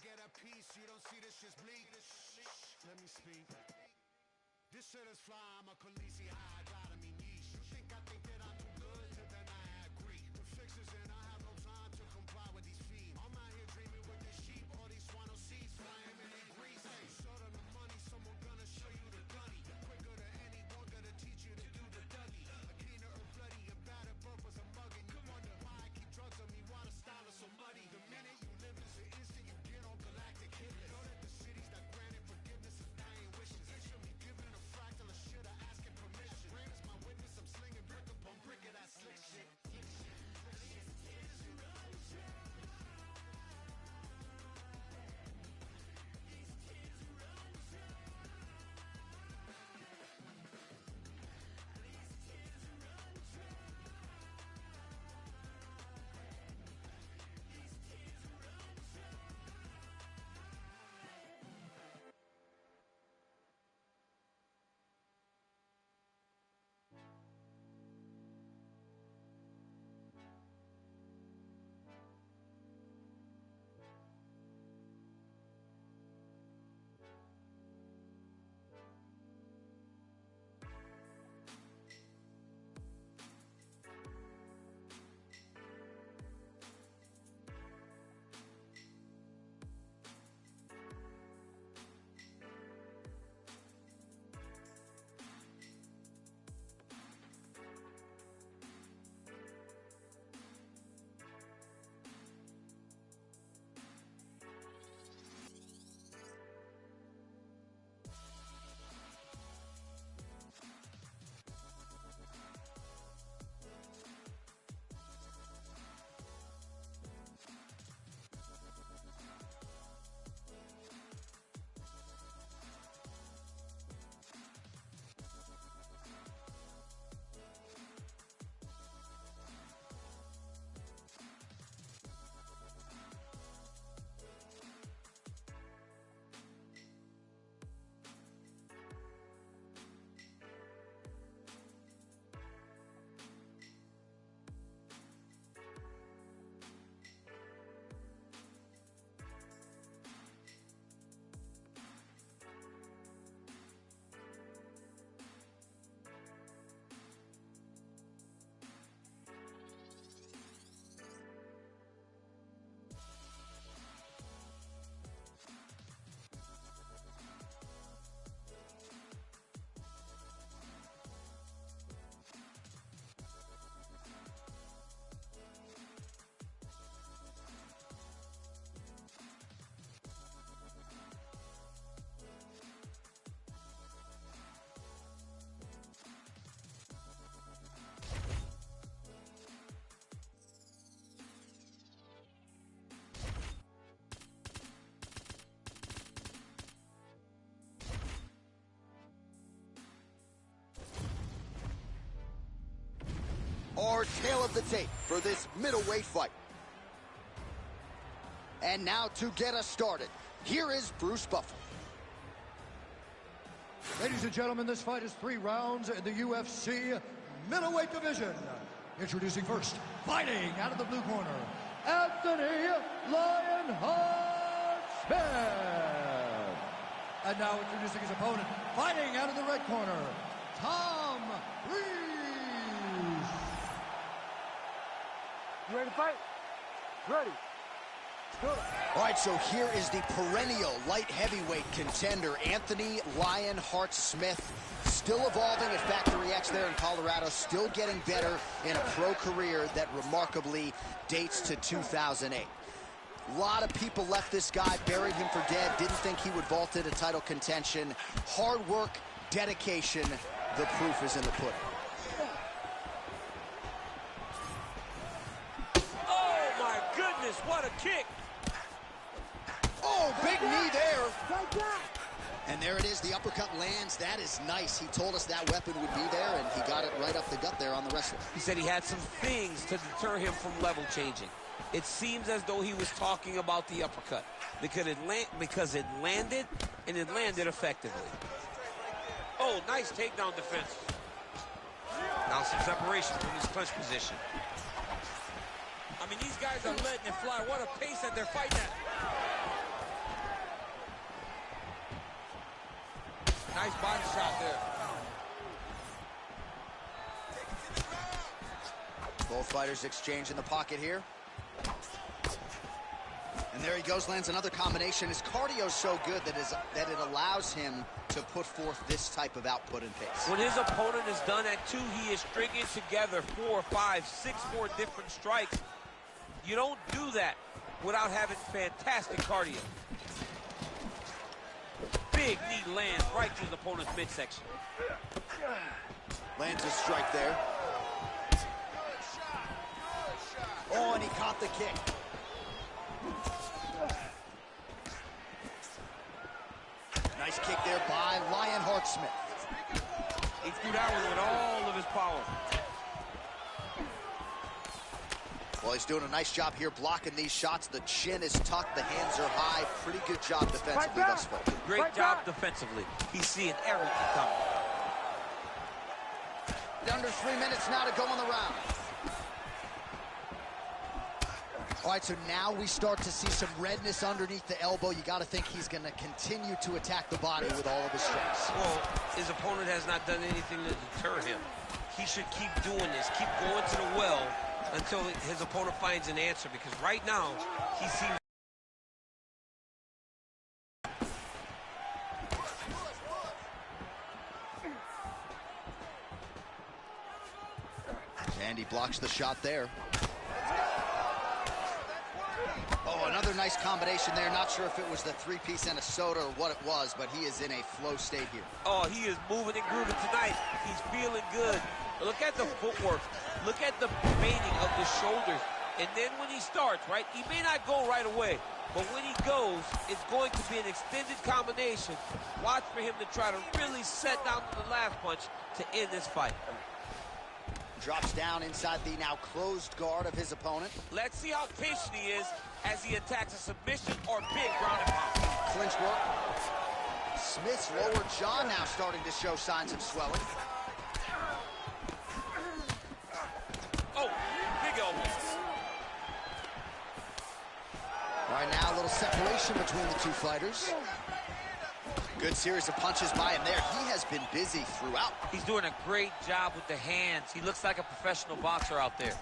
get a piece, you don't see this shit's bleak. Let me speak. This shit is fly, I'm a Khaleesi high, got him in yeast. You think I think that I'm too good, then I agree. The fixes and I have no time to comply with these feet. I'm out here dreaming with this sheep, all these swano seeds flying in grease. Hey, short on the money, someone gonna show you the gunny. Quicker than anyone, gonna teach you to do the Dougie. A keener or bloody, a batter burp was a mugging. You wonder why I keep drugs on me, why the style is so muddy. The minute you live is the instant you get on galactic hit list. Know that the cities that granted forgiveness is dying wishes. They should be giving a fractal of shit or asking permission. Rain is my witness, I'm slinging brick upon brick of that slick shit. Our tale of the tape for this middleweight fight. And now to get us started, here is Bruce Buffer. Ladies and gentlemen, this fight is 3 rounds in the UFC middleweight division. Introducing first, fighting out of the blue corner, Anthony Lionheart Smith. And now introducing his opponent, fighting out of the red corner, Tom Reese. You ready to fight? Ready. Go. All right, so here is the perennial light heavyweight contender, Anthony Lionheart Smith. Still evolving at Factory X there in Colorado, still getting better in a pro career that remarkably dates to 2008. A lot of people left this guy, buried him for dead, didn't think he would vault into title contention. Hard work, dedication, the proof is in the pudding. Oh my goodness, what a kick! Oh, big knee there. And there it is, the uppercut lands. That is nice. He told us that weapon would be there, and he got it right up the gut there on the wrestler. He said he had some things to deter him from level changing. It seems as though he was talking about the uppercut because it landed, and it landed effectively. Oh, nice takedown defense. Now some separation from his clinch position. I mean, these guys are letting it fly. What a pace that they're fighting at. Nice body shot there. Both fighters exchange in the pocket here. And there he goes, lands another combination. His cardio's so good that it allows him to put forth this type of output and pace. When his opponent is done at 2, he is stringing together 4, 5, 6 more different strikes. You don't do that without having fantastic cardio. Big knee lands right to his opponent's midsection. Lands a strike there. Oh, and he caught the kick. Nice kick there by Lionheart Smith. He threw that one with all of his power. Well, he's doing a nice job here blocking these shots. The chin is tucked, the hands are high. Pretty good job defensively thus far. Great job defensively. He's seeing everything coming. Under 3 minutes now to go in the round. All right, so now we start to see some redness underneath the elbow. You got to think he's going to continue to attack the body with all of his strikes. Well, his opponent has not done anything to deter him. He should keep doing this, keep going to the well until his opponent finds an answer, because right now he seems... And he blocks the shot there. Oh, another nice combination there. Not sure if it was the 3-piece and a soda or what it was, but he is in a flow state here. Oh, he is moving and grooving tonight. He's feeling good. Look at the footwork. Look at the bending of the shoulders. And then when he starts, right, he may not go right away, but when he goes, it's going to be an extended combination. Watch for him to try to really set down to the last punch to end this fight. Drops down inside the now closed guard of his opponent. Let's see how patient he is as he attacks a submission or big ground and pound. Clinch work. Smith's lower jaw now starting to show signs of swelling. Oh, big elbow. All right, now a little separation between the two fighters. Good series of punches by him there. He has been busy throughout. He's doing a great job with the hands. He looks like a professional boxer out there.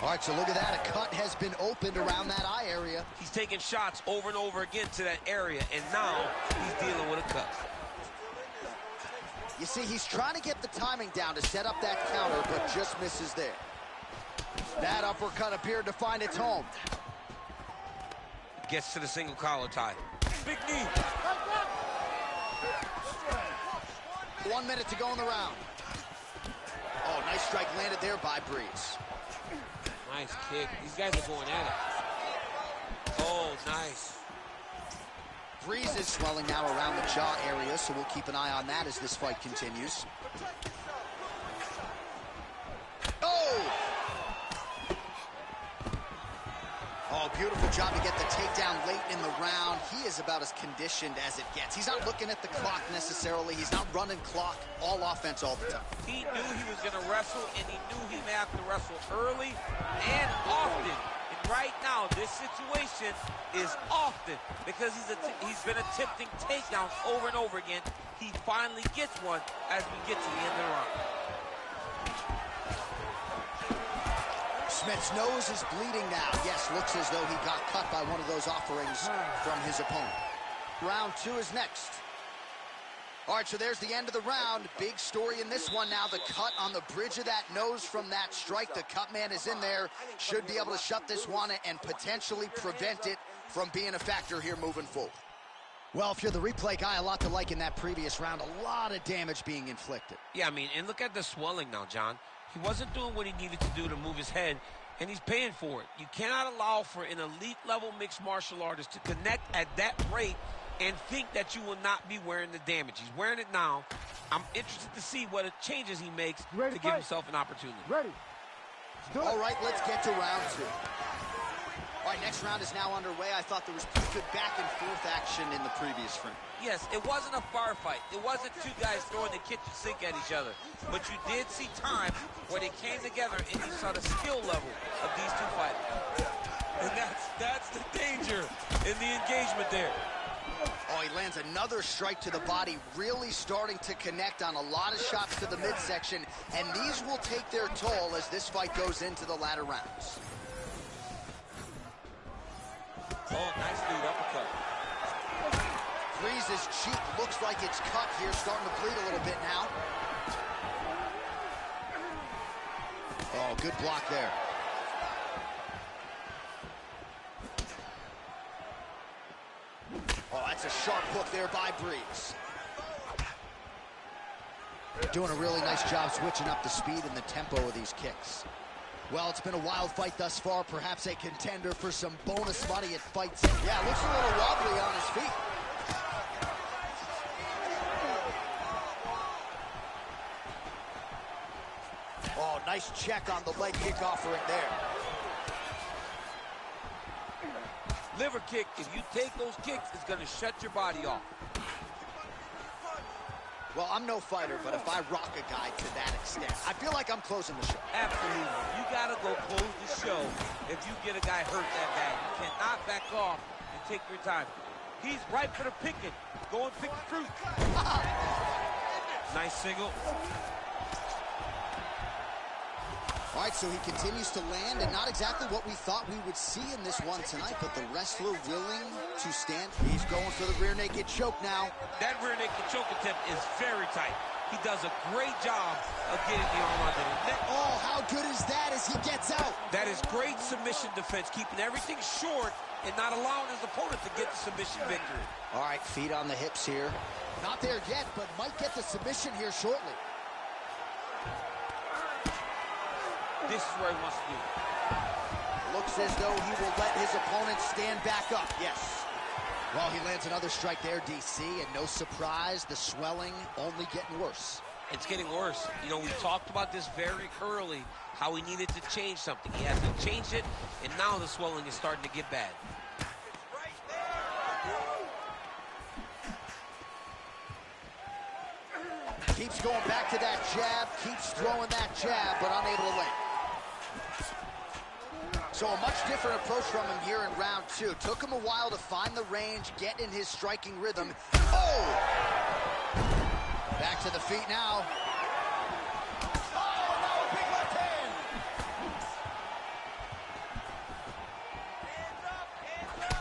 All right, so look at that. A cut has been opened around that eye area. He's taking shots over and over again to that area, and now he's dealing with a cut. You see, he's trying to get the timing down to set up that counter, but just misses there. That uppercut appeared to find its home. Gets to the single collar tie. Big knee. 1 minute to go in the round. Oh, nice strike landed there by Breeze. Nice kick. These guys are going at it. Oh, nice. Breeze is swelling now around the jaw area, so we'll keep an eye on that as this fight continues. Oh! Oh, beautiful job to get the takedown late in the round. He is about as conditioned as it gets. He's not looking at the clock necessarily. He's not running clock, all offense all the time. He knew he was going to wrestle, and he knew he may have to wrestle early and often. And right now, this situation is often because he's been attempting takedowns over and over again. He finally gets one as we get to the end of the round. Smith's nose is bleeding now. Yes, looks as though he got cut by one of those offerings from his opponent. Round 2 is next. All right, so there's the end of the round. Big story in this one now. The cut on the bridge of that nose from that strike. The cut man is in there. Should be able to shut this one and potentially prevent it from being a factor here moving forward. Well, if you're the replay guy, a lot to like in that previous round. A lot of damage being inflicted. Yeah, I mean, and look at the swelling now, John. He wasn't doing what he needed to do to move his head, and he's paying for it. You cannot allow for an elite-level mixed martial artist to connect at that rate and think that you will not be wearing the damage. He's wearing it now. I'm interested to see what changes he makes to give himself an opportunity. Ready. All right, let's get to round 2. All right, next round is now underway. I thought there was pretty good back-and-forth action in the previous frame. Yes, it wasn't a firefight. It wasn't two guys throwing the kitchen sink at each other. But you did see times where they came together and you saw the skill level of these two fighters. And that's the danger in the engagement there. Oh, he lands another strike to the body, really starting to connect on a lot of shots to the midsection, and these will take their toll as this fight goes into the latter rounds. Oh, nice lead uppercut. Frees his cheek, looks like it's cut here, starting to bleed a little bit now. Oh, good block there. Oh, that's a sharp hook there by Breeze. Doing a really nice job switching up the speed and the tempo of these kicks. Well, it's been a wild fight thus far. Perhaps a contender for some bonus money at fights. Yeah, looks a little wobbly on his feet. Oh, nice check on the leg kick offering there. Liver kick, if you take those kicks, it's going to shut your body off. Well, I'm no fighter, but if I rock a guy to that extent, I feel like I'm closing the show. Absolutely. You got to go close the show if you get a guy hurt that bad. You cannot back off and take your time. He's ripe for the picking. Go and pick the fruit. Nice single. All right, so he continues to land, and not exactly what we thought we would see in this one tonight, but the wrestler willing to stand. He's going for the rear naked choke now. That rear naked choke attempt is very tight. He does a great job of getting the arm under the neck. Oh, how good is that as he gets out? That is great submission defense, keeping everything short and not allowing his opponent to get the submission victory. All right, feet on the hips here. Not there yet, but might get the submission here shortly. This is where he wants to be. Looks as though he will let his opponent stand back up. Yes. Well, he lands another strike there, DC, and no surprise, the swelling only getting worse. It's getting worse. You know, we talked about this very early, how he needed to change something. He hasn't changed it, and now the swelling is starting to get bad. Keeps going back to that jab, keeps throwing that jab, but unable to land. So a much different approach from him here in round two. Took him a while to find the range, get in his striking rhythm. Oh! Back to the feet now. Oh, no, big left hand.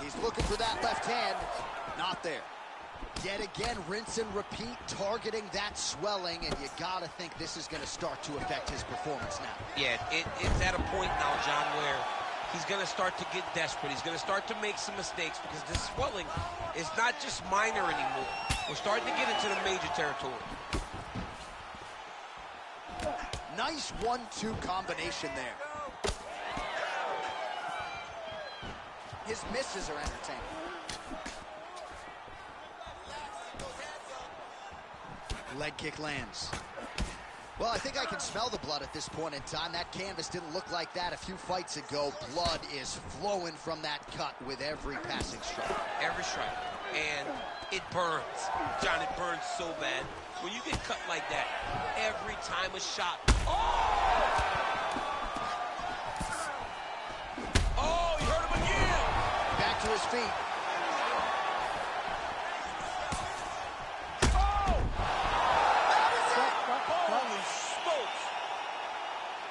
He's looking for that left hand. Not there. Yet again, rinse and repeat, targeting that swelling, and you gotta think this is gonna start to affect his performance now. Yeah, it's at a point now, John, where he's gonna start to get desperate. He's gonna start to make some mistakes because this swelling is not just minor anymore. We're starting to get into the major territory. Nice 1-2 combination there. His misses are entertaining. Leg kick lands. Well, I think I can smell the blood at this point in time. That canvas didn't look like that a few fights ago. Blood is flowing from that cut with every passing strike. Every strike. And it burns. John, it burns so bad. When you get cut like that, every time a shot. Oh! Oh, you hurt him again! Back to his feet.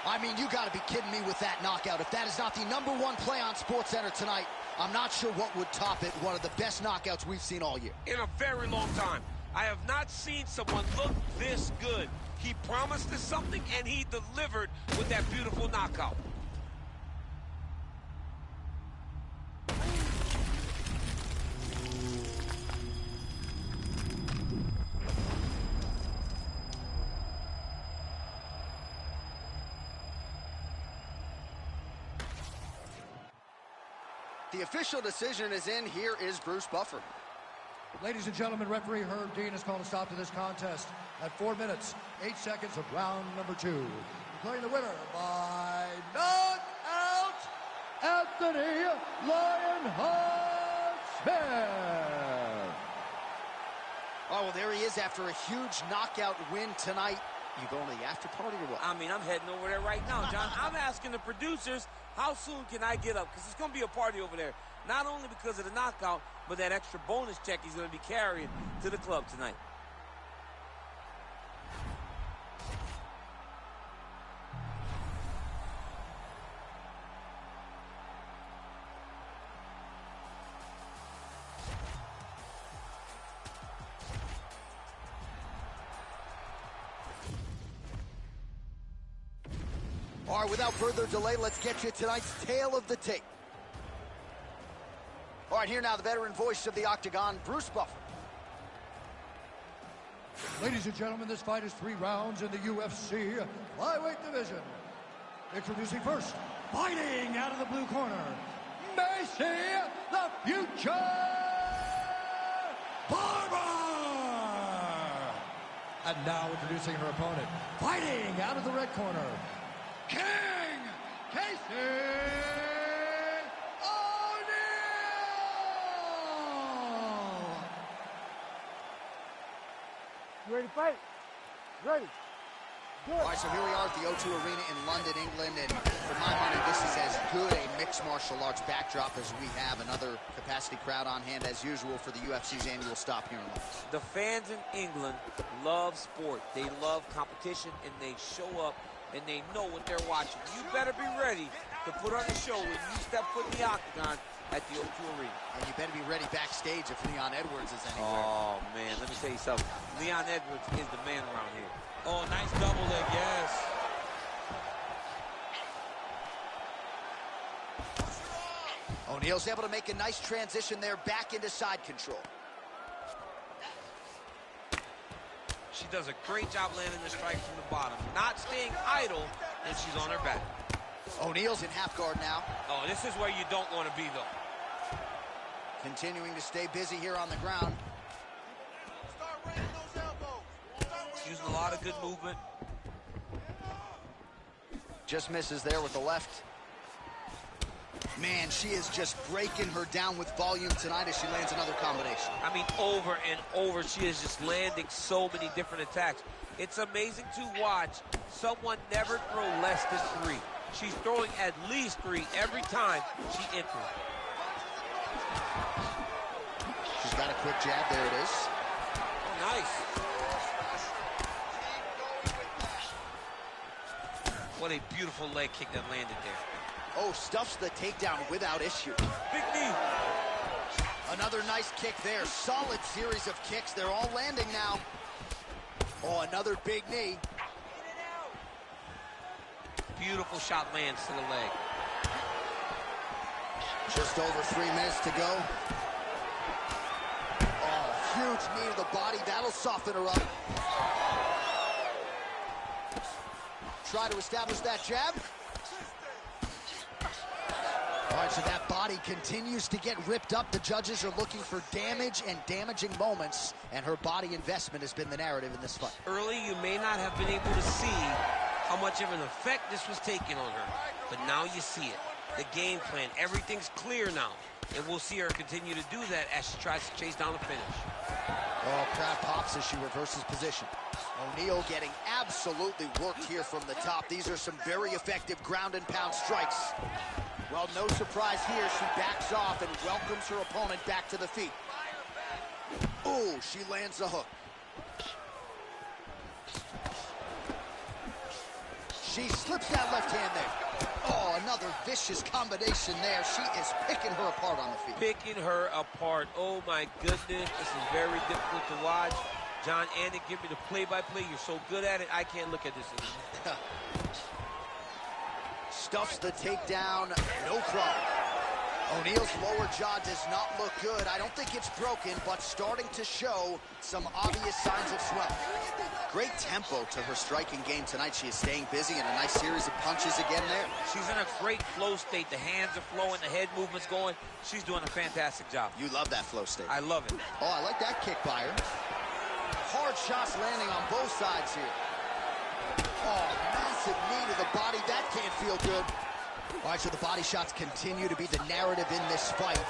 I mean, you got to be kidding me with that knockout. If that is not the #1 play on SportsCenter tonight, I'm not sure what would top it. One of the best knockouts we've seen all year. In a very long time. I have not seen someone look this good. He promised us something, and he delivered with that beautiful knockout. The official decision is in. Here is Bruce Buffer. Ladies and gentlemen, referee Herb Dean has called a stop to this contest at 4 minutes, 8 seconds of round number 2. Declaring the winner by knockout, Anthony Lionheart Smith. Oh, well, there he is after a huge knockout win tonight. You going to the after party or what? I mean, I'm heading over there right now, John. I'm asking the producers, how soon can I get up? Because it's going to be a party over there. Not only because of the knockout, but that extra bonus check he's going to be carrying to the club tonight. All right, without further delay, let's get you tonight's tale of the tape. All right, here now, the veteran voice of the Octagon, Bruce Buffer. Ladies and gentlemen, this fight is 3 rounds in the UFC flyweight division. Introducing first, fighting out of the blue corner, Macy the Future Barber! And now introducing her opponent, fighting out of the red corner, King Casey O'Neal! You ready to fight? Ready. Good. All right, so here we are at the O2 Arena in London, England, and for my money, this is as good a mixed martial arts backdrop as we have. Another capacity crowd on hand, as usual, for the UFC's annual stop here in London. The fans in England love sport. They love competition, and they show up, and they know what they're watching. You better be ready to put on a show when you step foot in the octagon at the O2 Arena. And you better be ready backstage if Leon Edwards is anywhere. Oh, man, let me tell you something. Leon Edwards is the man around here. Oh, nice double leg, yes. O'Neal's able to make a nice transition there back into side control. She does a great job landing the strike from the bottom. Not staying idle, and she's on her back. O'Neal's in half guard now. Oh, this is where you don't want to be, though. Continuing to stay busy here on the ground. Using a lot of good movement. Just misses there with the left. Man, she is just breaking her down with volume tonight as she lands another combination. I mean, over and over, she is just landing so many different attacks. It's amazing to watch someone never throw less than 3. She's throwing at least 3 every time she enters. She's got a quick jab. There it is. Oh, nice. What a beautiful leg kick that landed there. Oh, stuffs the takedown without issue. Big knee. Another nice kick there. Solid series of kicks. They're all landing now. Oh, another big knee. Beautiful shot lands to the leg. Just over 3 minutes to go. Oh, huge knee to the body. That'll soften her up. Try to establish that jab. All right, so that body continues to get ripped up. The judges are looking for damage and damaging moments, and her body investment has been the narrative in this fight. Early, you may not have been able to see how much of an effect this was taking on her, but now you see it. The game plan, everything's clear now, and we'll see her continue to do that as she tries to chase down the finish. Oh, crowd pops as she reverses position. O'Neal getting absolutely worked here from the top. These are some very effective ground and pound strikes. Well, no surprise here. She backs off and welcomes her opponent back to the feet. Oh, she lands a hook. She slips that left hand there. Oh, another vicious combination there. She is picking her apart on the feet. Picking her apart. Oh, my goodness. This is very difficult to watch. John Anik, give me the play-by-play. You're so good at it, I can't look at this anymore. Stuffs the takedown, no problem. O'Neal's lower jaw does not look good. I don't think it's broken, but starting to show some obvious signs of swelling. Great tempo to her striking game tonight. She is staying busy and a nice series of punches again there. She's in a great flow state. The hands are flowing, the head movement's going. She's doing a fantastic job. You love that flow state. I love it. Oh, I like that kick by her. Hard shots landing on both sides here. Oh, massive knee to the body. That can't feel good. All right, so the body shots continue to be the narrative in this fight.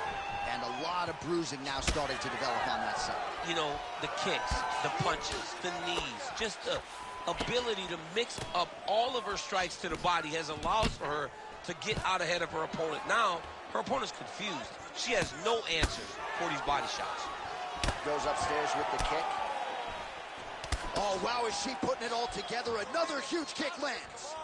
And a lot of bruising now starting to develop on that side. You know, the kicks, the punches, the knees, just the ability to mix up all of her strikes to the body has allowed for her to get out ahead of her opponent. Now, her opponent's confused. She has no answers for these body shots. Goes upstairs with the kick. Oh, wow, is she putting it all together? Another huge kick lands.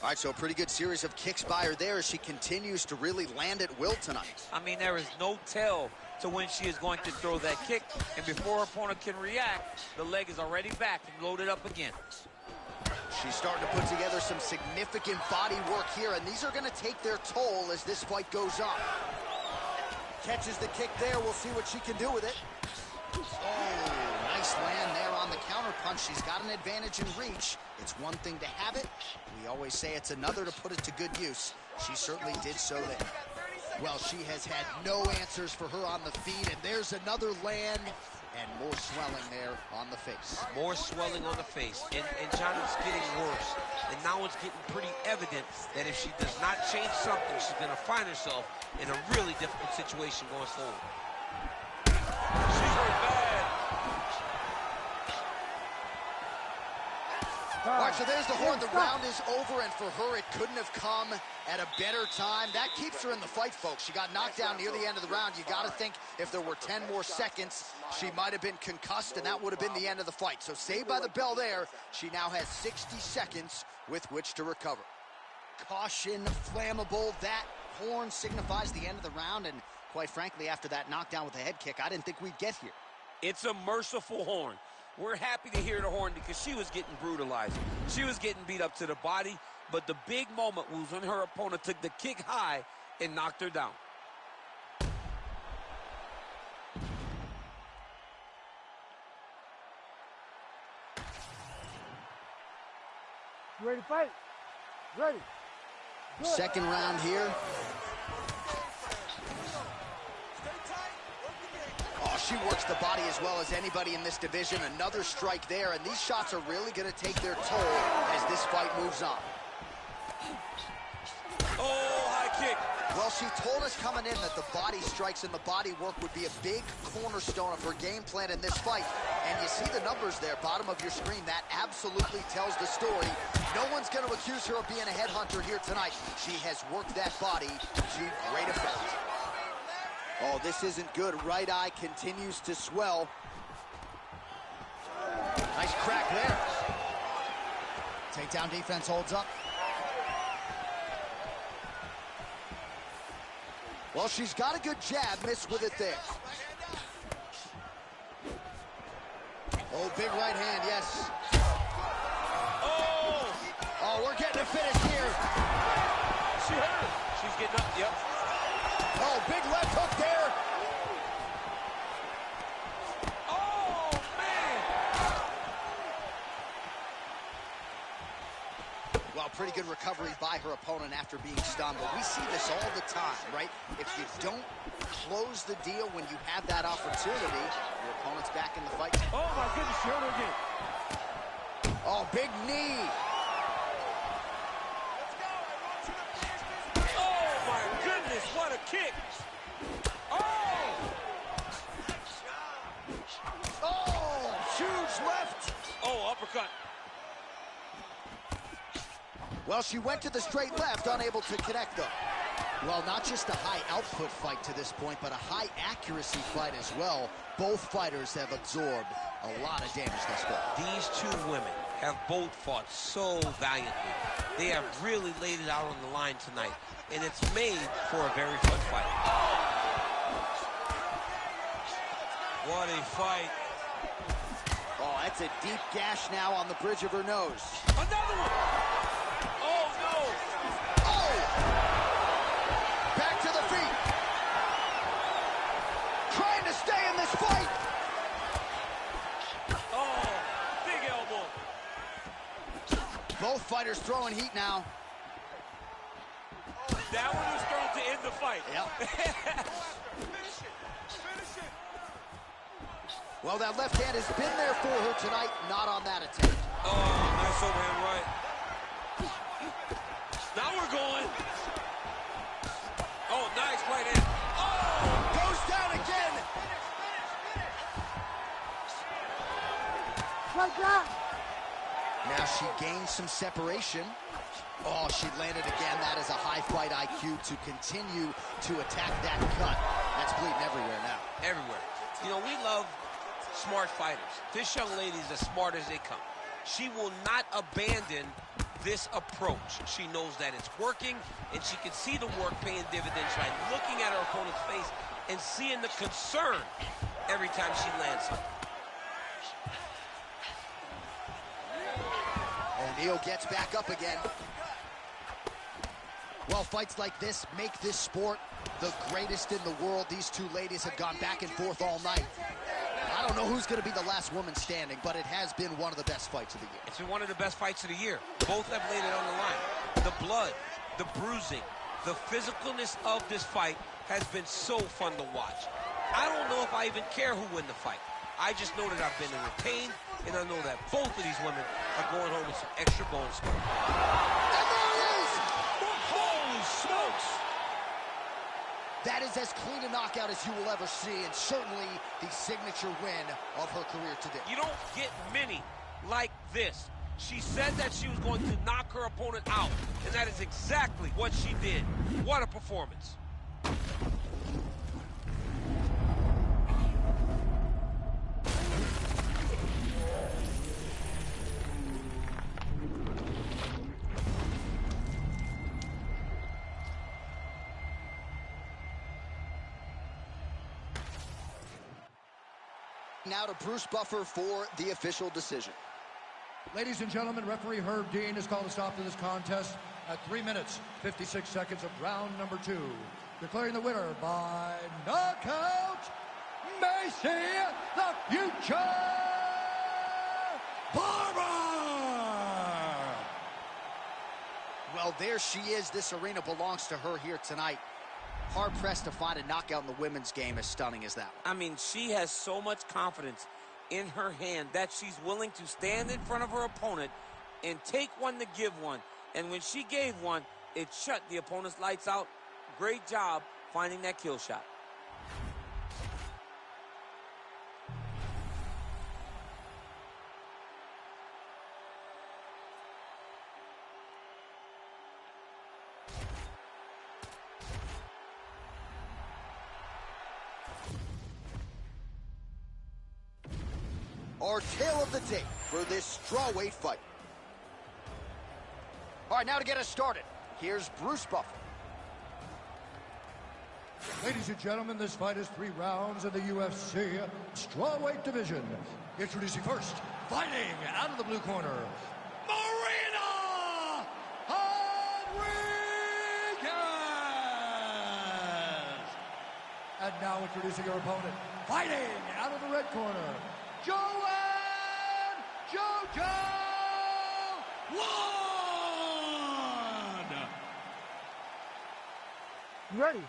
All right, so a pretty good series of kicks by her there as she continues to really land at will tonight. I mean, there is no tell to when she is going to throw that kick, and before her opponent can react, the leg is already back and loaded up again. She's starting to put together some significant body work here, and these are going to take their toll as this fight goes on. Catches the kick there. We'll see what she can do with it. Oh, nice land there on the counter punch. She's got an advantage in reach. It's one thing to have it. We always say it's another to put it to good use. She certainly did so there. Well, she has had no answers for her on the feet, and there's another land, and more swelling there on the face. More swelling on the face, and John, it's getting worse. And now it's getting pretty evident that if she does not change something, she's going to find herself in a really difficult situation going forward. She's hurt bad. All right, so there's the horn. The round is over, and for her, it couldn't have come at a better time. That keeps her in the fight, folks. She got knocked down near the end of the round. You got to think if there were 10 more seconds, she might have been concussed, and that would have been the end of the fight. So saved by the bell there. She now has 60 seconds with which to recover. Caution, flammable. That horn signifies the end of the round, and quite frankly, after that knockdown with a head kick, I didn't think we'd get here. It's a merciful horn. We're happy to hear the horn because she was getting brutalized. She was getting beat up to the body, but the big moment was when her opponent took the kick high and knocked her down. You ready to fight? Ready. Good. Second round here. Oh, she works the body as well as anybody in this division. Another strike there, and these shots are really going to take their toll as this fight moves on. Oh, high kick. Well, she told us coming in that the body strikes and the body work would be a big cornerstone of her game plan in this fight. And you see the numbers there, bottom of your screen. That absolutely tells the story. No one's going to accuse her of being a headhunter here tonight. She has worked that body to great effect. Oh, this isn't good. Right eye continues to swell. Nice crack there. Takedown defense holds up. Well, she's got a good jab, missed with it there. Oh, big right hand, yes. Oh, we're getting a finish here. She hurt. She's getting up, yep. Oh, big left hook there. Oh, man. Well, pretty good recovery by her opponent after being stunned. But we see this all the time, right? If you don't close the deal when you have that opportunity, your opponent's back in the fight. Oh, my goodness, she hurt her again. Oh, big knee. What a kick! Oh! Oh, huge left. Oh, uppercut. Well, she went to the straight left, unable to connect though. Well, not just a high output fight to this point, but a high accuracy fight as well. Both fighters have absorbed a lot of damage thus far. These two women have both fought so valiantly. They have really laid it out on the line tonight, and it's made for a very fun fight. What a fight. Oh, that's a deep gash now on the bridge of her nose. Another one! Oh, no! Oh! Back to the feet. Trying to stay in this fight. Oh, big elbow. Both fighters throwing heat now. That one was thrown to end the fight. Yep. Well, that left hand has been there for her tonight, not on that attempt. Oh, nice overhand right. Now we're going. Oh, nice right hand. Oh! Goes down again. Like that. she gained some separation. Oh, she landed again. That is a high fight IQ to continue to attack that cut. That's bleeding everywhere now. Everywhere. You know, we love smart fighters. This young lady is as smart as they come. She will not abandon this approach. She knows that it's working, and she can see the work paying dividends by looking at her opponent's face and seeing the concern every time she lands something. O'Neal gets back up again. Well, fights like this make this sport the greatest in the world. These two ladies have gone back and forth all night. I don't know who's going to be the last woman standing, but it has been one of the best fights of the year. It's been one of the best fights of the year. Both have laid it on the line. The blood, the bruising, the physicalness of this fight has been so fun to watch. I don't know if I even care who wins the fight. I just know that I've been entertained, and I know that both of these women are going home with some extra bonus. And there it is! Holy smokes! That is as clean a knockout as you will ever see, and certainly the signature win of her career today. You don't get many like this. She said that she was going to knock her opponent out, and that is exactly what she did. What a performance. Now to Bruce Buffer for the official decision. Ladies and gentlemen, referee Herb Dean has called a stop to this contest at 3 minutes, 56 seconds of round number 2. Declaring the winner by knockout, Macy the Future Barber! Well, there she is. This arena belongs to her here tonight. Hard-pressed to find a knockout in the women's game as stunning as that. I mean, she has so much confidence in her hand that she's willing to stand in front of her opponent and take one to give one. And when she gave one, it shut the opponent's lights out. Great job finding that kill shot. Our tale of the tape for this strawweight fight. All right, now to get us started, here's Bruce Buffer. Ladies and gentlemen, this fight is 3 rounds in the UFC strawweight division. Introducing first, fighting out of the blue corner, Marina Rodriguez! And now introducing her opponent, fighting out of the red corner, Joanne JoJo Wood! You ready?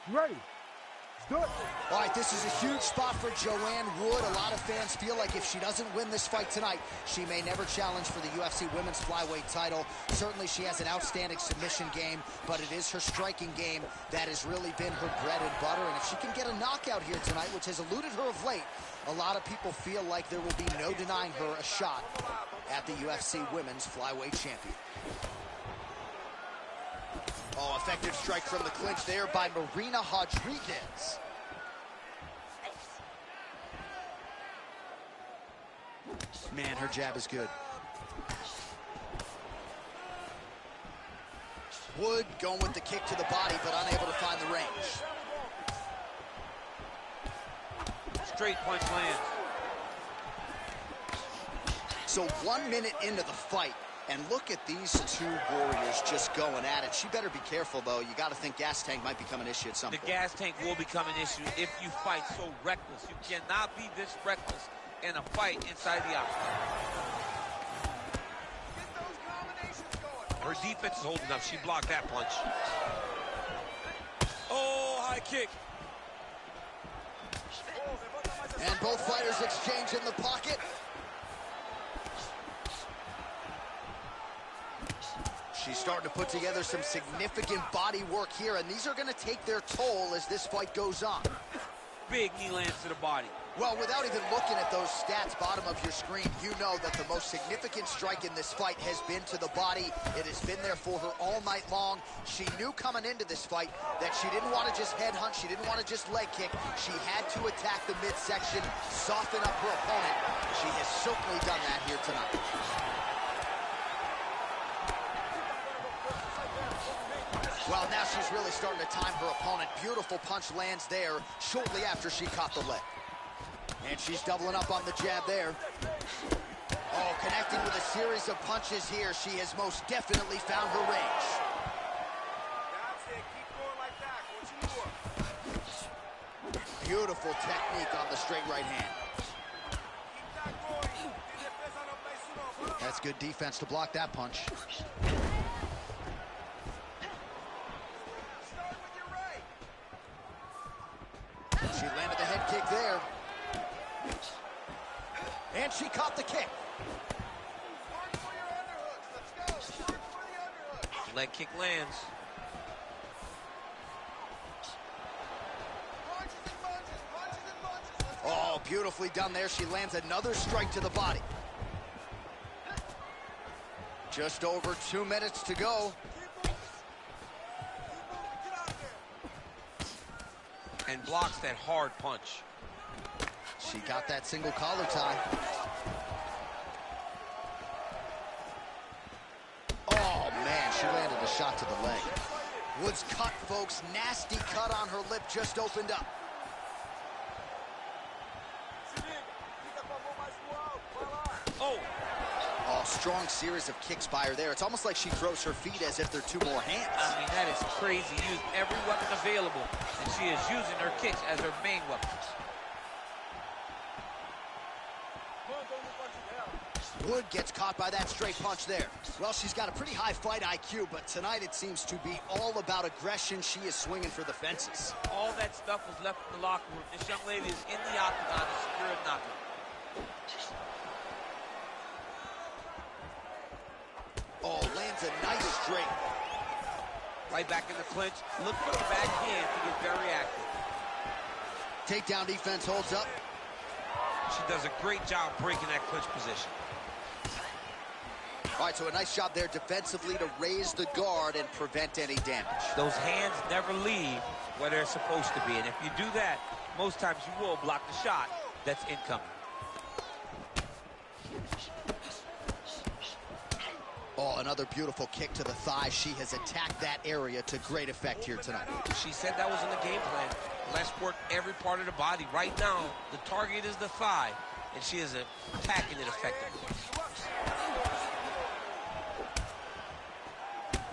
You ready? Let's do it. All right, this is a huge spot for Joanne Wood. A lot of fans feel like if she doesn't win this fight tonight, she may never challenge for the UFC Women's Flyweight title. Certainly, she has an outstanding submission game, but it is her striking game that has really been her bread and butter. And if she can get a knockout here tonight, which has eluded her of late, a lot of people feel like there will be no denying her a shot at the UFC Women's Flyweight Champion. Oh, effective strike from the clinch there by Marina Rodriguez. Man, her jab is good. Wood going with the kick to the body, but unable to find the range. Straight punch lands. So 1 minute into the fight, and look at these two warriors just going at it. She better be careful, though. You got to think gas tank might become an issue at some point. The gas tank will become an issue if you fight so reckless. You cannot be this reckless in a fight inside the octagon. Her defense is holding up. She blocked that punch. Oh, high kick. And both fighters exchange in the pocket. She's starting to put together some significant body work here, and these are going to take their toll as this fight goes on. Big knee lands to the body. Well, without even looking at those stats bottom of your screen, you know that the most significant strike in this fight has been to the body. It has been there for her all night long. She knew coming into this fight that she didn't want to just headhunt, she didn't want to just leg kick. She had to attack the midsection, soften up her opponent. She has certainly done that here tonight. Well, now she's really starting to time her opponent. Beautiful punch lands there shortly after she caught the leg. And she's doubling up on the jab there. Oh, connecting with a series of punches here. She has most definitely found her range. That's it. Keep going like that. Continue. Beautiful technique on the straight right hand. Keep that going. That's good defense to block that punch. Start with your right. She landed the head kick there. And she caught the kick. Work for your underhooks. Let's go. Work for the underhook. Leg kick lands. Punches and punches. Punches and punches. Let's go. Oh, beautifully done there. She lands another strike to the body. Just over 2 minutes to go. Keep moving. Keep moving. Get out of there. And blocks that hard punch. She got that single collar tie. Oh, man, she landed a shot to the leg. Woods cut, folks. Nasty cut on her lip just opened up. Oh, Oh, strong series of kicks by her there. It's almost like she throws her feet as if they're two more hands. I mean, that is crazy. Use every weapon available, and she is using her kicks as her main weapons. Wood gets caught by that straight punch there. Well, she's got a pretty high fight IQ, but tonight it seems to be all about aggression. She is swinging for the fences. All that stuff was left in the locker room. This young lady is in the octagon to secure a knockout. Oh, lands a nice straight. Right back in the clinch. Look for the back hand to get very active. Takedown defense holds up. She does a great job breaking that clinch position. All right, so a nice job there defensively to raise the guard and prevent any damage. Those hands never leave where they're supposed to be. And if you do that, most times you will block the shot that's incoming. Oh, another beautiful kick to the thigh. She has attacked that area to great effect here tonight. She said that was in the game plan. Let's work every part of the body. Right now, the target is the thigh, and she is attacking it effectively.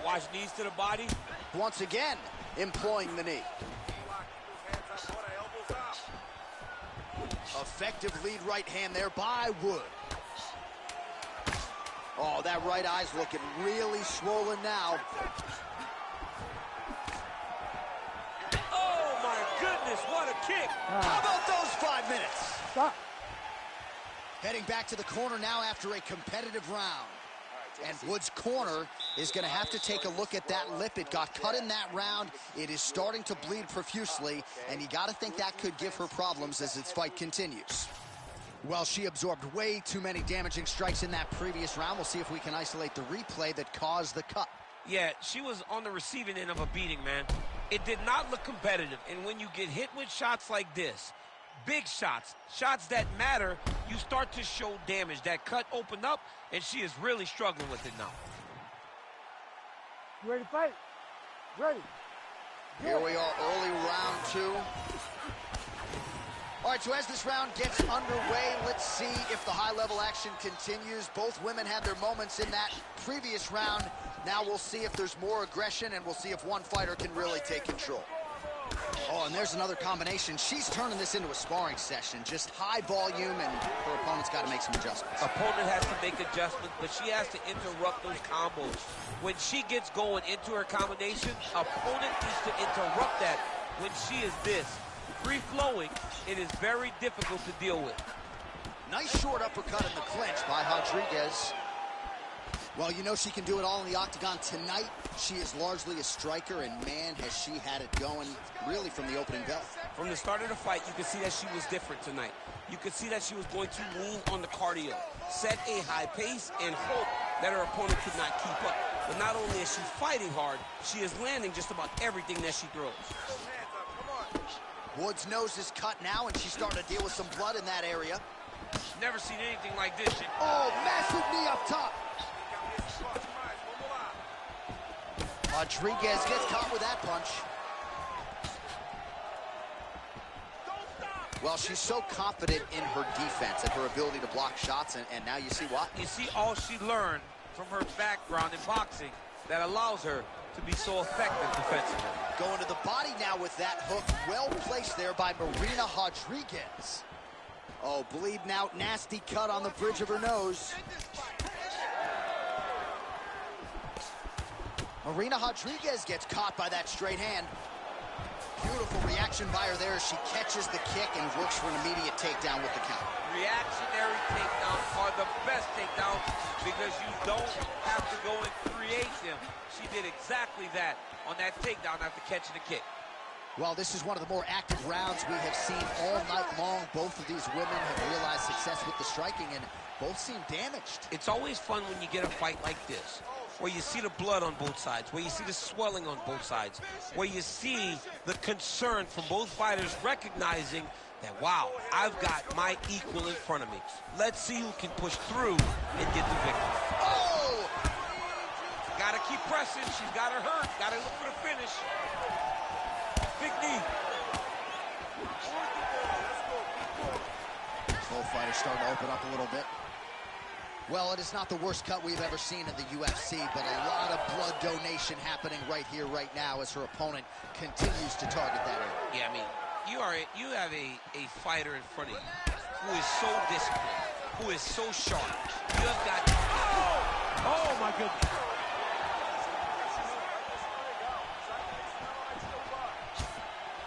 Watch knees to the body. Once again, employing the knee. Effective lead right hand there by Wood. Oh, that right eye's looking really swollen now. Oh, my goodness, what a kick. How about those 5 minutes? Stop. Heading back to the corner now after a competitive round. And Wood's corner is going to have to take a look at that lip. It got cut in that round. It is starting to bleed profusely, and you got to think that could give her problems as its fight continues. Well, she absorbed way too many damaging strikes in that previous round. We'll see if we can isolate the replay that caused the cut. Yeah, she was on the receiving end of a beating, man. It did not look competitive, and when you get hit with shots like this, big shots, shots that matter, you start to show damage. That cut opened up, and she is really struggling with it now. You ready to fight? Ready. Here we are, early round 2. All right, so as this round gets underway, let's see if the high-level action continues. Both women had their moments in that previous round. Now we'll see if there's more aggression, and we'll see if one fighter can really take control. Oh, and there's another combination. She's turning this into a sparring session. Just high volume, and her opponent's got to make some adjustments. Opponent has to make adjustments, but she has to interrupt those combos. When she gets going into her combination, opponent needs to interrupt that. When she is this free-flowing, it is very difficult to deal with. Nice short uppercut in the clinch by Rodriguez. Well, you know she can do it all in the octagon. Tonight, she is largely a striker, and man, has she had it going really from the opening bell. From the start of the fight, you can see that she was different tonight. you could see that she was going to lean on the cardio, set a high pace, and hope that her opponent could not keep up. But not only is she fighting hard, she is landing just about everything that she throws. Woods' nose is cut now, and she's starting to deal with some blood in that area. Never seen anything like this. Oh, massive knee up top. Rodriguez gets caught with that punch. Well, she's so confident in her defense and her ability to block shots, and now you see what? You see all she learned from her background in boxing that allows her to be so effective defensively. Going to the body now with that hook. Well placed there by Marina Rodriguez. Oh, bleeding out, nasty cut on the bridge of her nose. Marina Rodriguez gets caught by that straight hand. Beautiful reaction by her there as she catches the kick and works for an immediate takedown with the count. Reactionary takedowns are the best takedowns because you don't have to go and create them. She did exactly that on that takedown after catching the kick. Well, this is one of the more active rounds we have seen all night long. Both of these women have realized success with the striking, and both seem damaged. It's always fun when you get a fight like this, where you see the blood on both sides, where you see the swelling on both sides, where you see the concern from both fighters recognizing that, wow, I've got my equal in front of me. Let's see who can push through and get the victory. Oh! Gotta keep pressing. She's got her hurt. Gotta look for the finish. Big knee. Both fighters starting to open up a little bit. Well, it is not the worst cut we've ever seen in the UFC, but a lot of blood donation happening right here, right now, as her opponent continues to target that area. Yeah, I mean, you have a fighter in front of you who is so disciplined, who is so sharp. You have got... Oh my goodness.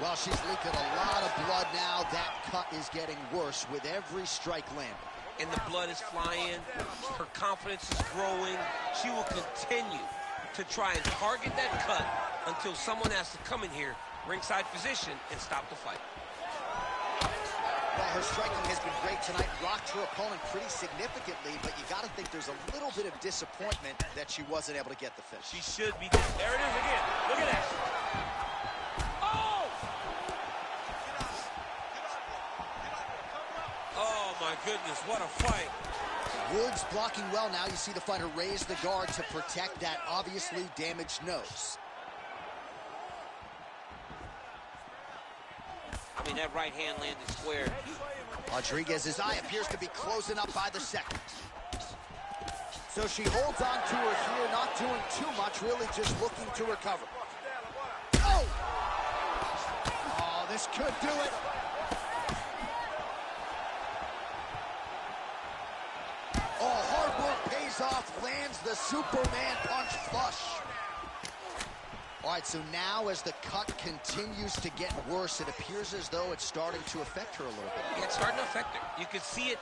Well, she's leaking a lot of blood now. That cut is getting worse with every strike landed. And the blood is flying. Her confidence is growing. She will continue to try and target that cut until someone has to come in here, ringside position, and stop the fight. Well, her striking has been great tonight. Rocked her opponent pretty significantly, but you got to think there's a little bit of disappointment that she wasn't able to get the finish. She should be. There it is again. Look at that. Oh, my goodness, what a fight. Woods blocking well now. You see the fighter raise the guard to protect that obviously damaged nose. I mean, that right hand landed square. Rodriguez's eye appears to be closing up by the second. So she holds on to her here, not doing too much, really just looking to recover. Oh! Oh, this could do it. Oh, hard work pays off, lands the Superman punch flush. All right, so now as the cut continues to get worse, it appears as though it's starting to affect her a little bit. Yeah, it's starting to affect her. You can see it.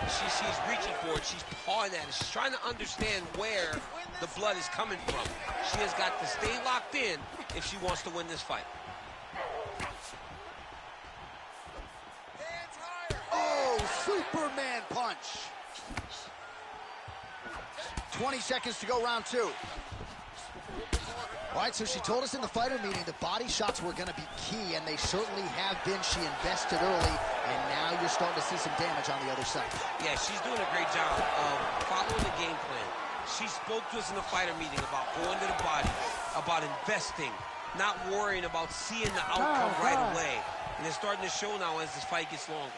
She's reaching for it. She's pawing at it. She's trying to understand where the blood is coming from. She has got to stay locked in if she wants to win this fight. Oh, Superman punch. 20 seconds to go, round two. All right, so she told us in the fighter meeting the body shots were going to be key, and they certainly have been. She invested early, and now you're starting to see some damage on the other side. Yeah, she's doing a great job of following the game plan. She spoke to us in the fighter meeting about going to the body, about investing, not worrying about seeing the outcome right away. And it's starting to show now as this fight gets longer.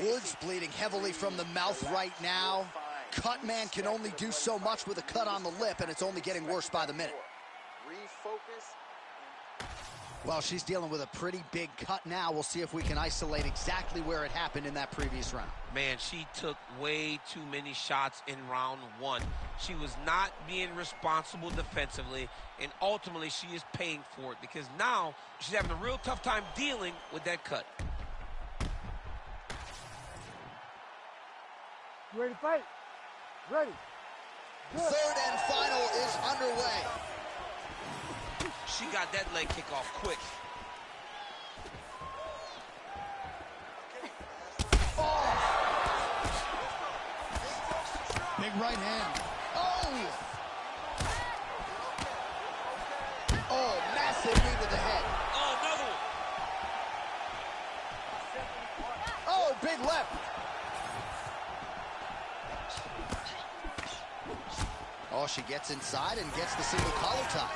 Woods bleeding heavily from the mouth right now. Cut man can only do so much with a cut on the lip, and it's only getting worse by the minute. Refocus. Well, she's dealing with a pretty big cut now. We'll see if we can isolate exactly where it happened in that previous round. Man, she took way too many shots in round one. She was not being responsible defensively, and ultimately she is paying for it because now she's having a real tough time dealing with that cut. You ready to fight? Ready. Good. Third and final is underway. She got that leg kick off quick. Big right hand. Oh! Oh, massive knee to the head. Oh, another one. Oh, big left. Oh, she gets inside and gets the single collar tie.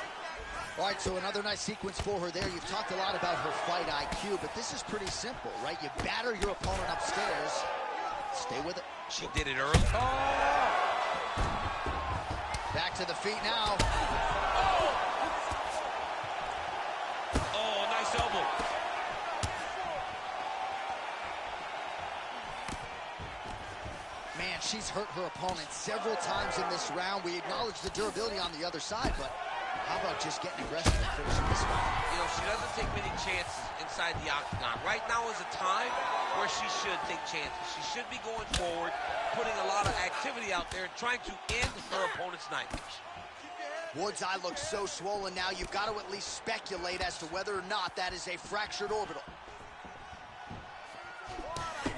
All right, so another nice sequence for her there. You've talked a lot about her fight IQ, but this is pretty simple, right? You batter your opponent upstairs. Stay with it. She did it early. Oh! Back to the feet now. Oh, nice elbow. Man, she's hurt her opponent several times in this round. We acknowledge the durability on the other side, but how about just getting aggressive and finishing this fight? You know, she doesn't take many chances inside the octagon. Right now is a time where she should take chances. She should be going forward, putting a lot of activity out there, and trying to end her opponent's night. Wood's eye looks so swollen now, you've got to at least speculate as to whether or not that is a fractured orbital.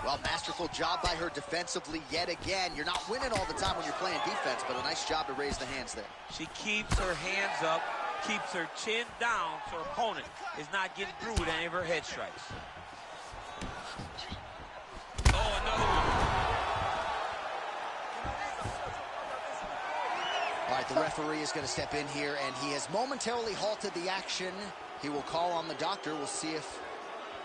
Well, masterful job by her defensively yet again. You're not winning all the time when you're playing defense, but a nice job to raise the hands there. She keeps her hands up, keeps her chin down so her opponent is not getting through with any of her head strikes. Oh, another one. All right, the referee is going to step in here, and he has momentarily halted the action. He will call on the doctor. We'll see if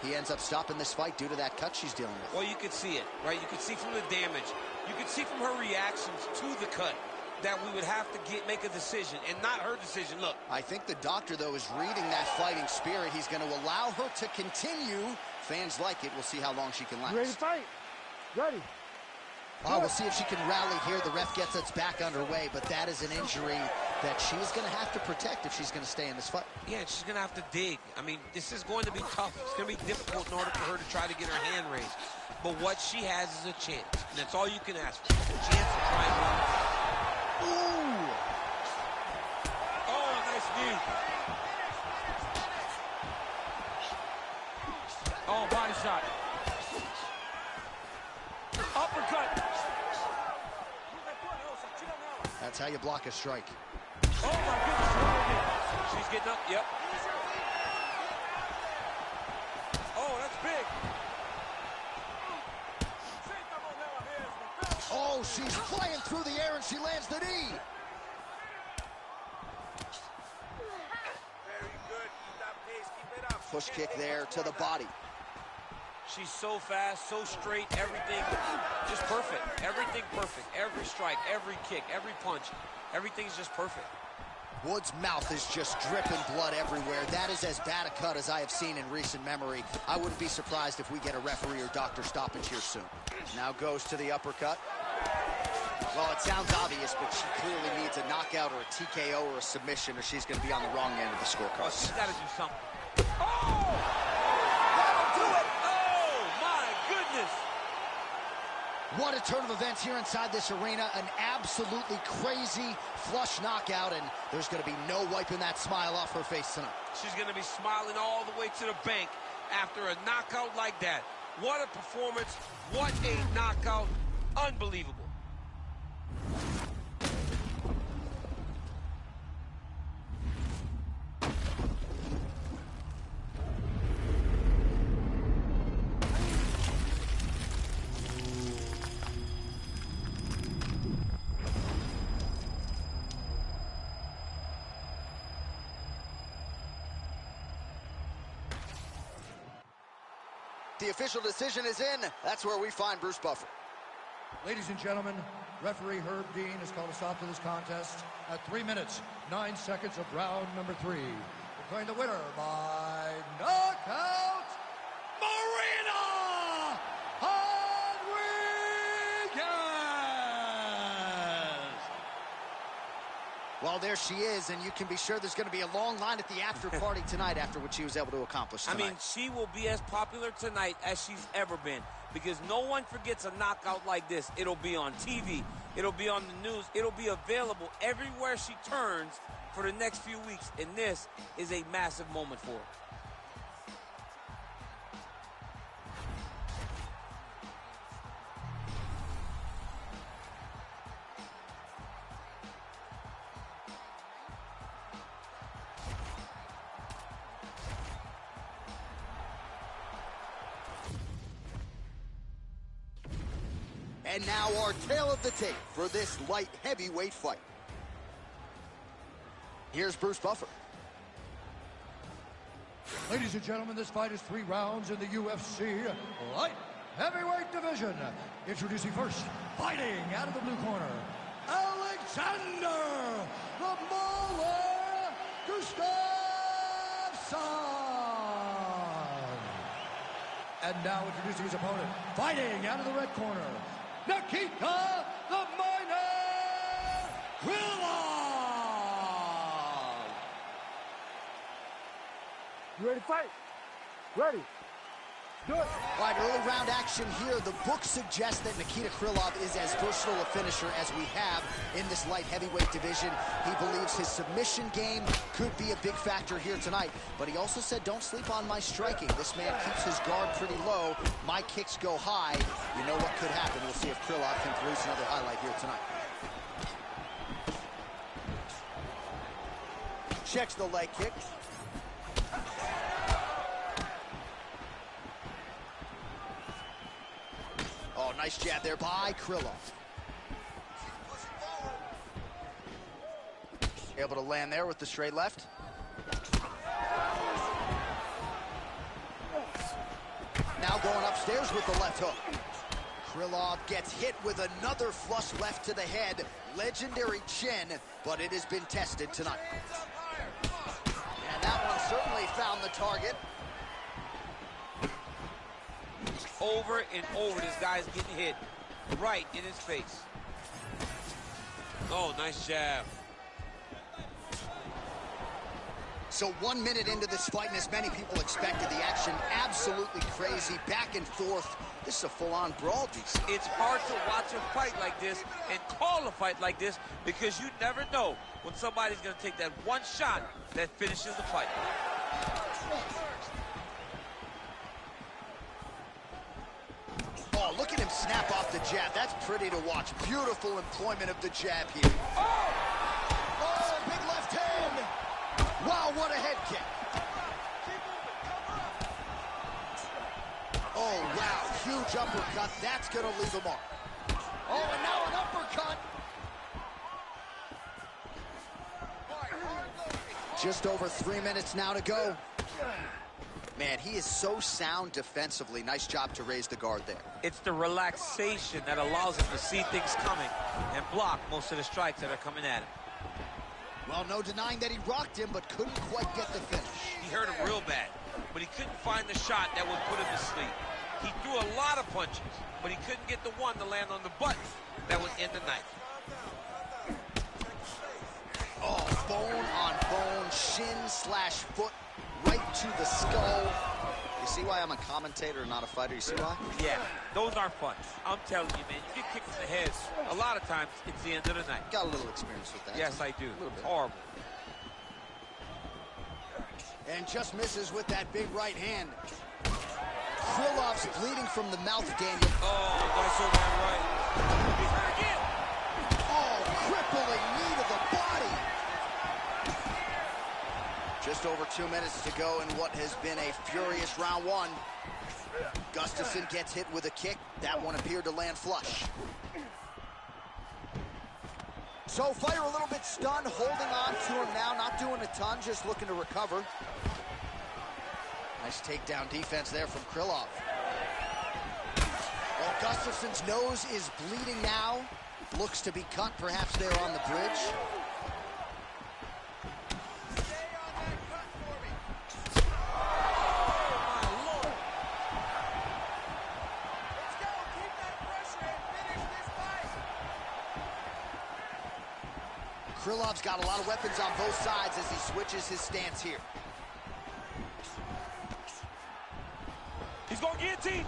he ends up stopping this fight due to that cut she's dealing with. Well, you could see it, right? You could see from the damage. You could see from her reactions to the cut that we would have to make a decision, and not her decision. Look. I think the doctor, though, is reading that fighting spirit. He's going to allow her to continue. Fans like it. We'll see how long she can last. You ready to fight? Ready. Oh, we'll see if she can rally here. The ref gets us back underway, but that is an injury that she's going to have to protect if she's going to stay in this fight. Yeah, she's going to have to dig. I mean, this is going to be tough. It's going to be difficult in order for her to try to get her hand raised. But what she has is a chance, and that's all you can ask for. A chance to try and win. Ooh! Oh, nice knee. Oh, body shot. Uppercut. That's how you block a strike. Oh, my goodness. She's getting up. Yep. Oh, that's big. Oh, she's flying through the air, and she lands the knee. Very good. Keep that pace. Keep it up. Push kick there to the body. She's so fast, so straight, everything just perfect. Everything perfect. Every strike, every kick, every punch, everything's just perfect. Wood's mouth is just dripping blood everywhere. That is as bad a cut as I have seen in recent memory. I wouldn't be surprised if we get a referee or doctor stoppage here soon. Now goes to the uppercut. Well, it sounds obvious, but she clearly needs a knockout or a TKO or a submission, or she's going to be on the wrong end of the scorecard. Oh, she's got to do something. Oh! That'll do it! Oh, my goodness! What a turn of events here inside this arena. An absolutely crazy flush knockout, and there's going to be no wiping that smile off her face tonight. She's going to be smiling all the way to the bank after a knockout like that. What a performance. What a knockout. Unbelievable. The official decision is in. That's where we find Bruce Buffer. Ladies and gentlemen, referee Herb Dean has called a stop to this contest at 3 minutes, 9 seconds of round number 3. Declaring the winner by knockout, Marina Rodriguez! Well, there she is, and you can be sure there's going to be a long line at the after party tonight after what she was able to accomplish tonight. I mean, she will be as popular tonight as she's ever been, because no one forgets a knockout like this. It'll be on TV. It'll be on the news. It'll be available everywhere she turns for the next few weeks, and this is a massive moment for her. And now our tale of the tape for this light heavyweight fight. Here's Bruce Buffer. Ladies and gentlemen, this fight is 3 rounds in the UFC light heavyweight division. Introducing first, fighting out of the blue corner, Alexander the Mauler Gustafsson. And now introducing his opponent, fighting out of the red corner, Nikita the Miner Krylov. You ready to fight? Ready. Do it. All right, early round action here. The book suggests that Nikita Krylov is as versatile a finisher as we have in this light heavyweight division. He believes his submission game could be a big factor here tonight. But he also said, don't sleep on my striking. This man keeps his guard pretty low. My kicks go high. You know what could happen. We'll see if Krylov can produce another highlight here tonight. Checks the leg kick. Oh, nice jab there by Krylov. Able to land there with the straight left. Now going upstairs with the left hook. Krylov gets hit with another flush left to the head. Legendary chin, but it has been tested tonight. And that one certainly found the target. Over and over, this guy's getting hit right in his face. Oh, nice jab. So 1 minute into this fight, and as many people expected, the action absolutely crazy, back and forth. This is a full-on brawl, DC. It's hard to watch a fight like this and call a fight like this because you never know when somebody's going to take that one shot that finishes the fight. Oh, look at him snap off the jab. That's pretty to watch. Beautiful employment of the jab here. Oh, big left hand. Wow, what a head kick. Oh, wow, huge uppercut. That's going to leave a mark. Oh, and now an uppercut. Just over 3 minutes now to go. Man, he is so sound defensively. Nice job to raise the guard there. It's the relaxation that allows him to see things coming and block most of the strikes that are coming at him. Well, no denying that he rocked him, but couldn't quite get the finish. He hurt him real bad, but he couldn't find the shot that would put him to sleep. He threw a lot of punches, but he couldn't get the one to land on the button that would end the night. Oh, bone on bone, shin slash foot, right to the skull. You see why I'm a commentator and not a fighter? You see why? Yeah, those are fun. I'm telling you, man, you get kicked in the head, a lot of times it's the end of the night. Got a little experience with that. Yes, I do. A little bit. Horrible. And just misses with that big right hand. Krylov's bleeding from the mouth, Daniel. Oh, nice overhand right. He's hurt again. Oh, crippling knee to the body. Just over 2 minutes to go in what has been a furious round one. Gustafsson gets hit with a kick. That one appeared to land flush. So fighter a little bit stunned, holding on to him now, not doing a ton, just looking to recover. Nice takedown defense there from Krylov. Well, Gustafsson's nose is bleeding now. Looks to be cut, perhaps there on the bridge. Krylov's got a lot of weapons on both sides as he switches his stance here. He's going to guillotine.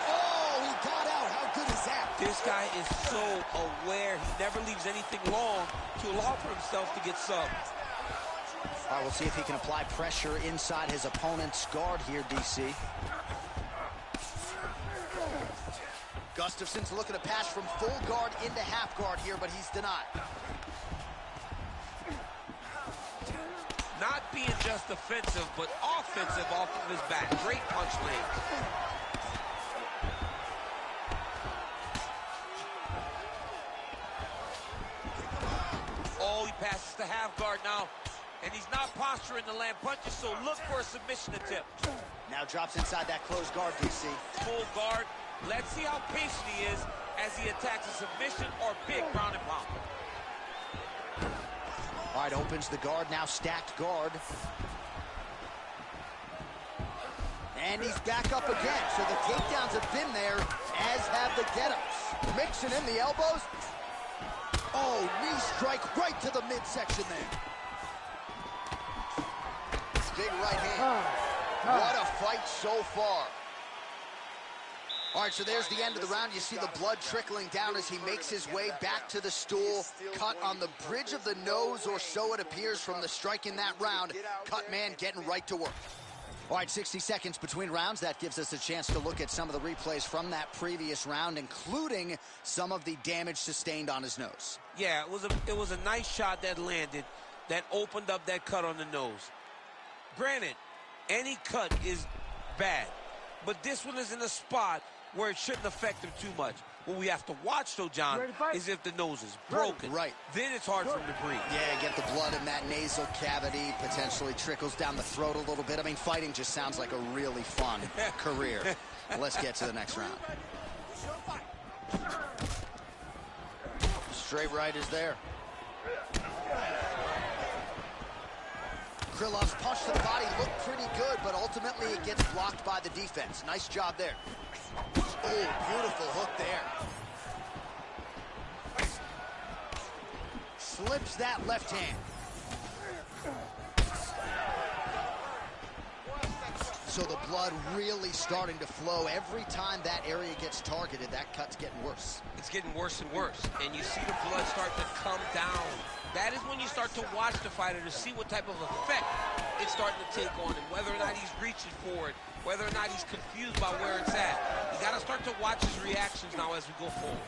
Oh, he got out. How good is that? This guy is so aware. He never leaves anything long to allow for himself to get subbed. All right, we'll see if he can apply pressure inside his opponent's guard here, DC. Gustafsson's looking to pass from full guard into half guard here, but he's denied. Not not being just defensive, but offensive off of his back. Great punch lands. Oh, he passes the half guard now. And he's not posturing to land punches, so look for a submission attempt. Now drops inside that closed guard, DC. Full guard. Let's see how patient he is as he attacks a submission or big ground and pound. All right, opens the guard, now stacked guard. And he's back up again, so the takedowns have been there, as have the get-ups. Mixing in the elbows. Oh, knee strike right to the midsection there. Big right hand. What a fight so far. All right, so there's the end of the round. You see the blood trickling down as he makes his way back to the stool. Cut on the bridge of the nose, or so it appears from the strike in that round. Cut man getting right to work. All right, 60 seconds between rounds. That gives us a chance to look at some of the replays from that previous round, including some of the damage sustained on his nose. Yeah, it was a nice shot that landed, that opened up that cut on the nose. Granted, any cut is bad, but this one is in a spot where it shouldn't affect him too much. What we have to watch, though, John, is if the nose is broken. Right. Then it's hard for him to breathe. Yeah, get the blood in that nasal cavity, potentially trickles down the throat a little bit. I mean, fighting just sounds like a really fun career. Let's get to the next round. Straight right is there. Krylov's punch to the body looked pretty good, but ultimately it gets blocked by the defense. Nice job there. Oh, beautiful hook there. Slips that left hand. So the blood really starting to flow. Every time that area gets targeted, that cut's getting worse. It's getting worse and worse, and you see the blood start to come down. That is when you start to watch the fighter to see what type of effect it's starting to take on him, whether or not he's reaching for it, whether or not he's confused by where it's at. You got to start to watch his reactions now as we go forward.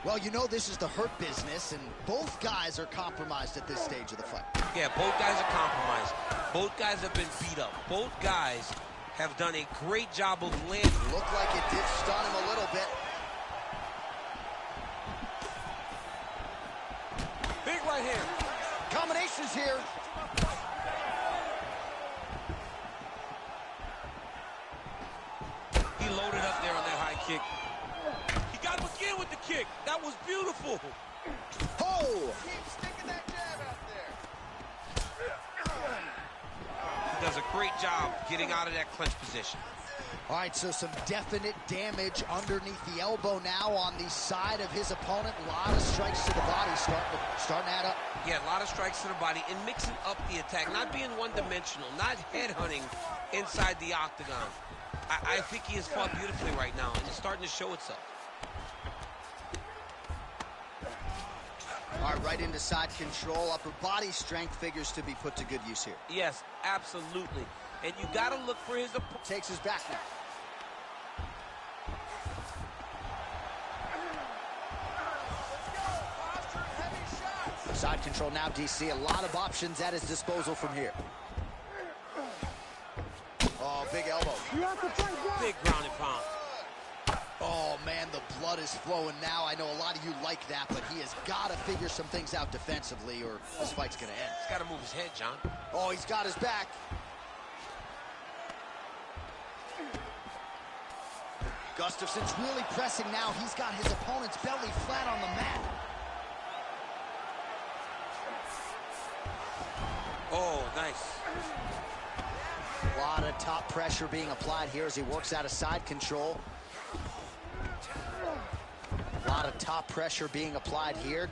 Well, you know this is the hurt business, and both guys are compromised at this stage of the fight. Yeah, both guys are compromised. Both guys have been beat up. Both guys have done a great job of landing. Looked like it did stun him a little bit. Big right hand. Combinations here. He loaded up there on that high kick. He got him again with the kick. That was beautiful. Oh! Keep sticking that jab out there. He does a great job getting out of that clinch position. All right, so some definite damage underneath the elbow now on the side of his opponent. A lot of strikes to the body starting to add up. Yeah, a lot of strikes to the body and mixing up the attack, not being one-dimensional, not headhunting inside the octagon. I think he has fought beautifully right now, and it's starting to show itself. All right, right into side control. Upper body strength figures to be put to good use here. Yes, absolutely. And you got to look for his opponent. Takes his back now. Side control now, DC. A lot of options at his disposal from here. Oh, big elbow. Big ground and pound. Oh, man, the blood is flowing now. I know a lot of you like that, but he has got to figure some things out defensively or this fight's going to end. He's got to move his head, John. Oh, he's got his back. Gustafson's really pressing now. He's got his opponent's belly flat on the mat. Oh, nice. A lot of top pressure being applied here as he works out of side control. A lot of top pressure being applied here.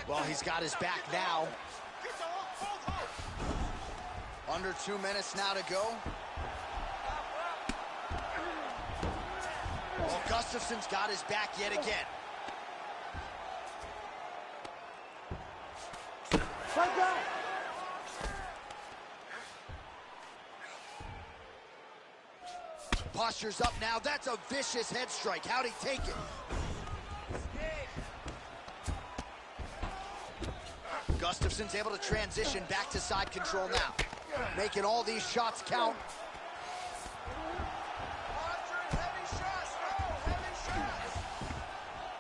Well, he's got his back now. Under 2 minutes now to go. Well, Gustafson's got his back yet again. Posture's up now. That's a vicious head strike. How'd he take it? Gustafson's able to transition back to side control now. Making all these shots count.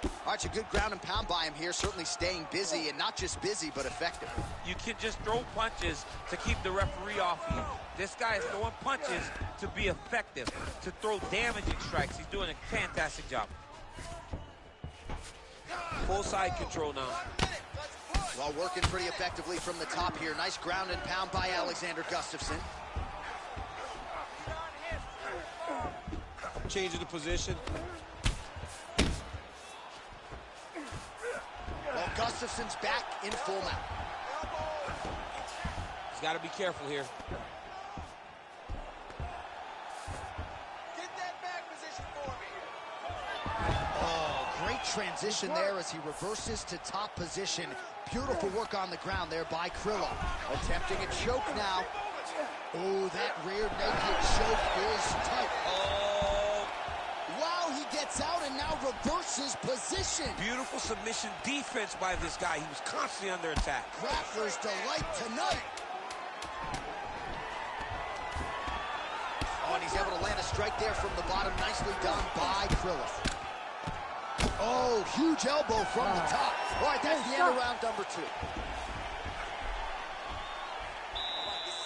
All right, it's a good ground and pound by him here, certainly staying busy, and not just busy, but effective. You can just throw punches to keep the referee off you. This guy is throwing punches to be effective, to throw damaging strikes. He's doing a fantastic job. Full side control now. Well, working pretty effectively from the top here. Nice ground and pound by Alexander Gustafsson. Changing the position. Well, Gustafsson's back in full mount. He's got to be careful here. Get that back position for me. Oh, great transition there as he reverses to top position. Beautiful work on the ground there by Krylov. Attempting a choke now. Oh, that rear naked choke is tight. Oh. Wow, he gets out and now reverses position. Beautiful submission defense by this guy. He was constantly under attack. Grappler's delight tonight. Oh, and he's able to land a strike there from the bottom. Nicely done by Krylov. Oh, huge elbow from the top. All right, that's the end of round number 2. This is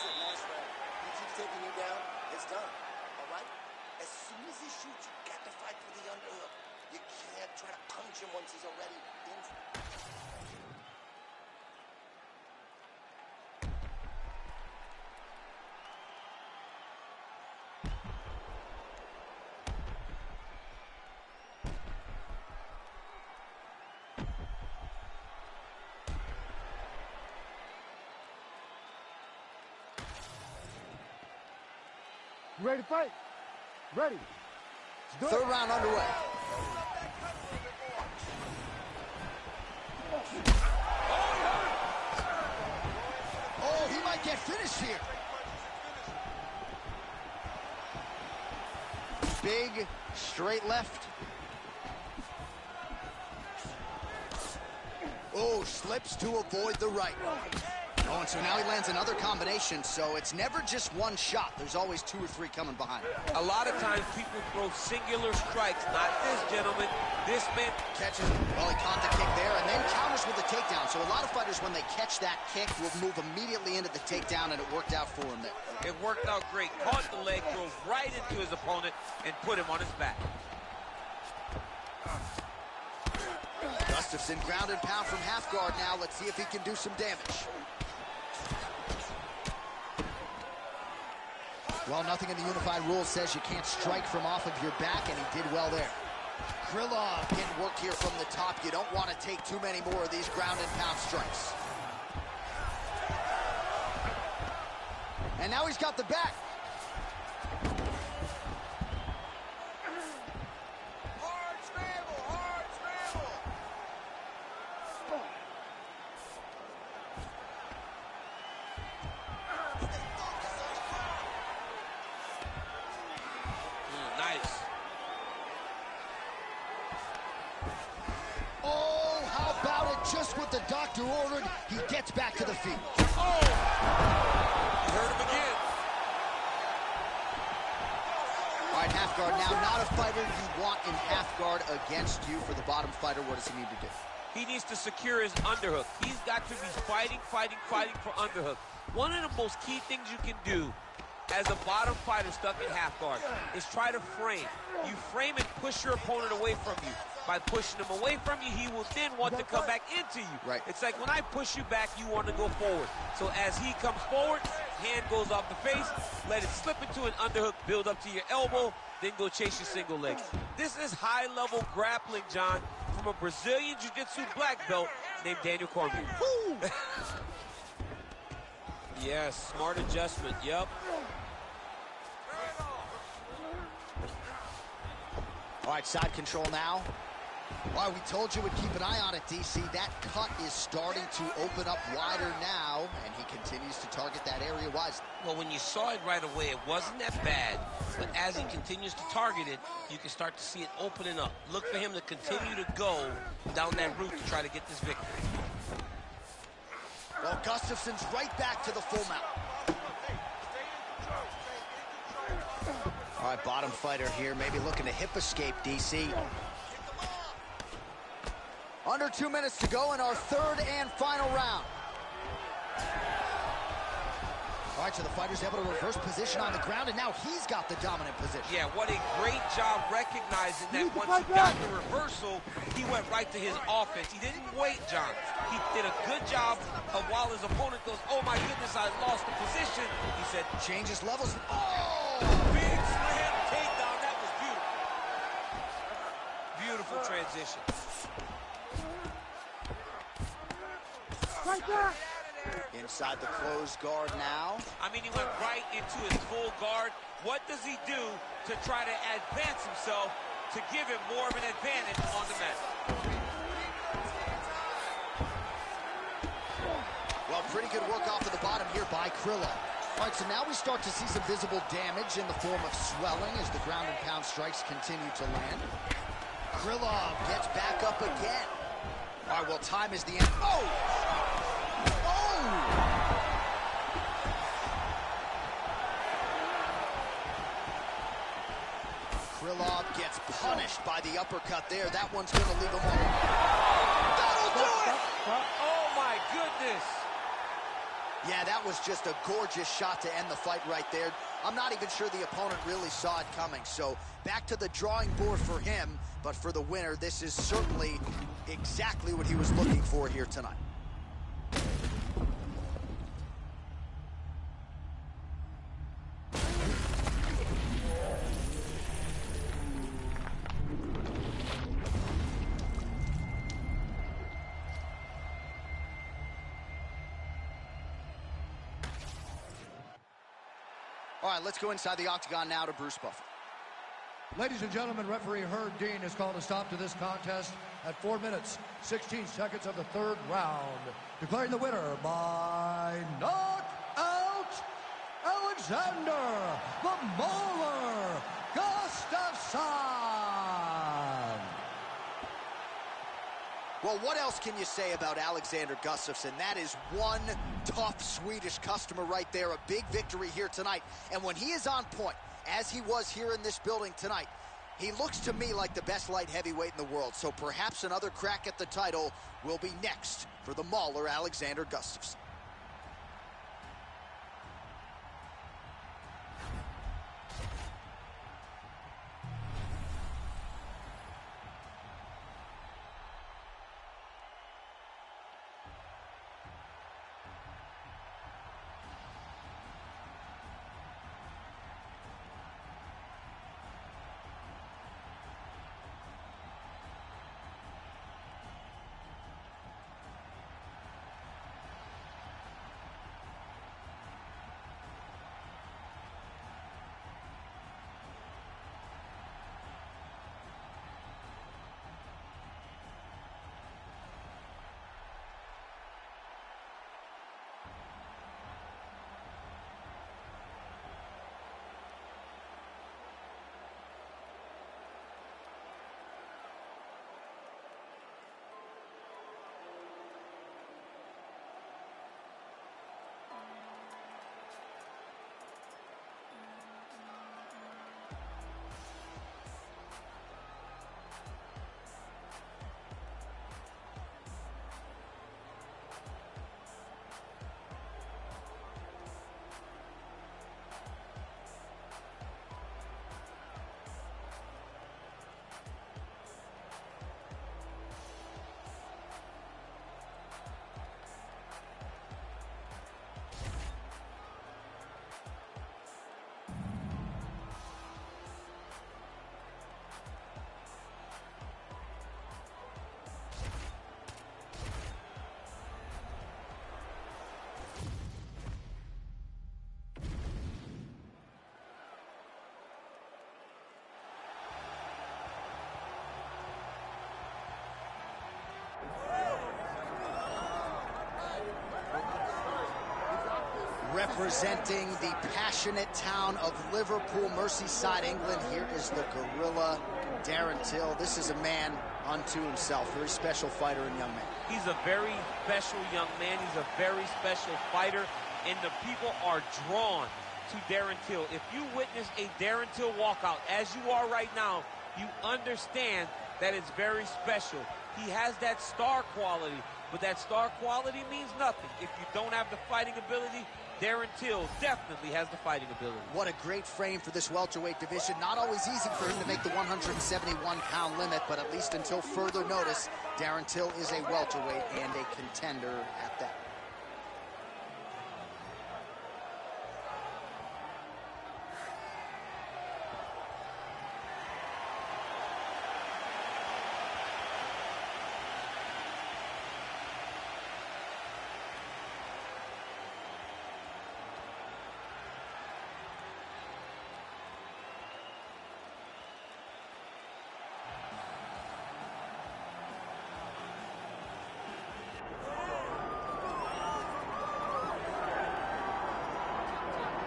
it, last round. He keeps taking you down, it's done. All right? As soon as he shoots, you got to fight for the underhook. You can't try to punch him once he's already in. You ready to fight? Ready. Let's do it. Third round underway. Oh, he might get finished here. Big, straight left. Oh, slips to avoid the right. Oh, and so now he lands another combination, so it's never just one shot. There's always 2 or 3 coming behind it. A lot of times people throw singular strikes. Not this gentleman. This man Catches, well, he caught the kick there and then counters with the takedown. So a lot of fighters, when they catch that kick, will move immediately into the takedown, and it worked out for him there. It worked out great. Caught the leg, drove right into his opponent, and put him on his back. Gustafsson ground and pound from half guard now. Let's see if he can do some damage. Well, nothing in the unified rules says you can't strike from off of your back, and he did well there. Krylov getting work here from the top. You don't want to take too many more of these ground and pound strikes. And now he's got the back. Hard scramble, hard scramble. nice. Oh, how about it? Just what the doctor ordered, he gets back to the feet. Oh! You heard him again. All right, half guard now. Not a fighter you want in half guard against you. For the bottom fighter, what does he need to do? He needs to secure his underhook. He's got to be fighting for underhook. One of the most key things you can do as a bottom fighter stuck in half guard is try to frame. You frame and push your opponent away from you. By pushing him away from you, he will then want to come back into you. Right. It's like when I push you back, you want to go forward. So as he comes forward, hand goes off the face, let it slip into an underhook, build up to your elbow, then go chase your single leg. This is high-level grappling, John, from a Brazilian Jiu-Jitsu black belt named Daniel Cormier. Yes, smart adjustment. Yep. All right, side control now. All right, we told you we'd keep an eye on it, DC. That cut is starting to open up wider now, and he continues to target that area wisely. Well, when you saw it right away, it wasn't that bad. But as he continues to target it, you can start to see it opening up. Look for him to continue to go down that route to try to get this victory. Well, Gustafson's right back to the full mount. All right, bottom fighter here, maybe looking to hip escape, DC. Under 2 minutes to go in our third and final round. All right, so the fighter's able to reverse position on the ground, and now he's got the dominant position. Yeah, what a great job recognizing that once he got the reversal, he went right to his offense. He didn't wait, John. He did a good job of while his opponent goes, oh my goodness, I lost the position. He said, changes levels. Oh! Big slam takedown. That was beautiful. Beautiful transition. Right there. Inside the closed guard now. I mean, he went right into his full guard. What does he do to try to advance himself to give him more of an advantage on the mat? Well, pretty good work off of the bottom here by Krylov. All right, so now we start to see some visible damage in the form of swelling as the ground and pound strikes continue to land. Krylov gets back up again. All right, well, time is the end. Oh! Krylov gets punished by the uppercut there. That one's going to leave him on. That'll do it! Oh, my goodness. Yeah, that was just a gorgeous shot to end the fight right there. I'm not even sure the opponent really saw it coming. So back to the drawing board for him. But for the winner, this is certainly exactly what he was looking for here tonight. All right, let's go inside the octagon now to Bruce Buffer. Ladies and gentlemen, referee Herb Dean has called a stop to this contest at 4 minutes, 16 seconds of the third round. Declaring the winner by knockout, Alexander the Mauler Gustafsson. Well, what else can you say about Alexander Gustafsson? That is one tough Swedish customer right there. A big victory here tonight. And when he is on point, as he was here in this building tonight, he looks to me like the best light heavyweight in the world. So perhaps another crack at the title will be next for the Mauler Alexander Gustafsson. Representing the passionate town of Liverpool, Merseyside, England, here is the gorilla, Darren Till. This is a man unto himself, very special fighter and young man. He's a very special young man. He's a very special fighter, and the people are drawn to Darren Till. If you witness a Darren Till walkout, as you are right now, you understand that it's very special. He has that star quality, but that star quality means nothing if you don't have the fighting ability. Darren Till definitely has the fighting ability. What a great frame for this welterweight division. Not always easy for him to make the 171-pound limit, but at least until further notice, Darren Till is a welterweight and a contender at that.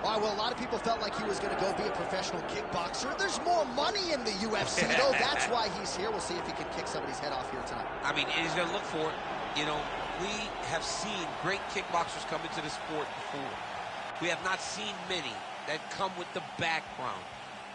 All right, well, a lot of people felt like he was going to go be a professional kickboxer. There's more money in the UFC, though. That's why he's here. We'll see if he can kick somebody's head off here tonight. I mean, he's going to look for it. You know, we have seen great kickboxers come into the sport before. We have not seen many that come with the background,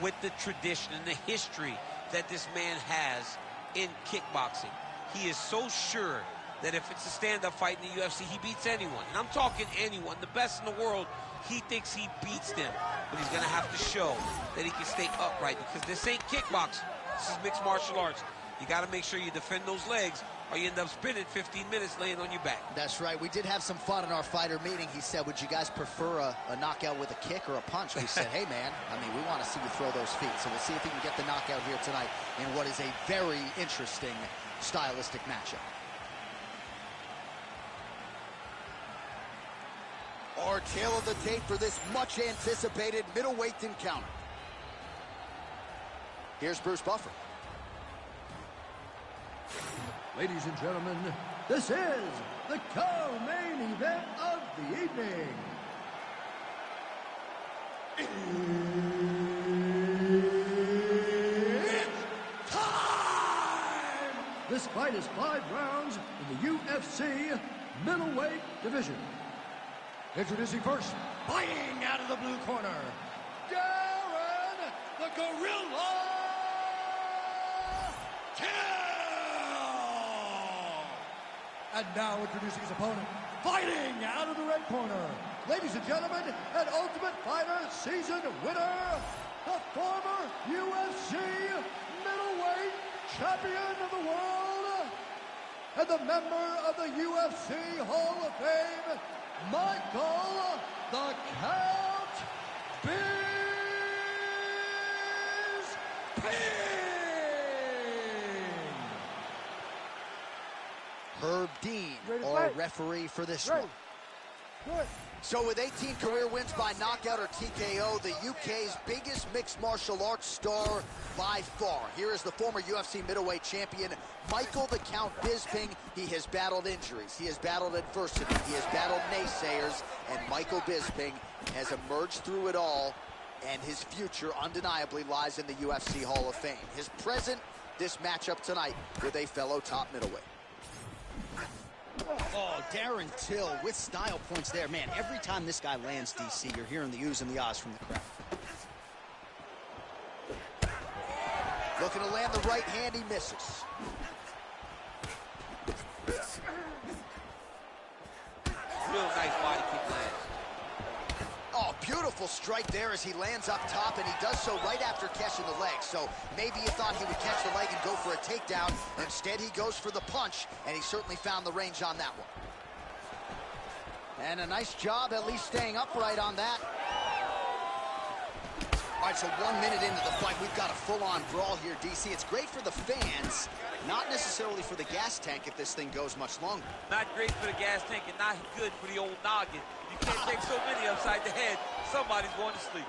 with the tradition and the history that this man has in kickboxing. He is so sure that if it's a stand-up fight in the UFC, he beats anyone. And I'm talking anyone, the best in the world. He thinks he beats them, but he's going to have to show that he can stay upright, because this ain't kickboxing. This is mixed martial arts. You got to make sure you defend those legs, or you end up spinning 15 minutes laying on your back. That's right. We did have some fun in our fighter meeting. He said, would you guys prefer a knockout with a kick or a punch? We said, hey, man, I mean, we want to see you throw those feet. So we'll see if he can get the knockout here tonight in what is a very interesting stylistic matchup. Our tail of the tape for this much-anticipated middleweight encounter. Here's Bruce Buffer. Ladies and gentlemen, this is the co-main event of the evening. It's time! This fight is 5 rounds in the UFC middleweight division. Introducing first, fighting out of the blue corner, Darren the Gorilla Till! And now introducing his opponent, fighting out of the red corner, ladies and gentlemen, an Ultimate Fighter season winner, the former UFC middleweight champion of the world, and the member of the UFC Hall of Fame, Michael the Count Bisping! Herb Dean, our referee for this one. Good. So with 18 career wins by knockout or TKO, the UK's biggest mixed martial arts star by far. Here is the former UFC middleweight champion, Michael the Count Bisping. He has battled injuries. He has battled adversity. He has battled naysayers. And Michael Bisping has emerged through it all. And his future undeniably lies in the UFC Hall of Fame. His present, this matchup tonight with a fellow top middleweight. Oh, Darren Till with style points there. Man, every time this guy lands, DC, you're hearing the oohs and the ahs from the crowd. Looking to land the right hand, he misses. Real nice body kick lands. Oh, beautiful strike there as he lands up top, and he does so right after catching the leg. So maybe you thought he would catch the leg and go for a takedown. Instead, he goes for the punch, and he certainly found the range on that one. And a nice job at least staying upright on that. All right, so 1 minute into the fight, we've got a full-on brawl here, DC. It's great for the fans, not necessarily for the gas tank if this thing goes much longer. Not great for the gas tank and not good for the old noggin. You can't take so many upside the head. Somebody's going to sleep.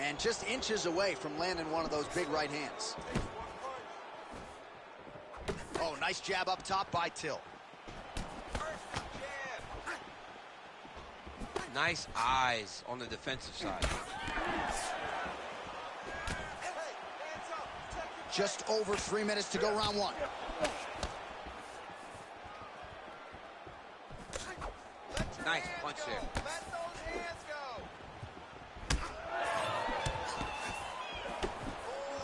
And just inches away from landing one of those big right hands. Oh, nice jab up top by Till. Nice eyes on the defensive side. Just over 3 minutes to go, round one. Nice punch there.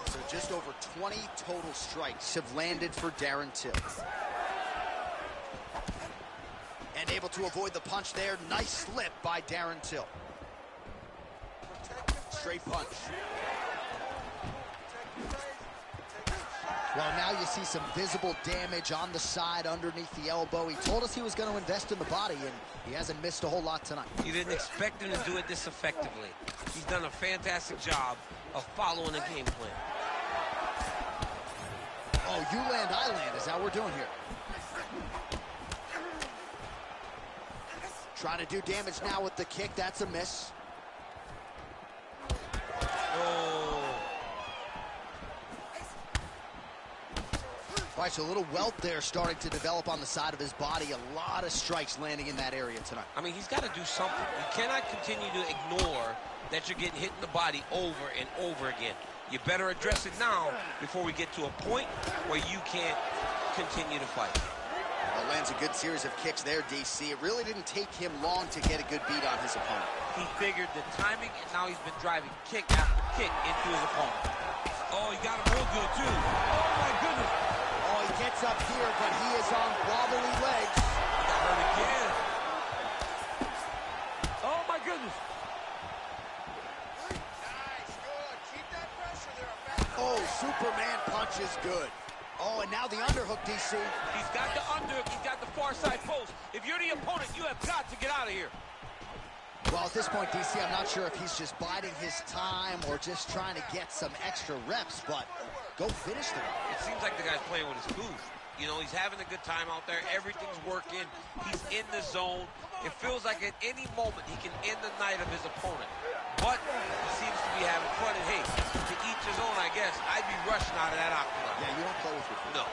So just over 20 total strikes have landed for Darren Till. And able to avoid the punch there. Nice slip by Darren Till. Straight punch. Well, now you see some visible damage on the side underneath the elbow. He told us he was going to invest in the body, and he hasn't missed a whole lot tonight. You didn't expect him to do it this effectively. He's done a fantastic job of following a game plan. Oh, you land, I land is how we're doing here. Trying to do damage now with the kick. That's a miss. Oh. All right, so a little welt there starting to develop on the side of his body. A lot of strikes landing in that area tonight. I mean, he's got to do something. You cannot continue to ignore that you're getting hit in the body over and over again. You better address it now before we get to a point where you can't continue to fight. Well, lands a good series of kicks there, DC. It really didn't take him long to get a good beat on his opponent. He figured the timing, and now he's been driving kick after kick into his opponent. Oh, he got him real good, too. Oh, my goodness. Oh, he gets up here, but he is on wobbly legs. He got hurt again. Oh, my goodness. Nice, good. Keep that pressure there. Oh, Superman punch is good. Oh, and now the underhook, DC. He's got the underhook. He's got the far side post. If you're the opponent, you have got to get out of here. Well, at this point, DC, I'm not sure if he's just biding his time or just trying to get some extra reps, but go finish the round. It seems like the guy's playing with his food. You know, he's having a good time out there. Everything's working. He's in the zone. It feels like at any moment he can end the night of his opponent. But he seems to be having fun, and hey, to each his own, I guess. I'd be rushing out of that octagon. Yeah, you don't play with your food. No.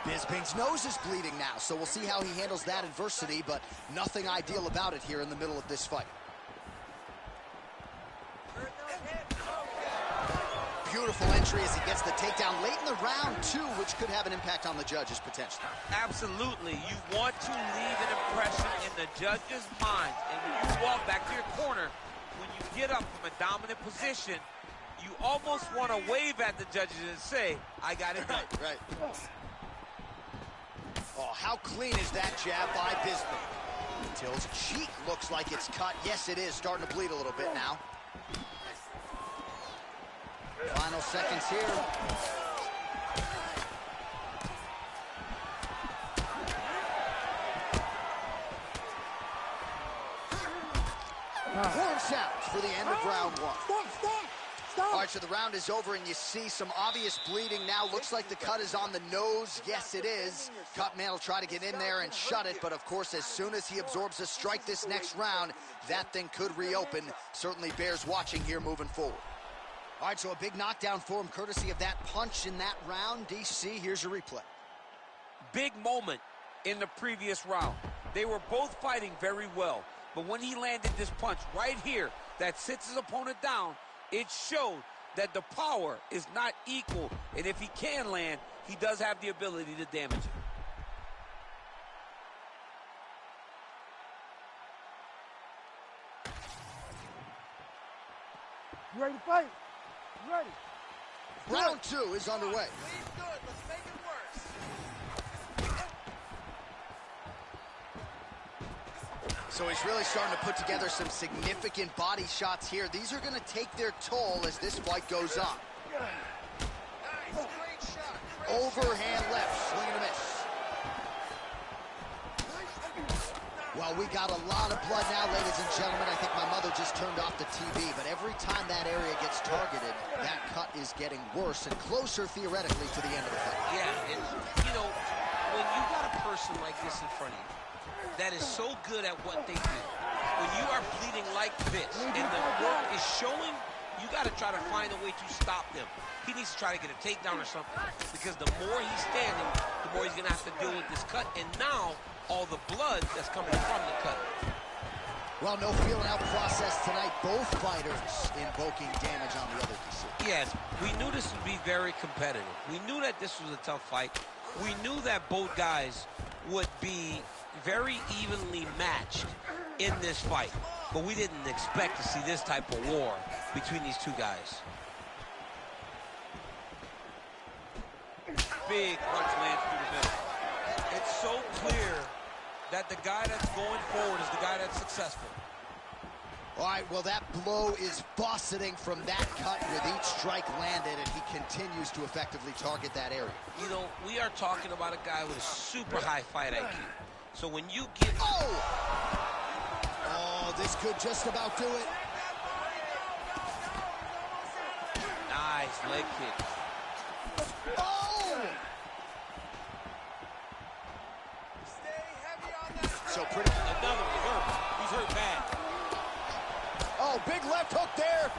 Bisping's nose is bleeding now, so we'll see how he handles that adversity, but nothing ideal about it here in the middle of this fight. Beautiful entry as he gets the takedown late in the round, too, which could have an impact on the judges potentially. Absolutely. You want to leave an impression in the judge's mind. And when you walk back to your corner, when you get up from a dominant position, you almost want to wave at the judges and say, I got it done. Right. Oh, how clean is that jab by Bisping? Till's cheek looks like it's cut. Yes, it is. Starting to bleed a little bit now. Final seconds here. Horn sounds for the end of round one. Stop. All right, so the round is over, and you see some obvious bleeding now. Looks like the cut is on the nose. Yes, it is. Cutman will try to get in there and shut it, but of course, as soon as he absorbs a strike this next round, that thing could reopen. Certainly bears watching here moving forward. All right, so a big knockdown for him, courtesy of that punch in that round. DC, here's your replay. Big moment in the previous round. They were both fighting very well, but when he landed this punch right here that sits his opponent down, it showed that the power is not equal, and if he can land, he does have the ability to damage it. You ready to fight? You ready? Round two is underway. Leave good. Let's make it worse. So he's really starting to put together some significant body shots here. These are going to take their toll as this fight goes on. Nice, great shot. Overhand left, swing and a miss. Well, we got a lot of blood now, ladies and gentlemen. I think my mother just turned off the TV, but every time that area gets targeted, that cut is getting worse and closer, theoretically, to the end of the fight. Yeah, and, you know, when you got a person like this in front of you that is so good at what they do, when you are bleeding like this, and the work is showing you got to try to find a way to stop them. He needs to try to get a takedown or something, because the more he's standing, the more he's going to have to deal with this cut. And now, all the blood that's coming from the cut. Well, no feeling out process tonight. Both fighters invoking damage on the other DC. Yes, we knew this would be very competitive. We knew that this was a tough fight. We knew that both guys would be very evenly matched in this fight. But we didn't expect to see this type of war between these two guys. Big punch lands through the middle. It's so clear that the guy that's going forward is the guy that's successful. All right, well, that blow is buffeting from that cut with each strike landed, and he continues to effectively target that area. You know, we are talking about a guy with a super high fight IQ. So when you get... Oh, this could just about do it. Nice leg kick. Oh! So pretty... Another one. He's hurt bad. Oh, big left hook there.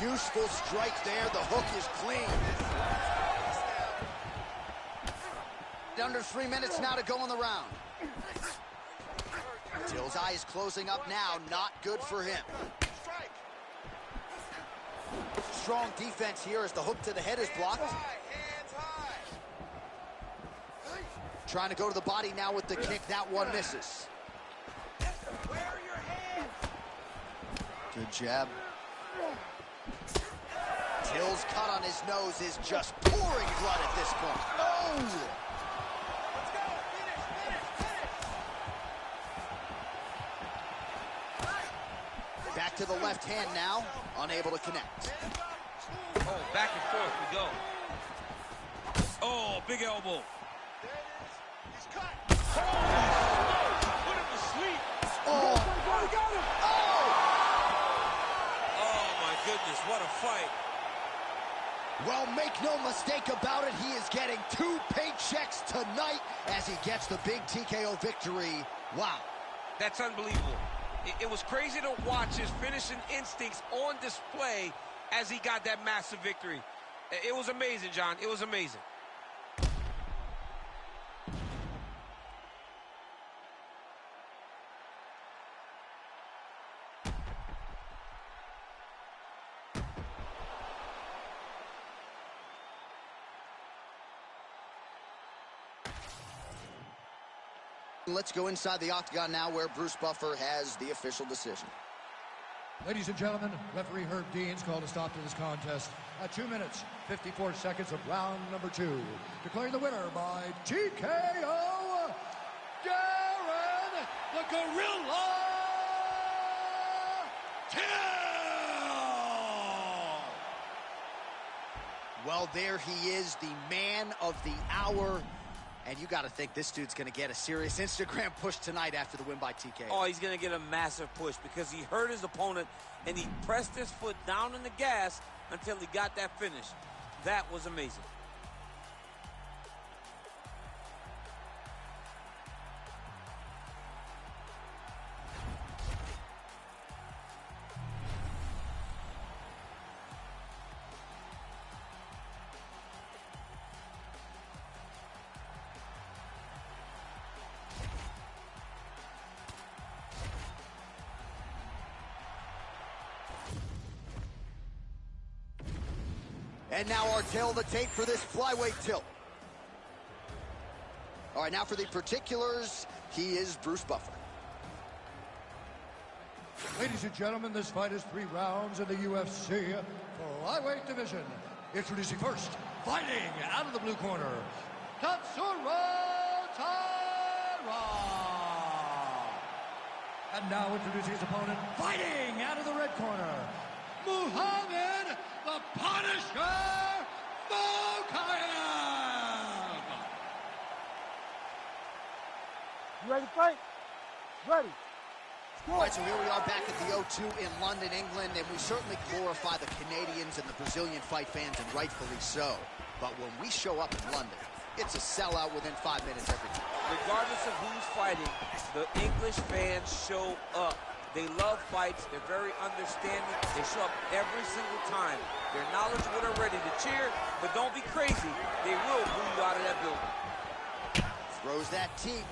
Useful strike there. The hook is clean. Under 3 minutes now to go in the round. Till's eye is closing up now. Not good for him. Strong defense here as the hook to the head is blocked. Trying to go to the body now with the kick. That one misses. Good jab. Till's cut on his nose is just pouring blood at this point. Oh! Back to the left hand now, unable to connect. Oh, back and forth we go. Oh, big elbow. Put him to sleep. Oh! Oh, my goodness, what a fight. Well, make no mistake about it, he is getting 2 paychecks tonight as he gets the big TKO victory. Wow. That's unbelievable. It was crazy to watch his finishing instincts on display as he got that massive victory. It was amazing, John. It was amazing. Let's go inside the octagon now where Bruce Buffer has the official decision. Ladies and gentlemen, referee Herb Dean's called a stop to this contest at 2 minutes, 54 seconds of round number 2. Declaring the winner by TKO, Darren the Gorilla Till! Well, there he is, the man of the hour. And you got to think this dude's going to get a serious Instagram push tonight after the win by TKO. Oh, he's going to get a massive push because he hurt his opponent and he pressed his foot down on the gas until he got that finish. That was amazing. And now our tail of the tape for this flyweight tilt. All right, now for the particulars, he is Bruce Buffer. Ladies and gentlemen, this fight is 3 rounds in the UFC flyweight division. Introducing first, fighting out of the blue corner, Tatsuro Taira. And now introducing his opponent, fighting out of the red corner, Muhammad the Punisher Mokaev. You ready to fight? Ready. All right, so here we are back at the O2 in London, England, and we certainly glorify the Canadians and the Brazilian fight fans, and rightfully so. But when we show up in London, it's a sellout within 5 minutes every time. Regardless of who's fighting, the English fans show up. They love fights. They're very understanding. They show up every single time. They're knowledgeable. They're ready to cheer, but don't be crazy. They will boo you out of that building. Throws that teep.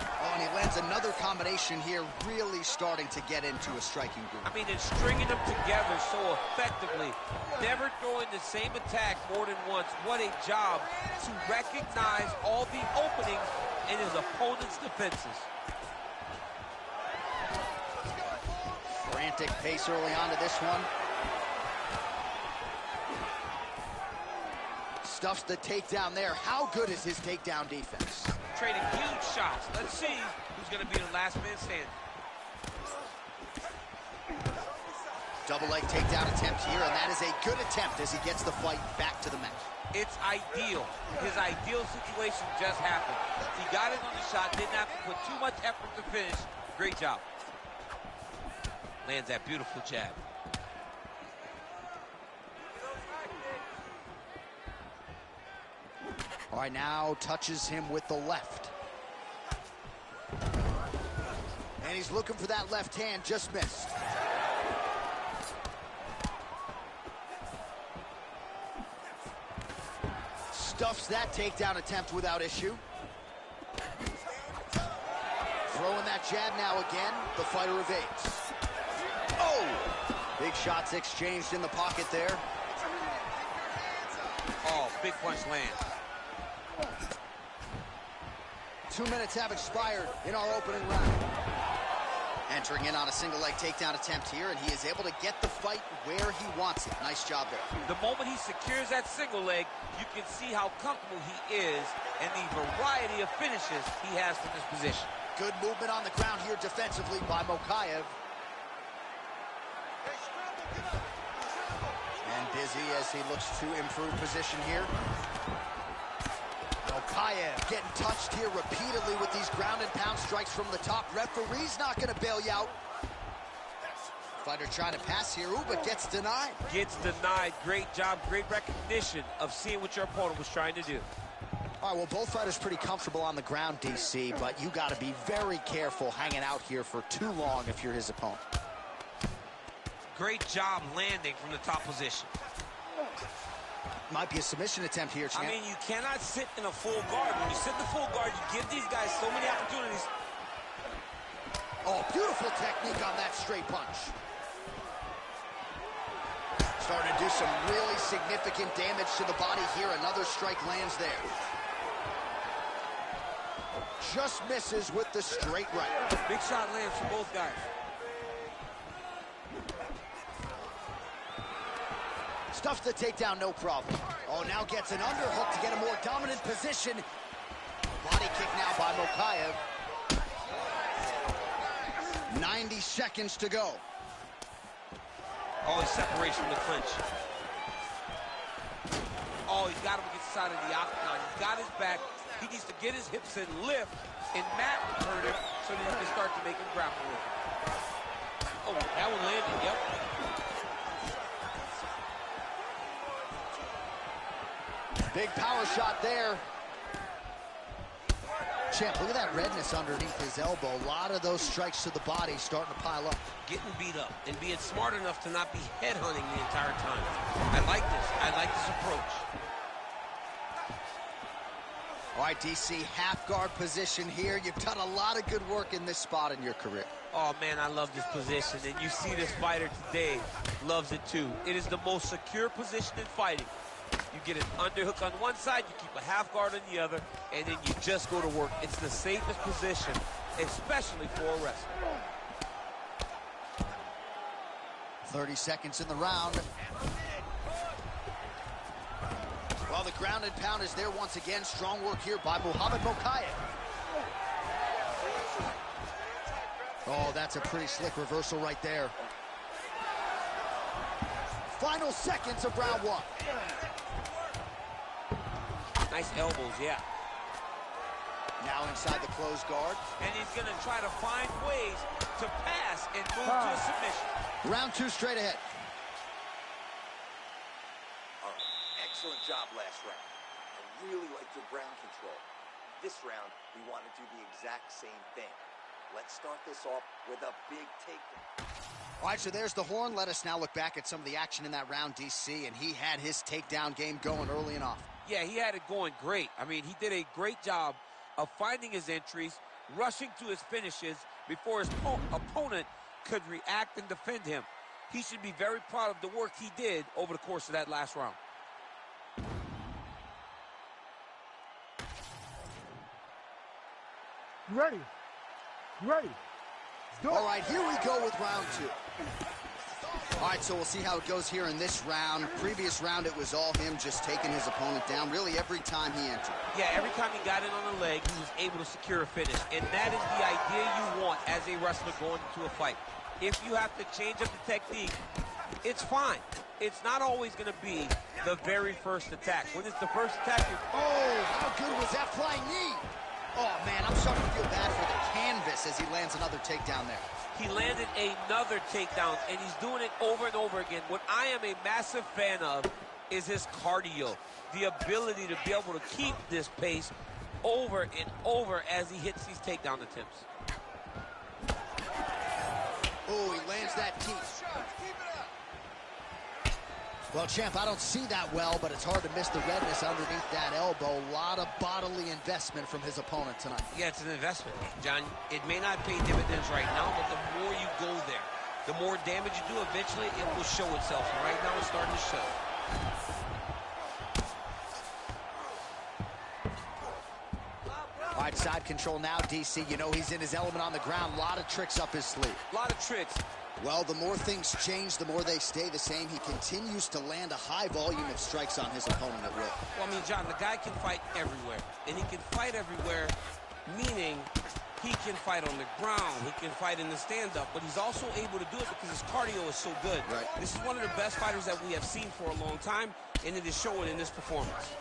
Oh, and he lands another combination here, really starting to get into a striking group. I mean, it's stringing them together so effectively. Never throwing the same attack more than once. What a job to recognize all the openings in his opponent's defenses. Frantic pace early on to this one. Stuffs the takedown there. How good is his takedown defense? Trading huge shots. Let's see who's going to be the last man standing. Double leg takedown attempt here, and that is a good attempt as he gets the fight back to the mat. It's ideal. His ideal situation just happened. He got it on the shot, didn't have to put too much effort to finish. Great job. Lands that beautiful jab. All right, now touches him with the left. And he's looking for that left hand, just missed. Stuffs that takedown attempt without issue. Throwing that jab now again, the fighter evades. Oh! Big shots exchanged in the pocket there. Oh, big punch lands. 2 minutes have expired in our opening round. Entering in on a single leg takedown attempt here, and he is able to get the fight where he wants it. Nice job there. The moment he secures that single leg, you can see how comfortable he is and the variety of finishes he has from this position. Good movement on the ground here defensively by Mokaev. And busy as he looks to improve position here. Mokaev getting touched here repeatedly with these ground and pound strikes from the top. Referee's not going to bail you out. Fighter trying to pass here, ooh, but gets denied. Gets denied. Great job, great recognition of seeing what your opponent was trying to do. All right, well, both fighters pretty comfortable on the ground, DC, but you got to be very careful hanging out here for too long if you're his opponent. Great job landing from the top position. Might be a submission attempt here, champ. I mean, you cannot sit in a full guard. When you sit in the full guard, you give these guys so many opportunities. Oh, beautiful technique on that straight punch. Starting to do some really significant damage to the body here. Another strike lands there. Just misses with the straight right. Big shot lands for both guys. Stuffs the takedown, no problem. Oh, now gets an underhook to get a more dominant position. Body kick now by Mokaev. 90 seconds to go. Oh, his separation from the clinch. Oh, he's got him against the side of the octagon. He's got his back. He needs to get his hips and lift, and Matt hurt him so that he can start to make him grapple with him. Oh, that one landed, yep. Big power shot there. Champ, look at that redness underneath his elbow. A lot of those strikes to the body starting to pile up. Getting beat up and being smart enough to not be headhunting the entire time. I like this. I like this approach. All right, DC, half guard position here. You've done a lot of good work in this spot in your career. Oh, man, I love this position. And you see this fighter today loves it, too. It is the most secure position in fighting. You get an underhook on one side, you keep a half guard on the other, and then you just go to work. It's the safest position, especially for a wrestler. 30 seconds in the round. Well, the ground and pound is there once again. Strong work here by Muhammad Mokaev. Oh, that's a pretty slick reversal right there. Final seconds of round one. Nice elbows, yeah. Now inside the closed guard. And he's going to try to find ways to pass and move to a submission. Round two straight ahead. All right, excellent job last round. I really liked your ground control. This round, we want to do the exact same thing. Let's start this off with a big takedown. All right, so there's the horn. Let us now look back at some of the action in that round, DC, and he had his takedown game going early and often. Yeah, he had it going great. I mean, he did a great job of finding his entries, rushing to his finishes before his opponent could react and defend him. He should be very proud of the work he did over the course of that last round. You ready? You ready? Let's do it. All right, here we go with round 2. All right, so we'll see how it goes here in this round. Previous round, it was all him just taking his opponent down really every time he entered. Yeah, every time he got in on the leg, he was able to secure a finish. And that is the idea you want as a wrestler going into a fight. If you have to change up the technique, it's fine. It's not always going to be the very first attack. When it's the first attack, oh, how good was that flying knee? Oh, man, I'm starting to feel bad for the canvas as he lands another takedown there. He landed another takedown, and he's doing it over and over again. What I am a massive fan of is his cardio, the ability to be able to keep this pace over and over as he hits these takedown attempts. Oh, he lands that teeth. Well, champ, I don't see that well, but it's hard to miss the redness underneath that elbow. A lot of bodily investment from his opponent tonight. Yeah, it's an investment, John. It may not pay dividends right now, but the more you go there, the more damage you do, eventually it will show itself. And right now it's starting to show. All right, side control now, DC. You know he's in his element on the ground. A lot of tricks up his sleeve. A lot of tricks. Well, the more things change, the more they stay the same. He continues to land a high volume of strikes on his opponent at will. Well, I mean, John, the guy can fight everywhere. And he can fight everywhere, meaning he can fight on the ground. He can fight in the stand-up. But he's also able to do it because his cardio is so good. Right. This is one of the best fighters that we have seen for a long time, and it is showing in this performance.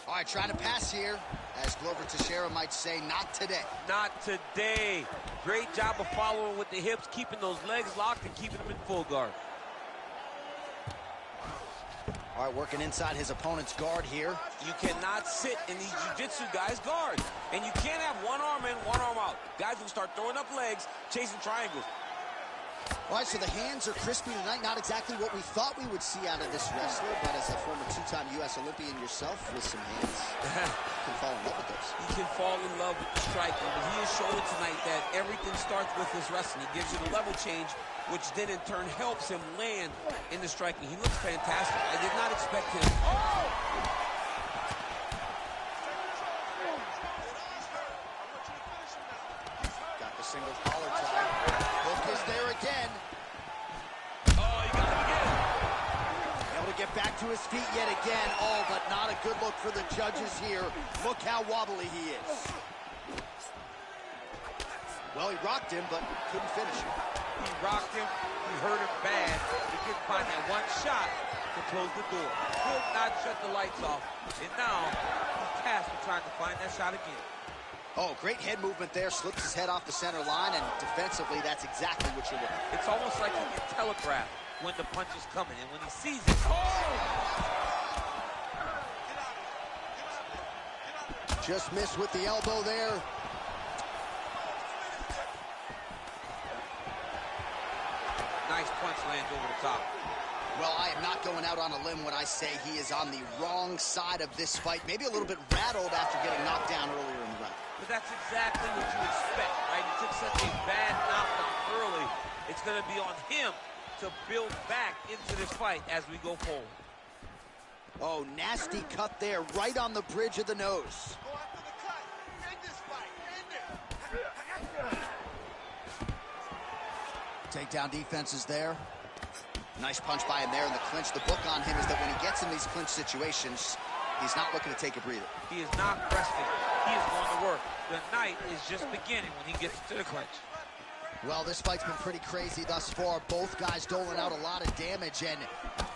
All right, trying to pass here. As Glover Teixeira might say, not today. Not today. Great job of following with the hips, keeping those legs locked and keeping them in full guard. All right, working inside his opponent's guard here. You cannot sit in these jiu-jitsu guys' guards. And you can't have one arm in, one arm out. Guys will start throwing up legs, chasing triangles. All right, so the hands are crispy tonight. Not exactly what we thought we would see out of this wrestler, but as a former two-time U.S. Olympian yourself with some hands, you can fall in love with those. He can fall in love with the striking, but he is showing tonight that everything starts with his wrestling. He gives you the level change, which then in turn helps him land in the striking. He looks fantastic. I did not expect him. Oh! Got the single collar tie. Hook is there again. Oh, you got him again. Able to get back to his feet yet again. Oh, but not a good look for the judges here. Look how wobbly he is. Well, he rocked him, but couldn't finish him. He rocked him. He hurt him bad. He couldn't find that one shot to close the door. Could not shut the lights off. And now he's tasked with trying to find that shot again. Oh, great head movement there. Slips his head off the center line, and defensively, that's exactly what you're looking for. It's almost like he can telegraph when the punch is coming. And when he sees it, oh! Just missed with the elbow there. Nice punch lands over the top. Well, I am not going out on a limb when I say he is on the wrong side of this fight. Maybe a little bit rattled after getting knocked down earlier in the round. But that's exactly what you expect, right? He took such a bad knockdown early. It's going to be on him to build back into this fight as we go forward. Oh, nasty cut there, right on the bridge of the nose. Go after the cut. End this fight. End it. Takedown defense is there. Nice punch by him there in the clinch. The book on him is that when he gets in these clinch situations, he's not looking to take a breather. He is not resting. He is going to work. The night is just beginning when he gets to the clinch. Well, this fight's been pretty crazy thus far. Both guys doling out a lot of damage, and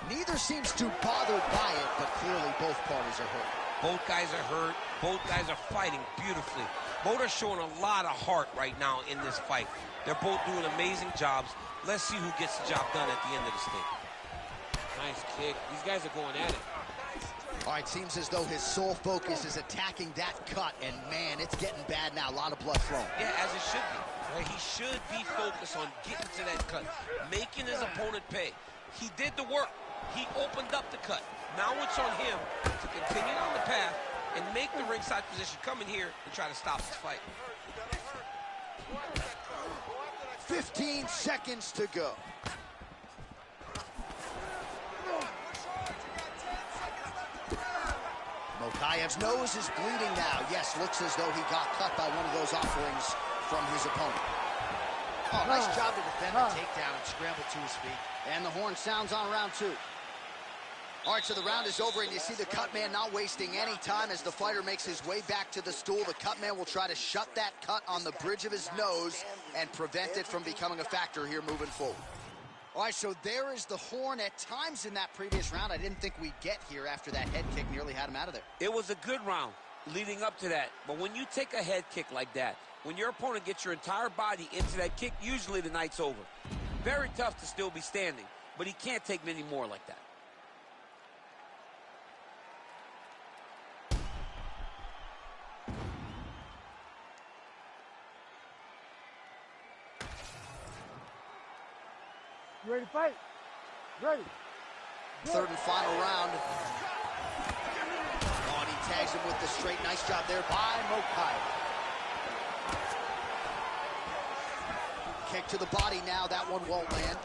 neither seems too bothered by it, but clearly both parties are hurt. Both guys are hurt. Both guys are fighting beautifully. Both are showing a lot of heart right now in this fight. They're both doing amazing jobs. Let's see who gets the job done at the end of this thing. Nice kick. These guys are going at it. All right, seems as though his sole focus is attacking that cut, and man, it's getting bad now. A lot of blood flowing. Yeah, as it should be. Right? He should be focused on getting to that cut, making his opponent pay. He did the work. He opened up the cut. Now it's on him to continue on the path and make the ringside position, come in here and try to stop this fight. 15 seconds to go. Mokayev's nose is bleeding now. Yes, looks as though he got cut by one of those offerings from his opponent. Oh, nice job to defend the takedown and scramble to his feet. And the horn sounds on round 2. All right, so the round is over, and you see the cut man not wasting any time as the fighter makes his way back to the stool. The cut man will try to shut that cut on the bridge of his nose and prevent it from becoming a factor here moving forward. All right, so there is the horn. At times in that previous round, I didn't think we'd get here after that head kick nearly had him out of there. It was a good round leading up to that, but when you take a head kick like that, when your opponent gets your entire body into that kick, usually the night's over. Very tough to still be standing, but he can't take many more like that. You ready to fight? Ready. Third and final round. Oh, and he tags him with the straight. Nice job there by Mokayev. Kick to the body now. That one won't land.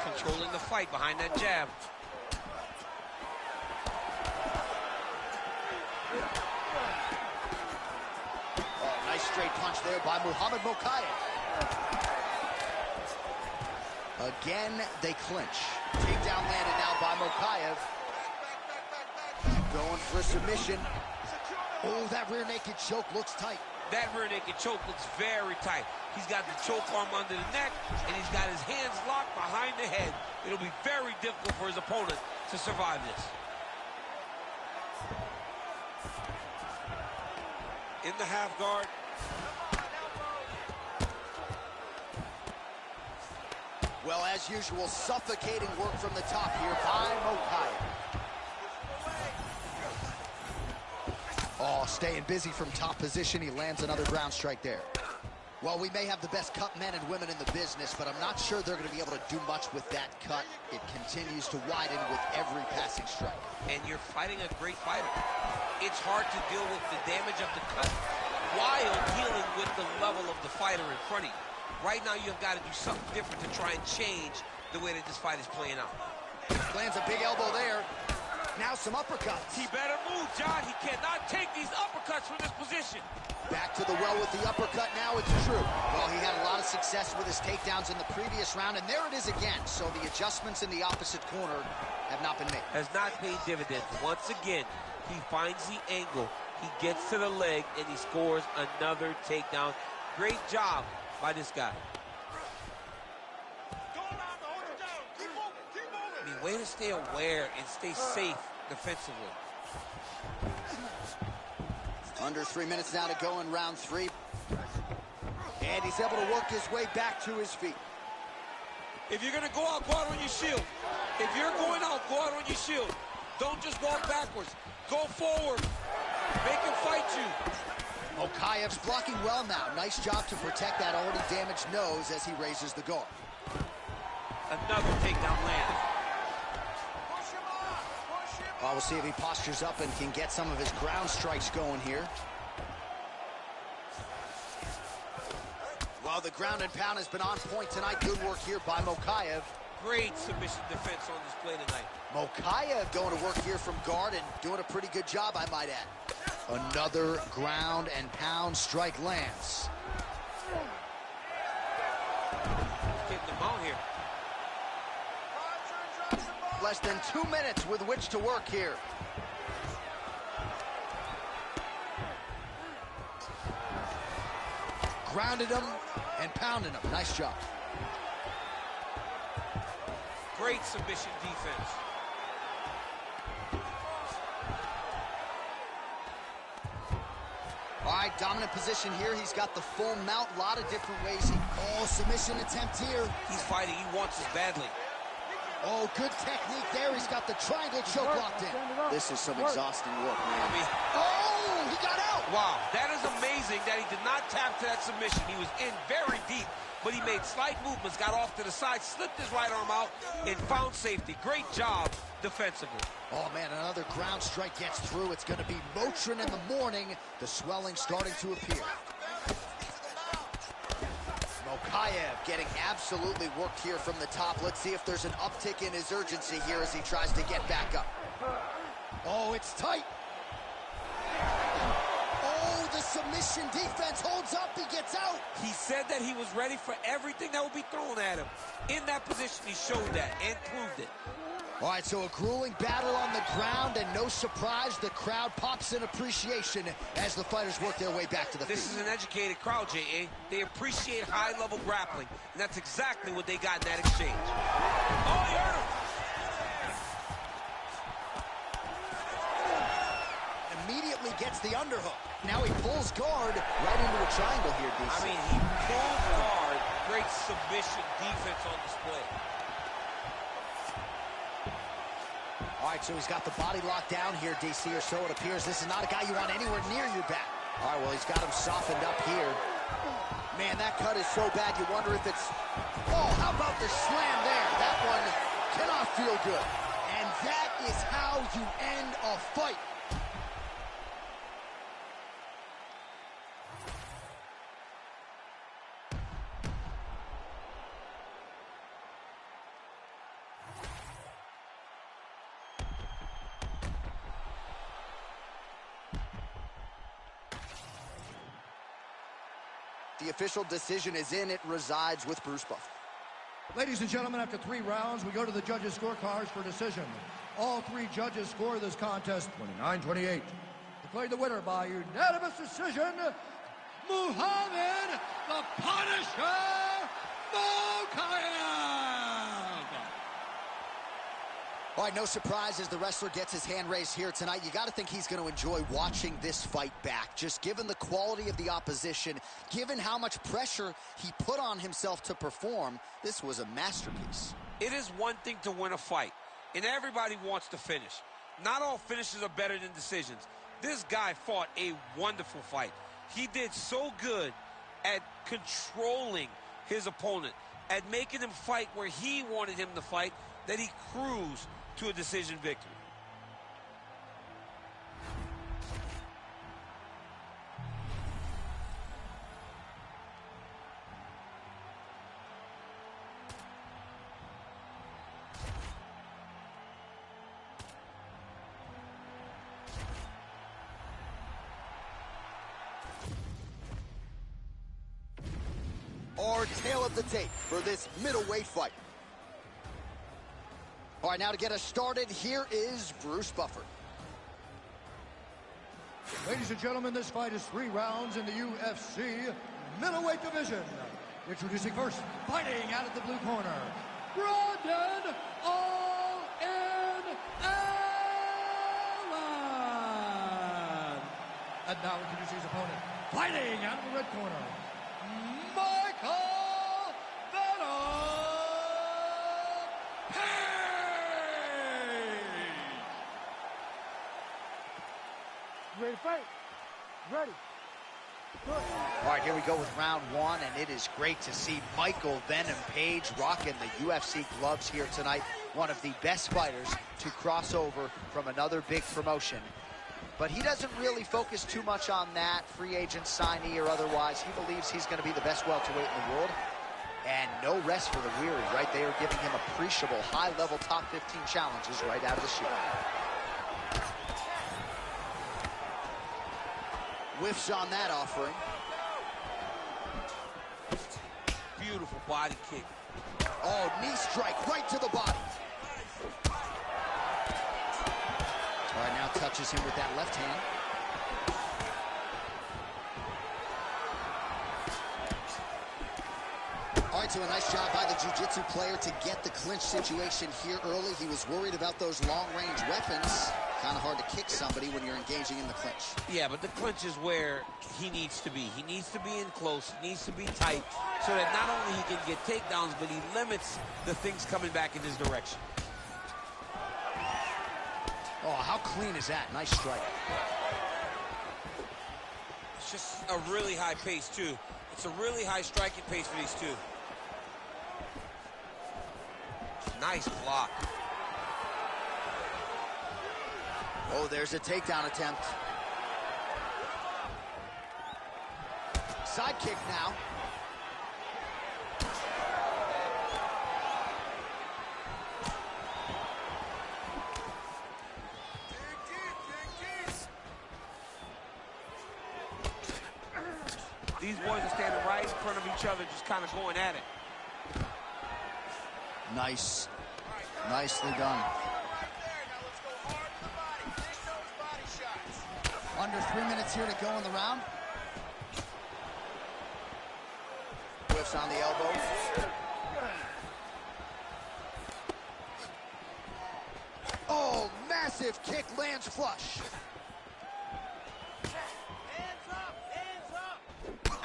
Controlling the fight behind that jab. Oh, nice straight punch there by Muhammad Mokayev. Again, they clinch. Takedown landed now by Mokayev. Going for a submission. Oh, that rear naked choke looks tight. That rear naked choke looks very tight. He's got the choke arm under the neck, and he's got his hands locked behind the head. It'll be very difficult for his opponent to survive this. In the half guard. Well, as usual, suffocating work from the top here by Mokayev. Oh, staying busy from top position. He lands another ground strike there. Well, we may have the best cut men and women in the business, but I'm not sure they're going to be able to do much with that cut. It continues to widen with every passing strike. And you're fighting a great fighter. It's hard to deal with the damage of the cut while dealing with the level of the fighter in front of you. Right now, you've got to do something different to try and change the way that this fight is playing out. Lands a big elbow there. Now some uppercuts. He better move, John. He cannot take these uppercuts from this position. Back to the well with the uppercut now, it's true. Well, he had a lot of success with his takedowns in the previous round, and there it is again. So the adjustments in the opposite corner have not been made. Has not paid dividends. Once again, he finds the angle, he gets to the leg, and he scores another takedown. Great job by this guy. I mean, way to stay aware and stay safe defensively. Under 3 minutes now to go in round 3. And he's able to work his way back to his feet. If you're going to go out on your shield. If you're going out, go out on your shield. Don't just walk backwards. Go forward. Make him fight you. Mokayev's blocking well now. Nice job to protect that already damaged nose as he raises the guard. Another takedown landed. Well, we'll see if he postures up and can get some of his ground strikes going here. Well, the ground and pound has been on point tonight. Good work here by Mokayev. Great submission defense on display tonight. Mokayev going to work here from guard and doing a pretty good job, I might add. Another ground and pound strike lands. Getting them out here. Less than 2 minutes with which to work here. Grounded him and pounded him. Nice job. Great submission defense. All right, dominant position here. He's got the full mount. A lot of different ways. Submission attempt here. He's fighting. He wants this badly. Oh, good technique there. He's got the triangle choke locked in. This is some exhausting work, man. Oh, he got out. Wow, that is amazing that he did not tap to that submission. He was in very deep, but he made slight movements, got off to the side, slipped his right arm out, and found safety. Great job defensively. Oh, man, another ground strike gets through. It's going to be Motrin in the morning. The swelling starting to appear. Mokaev getting absolutely worked here from the top. Let's see if there's an uptick in his urgency here as he tries to get back up. Oh, it's tight. Oh, the submission defense holds up. He gets out. He said that he was ready for everything that would be thrown at him. In that position, he showed that and proved it. All right, so a grueling battle on the ground, and no surprise, the crowd pops in appreciation as the fighters work their way back to the feet. This is an educated crowd, J.A. They appreciate high-level grappling, and that's exactly what they got in that exchange. Oh, he hurt him! Immediately gets the underhook. Now he pulls guard right into a triangle here, DC. I mean, he pulled guard. Great submission defense on display. All right, so he's got the body locked down here, DC, or so it appears. This is not a guy you want anywhere near your back. All right, well, he's got him softened up here. Man, that cut is so bad, you wonder if it's... Oh, how about the slam there? That one cannot feel good. And that is how you end a fight. The official decision is in. It resides with Bruce Buffer. Ladies and gentlemen, after 3 rounds, we go to the judges' scorecards for decision. All 3 judges score this contest 29-28. Declared the winner by unanimous decision, Muhammad the Punisher Mokaev! All right, no surprise as the wrestler gets his hand raised here tonight. You got to think he's going to enjoy watching this fight back. Just given the quality of the opposition, given how much pressure he put on himself to perform, this was a masterpiece. It is one thing to win a fight, and everybody wants to finish. Not all finishes are better than decisions. This guy fought a wonderful fight. He did so good at controlling his opponent, at making him fight where he wanted him to fight, that he cruised to a decision victory. Our tail of the tape for this middleweight fight. All right, now to get us started, here is Bruce Buffer. Ladies and gentlemen, this fight is 3 rounds in the UFC middleweight division. Introducing first, fighting out of the blue corner, Brandon All-In Allen. And now introducing his opponent, fighting out of the red corner, Michael Venom. Ready to fight? Ready. Good. All right, here we go with round 1, and it is great to see Michael Venom Page rocking the UFC gloves here tonight. One of the best fighters to cross over from another big promotion. But he doesn't really focus too much on that, free agent signee or otherwise. He believes he's going to be the best welterweight in the world. And no rest for the weary, right? They are giving him appreciable high-level top 15 challenges right out of the chute. Whiffs on that offering. Beautiful body kick. Oh, knee strike right to the body. All right, now touches him with that left hand. All right, to a nice job by the jiu-jitsu player to get the clinch situation here early. He was worried about those long-range weapons. Kind of hard to kick somebody when you're engaging in the clinch. Yeah, but the clinch is where he needs to be. He needs to be in close. He needs to be tight so that not only he can get takedowns, but he limits the things coming back in his direction. Oh, how clean is that? Nice strike. It's just a really high pace, too. It's a really high striking pace for these two. Nice block. Oh, there's a takedown attempt. Side kick now. These boys are standing right in front of each other, just kind of going at it. Nice. Nicely done. Under 3 minutes here to go in the round. Whiffs on the elbow. Oh, massive kick lands flush.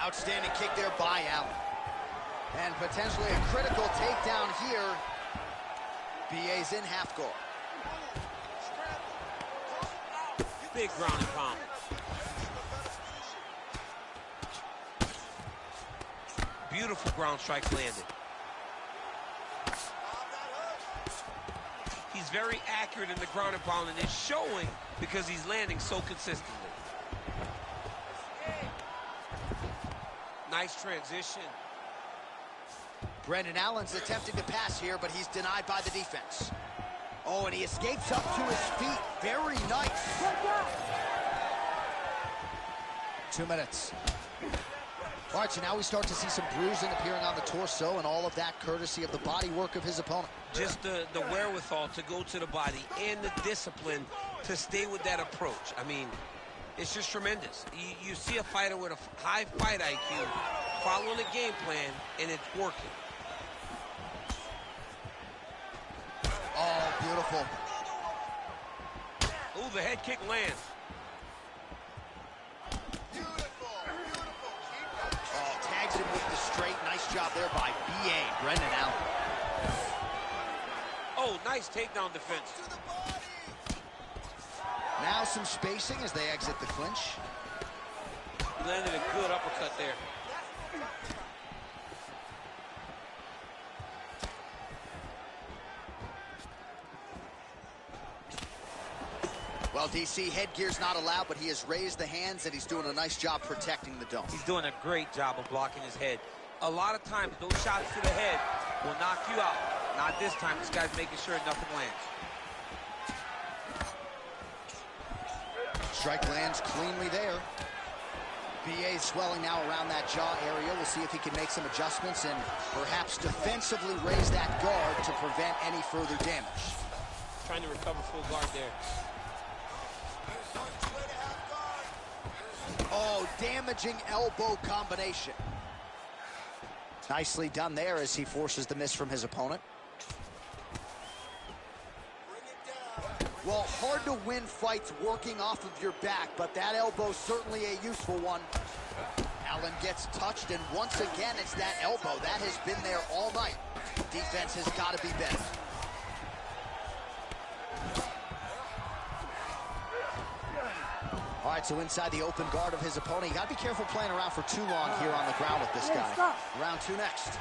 Outstanding kick there by Allen. And potentially a critical takedown here. BA's in half guard. Big ground and pound. Beautiful ground strike landed. He's very accurate in the ground and pound, and it's showing because he's landing so consistently. Nice transition. Brendan Allen's attempting to pass here, but he's denied by the defense. Oh, and he escapes up to his feet. Very nice. 2 minutes. All right, so now we start to see some bruising appearing on the torso, and all of that courtesy of the body work of his opponent. Just the wherewithal to go to the body and the discipline to stay with that approach. I mean, it's just tremendous. You see a fighter with a high fight IQ following a game plan, and it's working. Oh, beautiful. Ooh, the head kick lands. Oh, tags him with the straight. Nice job there by B.A. Brendan Allen. Oh, nice takedown defense. Now some spacing as they exit the clinch. He landed a good uppercut there. Well, DC, headgear's not allowed, but he has raised the hands, and he's doing a nice job protecting the dome. He's doing a great job of blocking his head. A lot of times, those shots to the head will knock you out. Not this time. This guy's making sure nothing lands. Strike lands cleanly there. BA swelling now around that jaw area. We'll see if he can make some adjustments and perhaps defensively raise that guard to prevent any further damage. Trying to recover full guard there. Oh, damaging elbow combination. Nicely done there as he forces the miss from his opponent. Well, hard to win fights working off of your back, but that elbow's certainly a useful one. Allen gets touched, and once again, it's that elbow. That has been there all night. Defense has got to be better. All right, so inside the open guard of his opponent. You got to be careful playing around for too long here on the ground with this guy. Round two next.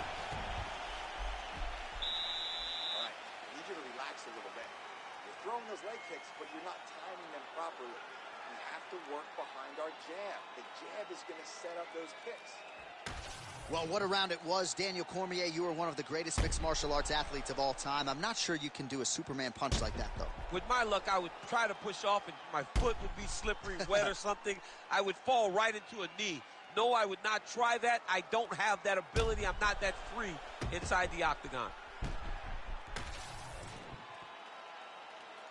All right, I need you to relax a little bit. You're throwing those leg kicks, but you're not timing them properly. We have to work behind our jab. The jab is going to set up those kicks. Well, what a round it was. Daniel Cormier, you are one of the greatest mixed martial arts athletes of all time. I'm not sure you can do a Superman punch like that, though. With my luck, I would try to push off, and my foot would be slippery, wet or something. I would fall right into a knee. No, I would not try that. I don't have that ability. I'm not that free inside the octagon.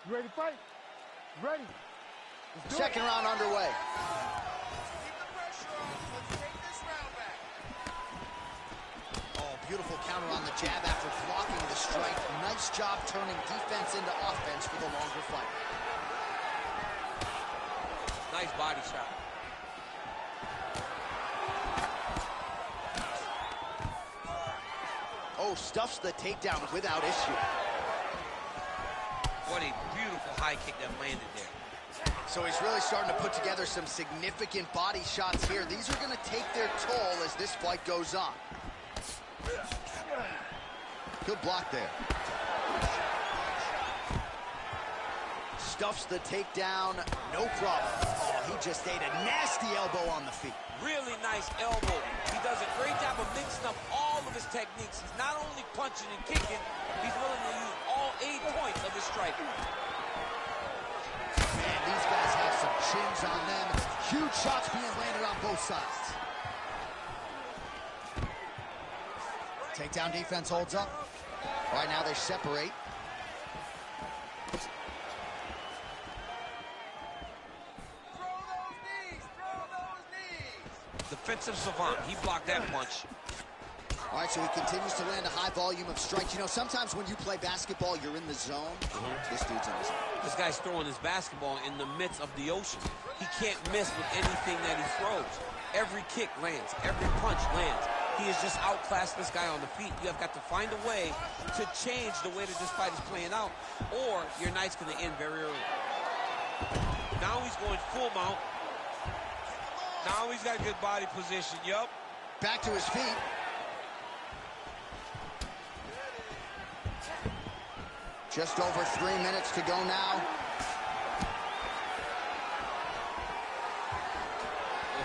You ready to fight? Ready. Second round underway. beautiful counter on the jab after blocking the strike. Nice job turning defense into offense for the longer fight. Nice body shot. Oh, stuffs the takedown without issue. What a beautiful high kick that landed there. So he's really starting to put together some significant body shots here. These are going to take their toll as this fight goes on. Good block there. Stuffs the takedown, no problem. Oh, he just ate a nasty elbow on the feet. Really nice elbow. He does a great job of mixing up all of his techniques. He's not only punching and kicking, he's willing to use all 8 points of his striking. Man, these guys have some chins on them. Huge shots being landed on both sides. Takedown defense holds up. All right, now they separate. Defensive savant. He blocked that punch. All right, so he continues to land a high volume of strikes. You know, sometimes when you play basketball, you're in the zone. This dude's in the zone. This guy's throwing his basketball in the midst of the ocean. He can't miss with anything that he throws. Every kick lands. Every punch lands. He has just outclassed this guy on the feet. You have got to find a way to change the way that this fight is playing out, or your night's going to end very early. Now he's going full mount. Now he's got good body position. Yup. Back to his feet. Just over 3 minutes to go now.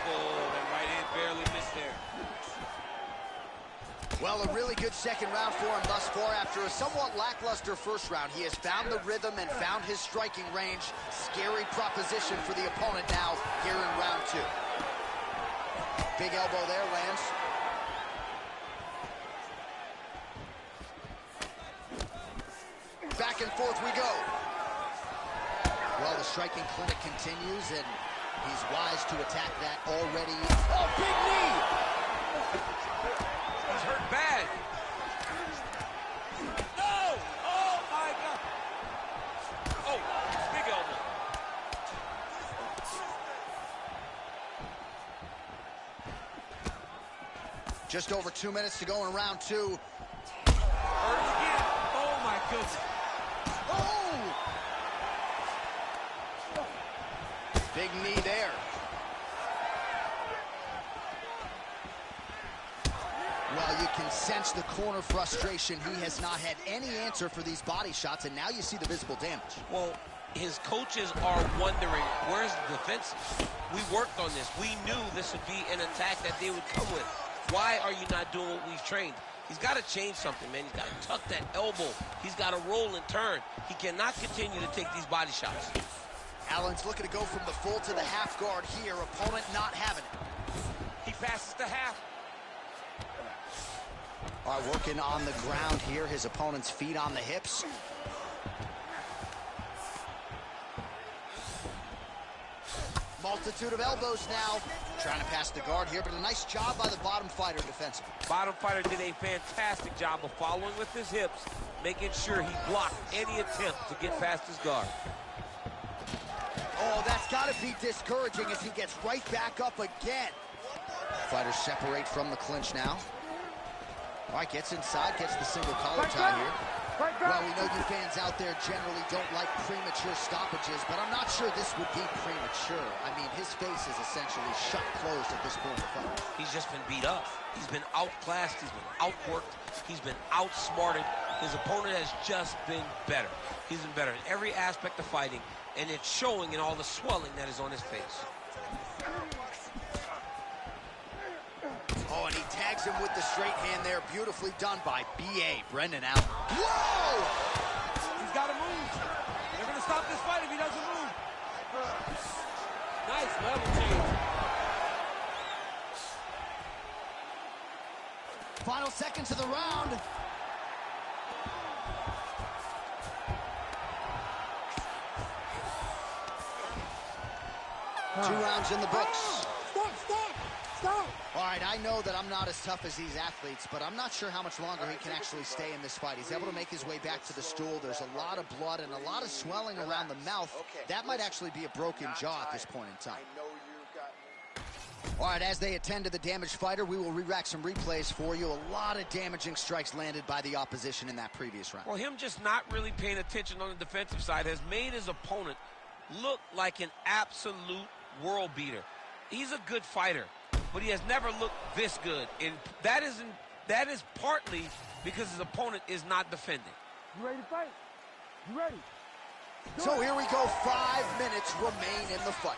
Oh, that right hand barely missed there. Well, a really good second round for him thus far. After a somewhat lackluster first round, he has found the rhythm and found his striking range. Scary proposition for the opponent now here in round 2. Big elbow there, lands. Back and forth we go. Well, the striking clinic continues, and he's wise to attack that already. Oh, big knee! He's hurt bad. No! Oh, my God. Oh, big elbow. Just over 2 minutes to go in round 2. Hurt again. Oh, my goodness. Oh! Big knee there. Well, you can sense the corner frustration. He has not had any answer for these body shots, and now you see the visible damage. Well, his coaches are wondering, where's the defense? We worked on this. We knew this would be an attack that they would come with. Why are you not doing what we've trained? He's got to change something, man. He's got to tuck that elbow. He's got to roll and turn. He cannot continue to take these body shots. Allen's looking to go from the full to the half guard here. Opponent not having it. He passes the half. All right, working on the ground here. His opponent's feet on the hips. Multitude of elbows now. Trying to pass the guard here, but a nice job by the bottom fighter defensively. Bottom fighter did a fantastic job of following with his hips, making sure he blocked any attempt to get past his guard. Oh, that's got to be discouraging as he gets right back up again. Fighters separate from the clinch now. All right, gets inside, gets the single collar tie here. Well, we know you fans out there generally don't like premature stoppages, but I'm not sure this would be premature. I mean, his face is essentially shut closed at this point in the fight. He's just been beat up. He's been outclassed. He's been outworked. He's been outsmarted. His opponent has just been better. He's been better in every aspect of fighting, and it's showing in all the swelling that is on his face. Oh, and he tags him with the straight hand there. Beautifully done by B.A. Brendan Allen. Whoa! He's got to move. They're going to stop this fight if he doesn't move. Nice level change. Final seconds of the round. Two rounds in the books. Stop! All right, I know that I'm not as tough as these athletes, but I'm not sure how much longer he can actually stay in this fight. He's able to make his way back to the stool. There's a lot of blood and a lot of swelling around the mouth. That might actually be a broken jaw at this point in time. All right, as they attend to the damaged fighter, we will re-rack some replays for you. A lot of damaging strikes landed by the opposition in that previous round. Well, him just not really paying attention on the defensive side has made his opponent look like an absolute world beater. He's a good fighter, but he has never looked this good. And that is partly because his opponent is not defending. You ready to fight? You ready? So here we go, 5 minutes remain in the fight.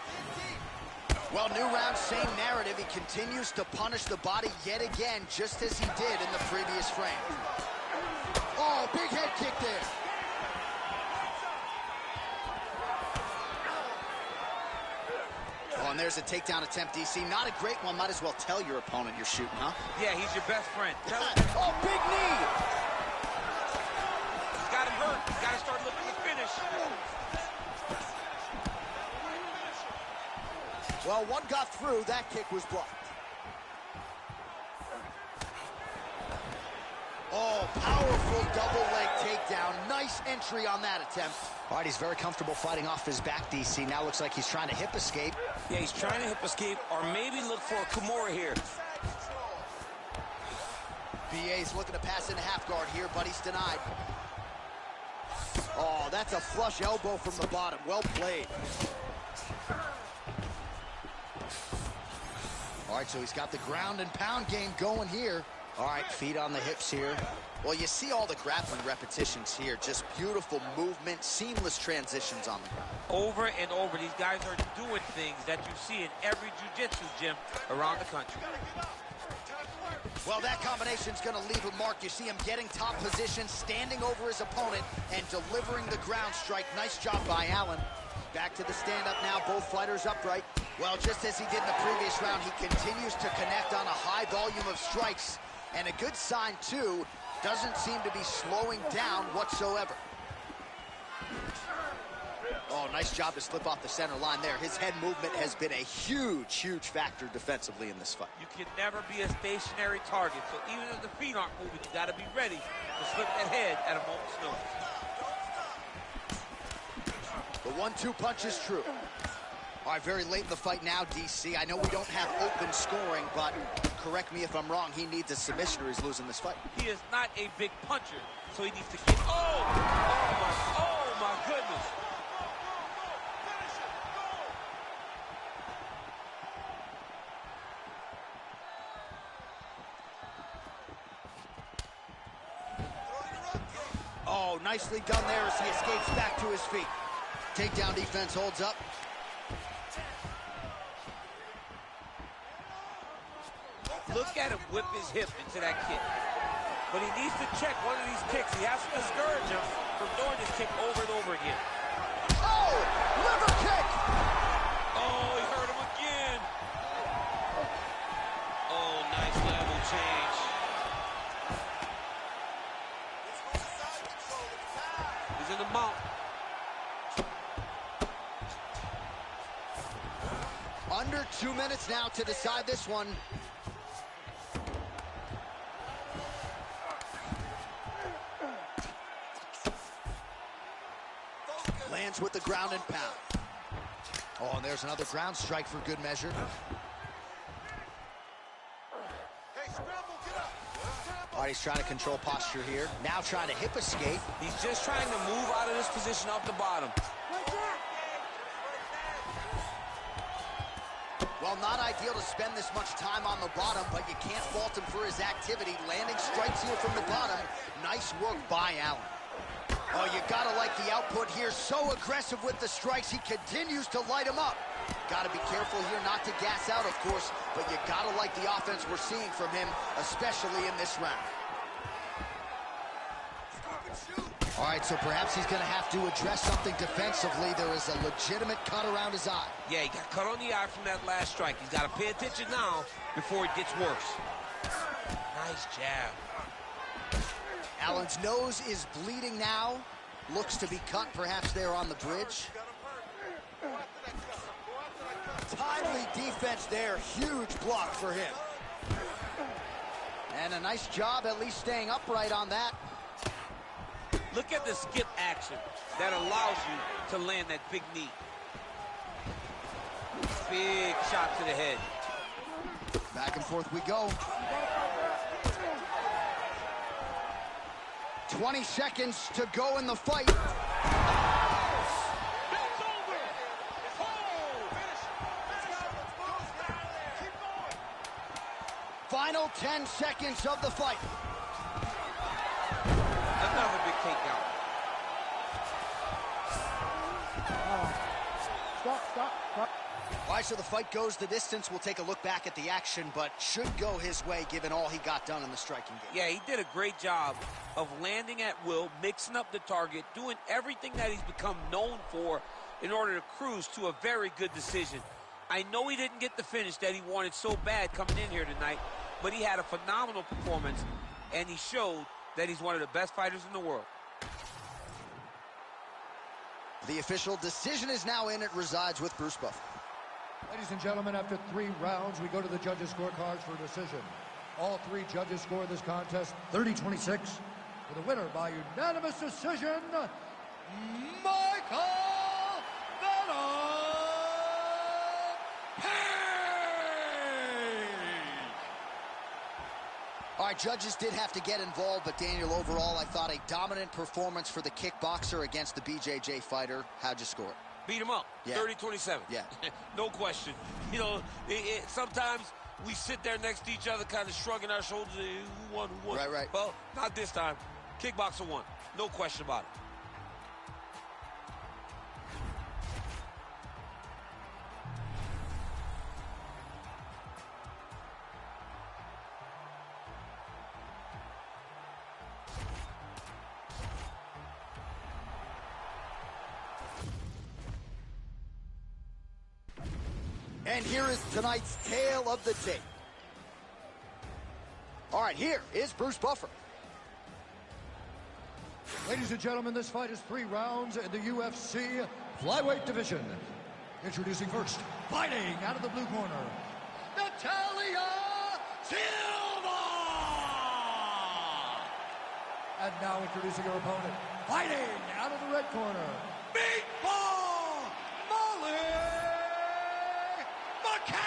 Well, new round, same narrative. He continues to punish the body yet again, just as he did in the previous frame. Oh, big head kick there. Oh, and there's a takedown attempt, DC. Not a great one. Might as well tell your opponent you're shooting, huh? Yeah, he's your best friend. Tell him. Oh, big knee. He's got him hurt. He's got to start looking to finish. Well, one got through. That kick was blocked. Oh, powerful double leg takedown. Nice entry on that attempt. All right, he's very comfortable fighting off his back, DC. Now looks like he's trying to hip escape. Yeah, he's trying to hip escape or maybe look for a Kimura here. BA's looking to pass into half guard here, but he's denied. Oh, that's a flush elbow from the bottom. Well played. All right, so he's got the ground and pound game going here. All right, feet on the hips here. Well, you see all the grappling repetitions here. Just beautiful movement, seamless transitions on the ground. Over and over, these guys are doing things that you see in every jiu-jitsu gym around the country. Well, that combination's going to leave a mark. You see him getting top position, standing over his opponent, and delivering the ground strike. Nice job by Allen. Back to the stand-up now, both fighters upright. Well, just as he did in the previous round, he continues to connect on a high volume of strikes. And a good sign, too, doesn't seem to be slowing down whatsoever. Oh, nice job to slip off the center line there. His head movement has been a huge, huge factor defensively in this fight. You can never be a stationary target, so even if the feet aren't moving, you got to be ready to slip that head at a moment's notice. The 1-2 punch is true. All right, very late in the fight now, DC. I know we don't have open scoring, but correct me if I'm wrong, he needs a submission or he's losing this fight. He is not a big puncher, so he needs to get... Oh my goodness. Oh, nicely done there as he escapes back to his feet. Takedown defense holds up. Look at him whip his hip into that kick. But he needs to check one of these kicks. He has to discourage him from doing this kick over and over again. Oh, liver kick! Oh, he hurt him again. Oh, nice level change. He's in the mount. Under 2 minutes now to decide this one. Lands with the ground and pound. Oh, and there's another ground strike for good measure. All right, he's trying to control posture here. Now trying to hip escape. He's just trying to move out of this position off the bottom. Well, not ideal to spend this much time on the bottom, but you can't fault him for his activity. Landing strikes here from the bottom. Nice work by Allen. Oh, you gotta like the output here. So aggressive with the strikes. He continues to light him up. Gotta be careful here not to gas out, of course, but you gotta like the offense we're seeing from him, especially in this round. All right, so perhaps he's gonna have to address something defensively. There is a legitimate cut around his eye. Yeah, he got cut on the eye from that last strike. He's got to pay attention now before it gets worse. Nice jab. Allen's nose is bleeding now. Looks to be cut, perhaps there on the bridge. Timely defense there. Huge block for him. And a nice job at least staying upright on that. Look at the skip action that allows you to land that big knee. Big shot to the head. Back and forth we go. 20 seconds to go in the fight. Final 10 seconds of the fight. Another big takedown. Stop. All right, so the fight goes the distance. We'll take a look back at the action, but should go his way given all he got done in the striking game. Yeah, he did a great job of landing at will, mixing up the target, doing everything that he's become known for in order to cruise to a very good decision. I know he didn't get the finish that he wanted so bad coming in here tonight, but he had a phenomenal performance, and he showed that he's one of the best fighters in the world. The official decision is now in. It resides with Bruce Buffer. Ladies and gentlemen, after 3 rounds, we go to the judges' scorecards for a decision. All 3 judges score this contest 30-26. For the winner by unanimous decision, Michael Venom Page! All right, judges did have to get involved, but Daniel, overall, I thought a dominant performance for the kickboxer against the BJJ fighter. How'd you score it? Beat him up, Yeah. 30-27. Yeah. No question. You know, sometimes we sit there next to each other kind of shrugging our shoulders. Who won? Right. Well, not this time. Kickboxer won. No question about it. And here is tonight's tale of the tape. All right, here is Bruce Buffer. Ladies and gentlemen, this fight is 3 rounds in the UFC flyweight division. Introducing first, fighting out of the blue corner, Natalia Silva! And now introducing her opponent, fighting out of the red corner, Meatball Molly McCann!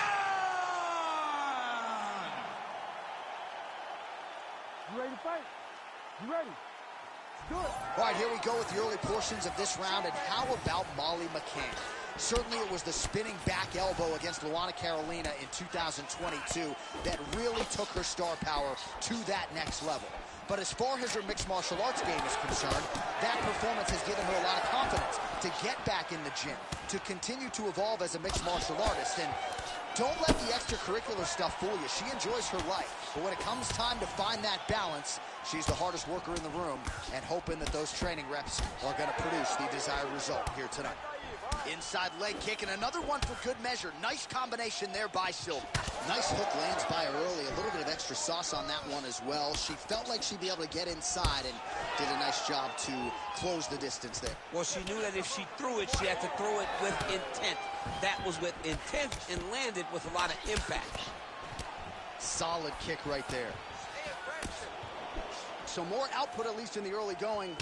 You ready to fight? You ready? Let's do it. All right, here we go with the early portions of this round, and how about Molly McCann? Certainly it was the spinning back elbow against Luana Carolina in 2022 that really took her star power to that next level. But as far as her mixed martial arts game is concerned, that performance has given her a lot of confidence to get back in the gym, to continue to evolve as a mixed martial artist. And don't let the extracurricular stuff fool you. She enjoys her life. But when it comes time to find that balance, she's the hardest worker in the room, and hoping that those training reps are going to produce the desired result here tonight. Inside leg kick, and another one for good measure. Nice combination there by Silva. Nice hook lands by her early. A little bit of extra sauce on that one as well. She felt like she'd be able to get inside and did a nice job to close the distance there. Well, she knew that if she threw it, she had to throw it with intent. That was with intent and landed with a lot of impact. Solid kick right there. So more output, at least in the early going.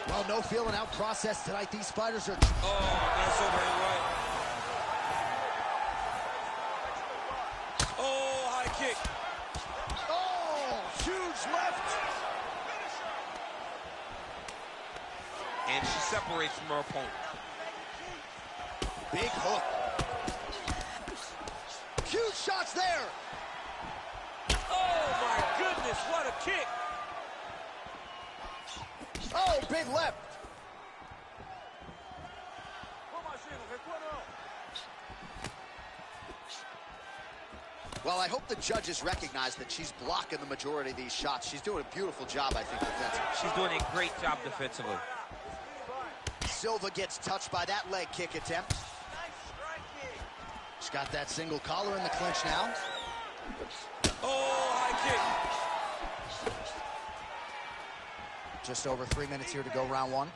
Well, no feeling out process tonight. These fighters are... Oh, that's over and right. Oh, high kick. Oh, huge left. And she separates from her opponent. Big hook. Huge shots there. Oh, my goodness, what a kick. Oh, big left. Well, I hope the judges recognize that she's blocking the majority of these shots. She's doing a beautiful job, I think, defensively. She's doing a great job defensively. Silva gets touched by that leg kick attempt. She's got that single collar in the clinch now. Oh, high kick. Just over 3 minutes here to go, round one.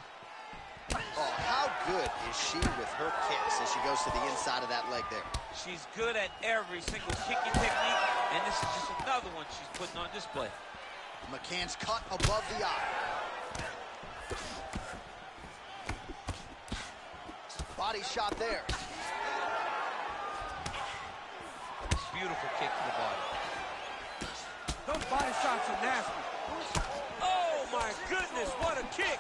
Oh, how good is she with her kicks as she goes to the inside of that leg there? She's good at every single kicking technique, and this is just another one she's putting on display. McCann's cut above the eye. Body shot there. Beautiful kick to the body. Those body shots are nasty. Oh my goodness, what a kick!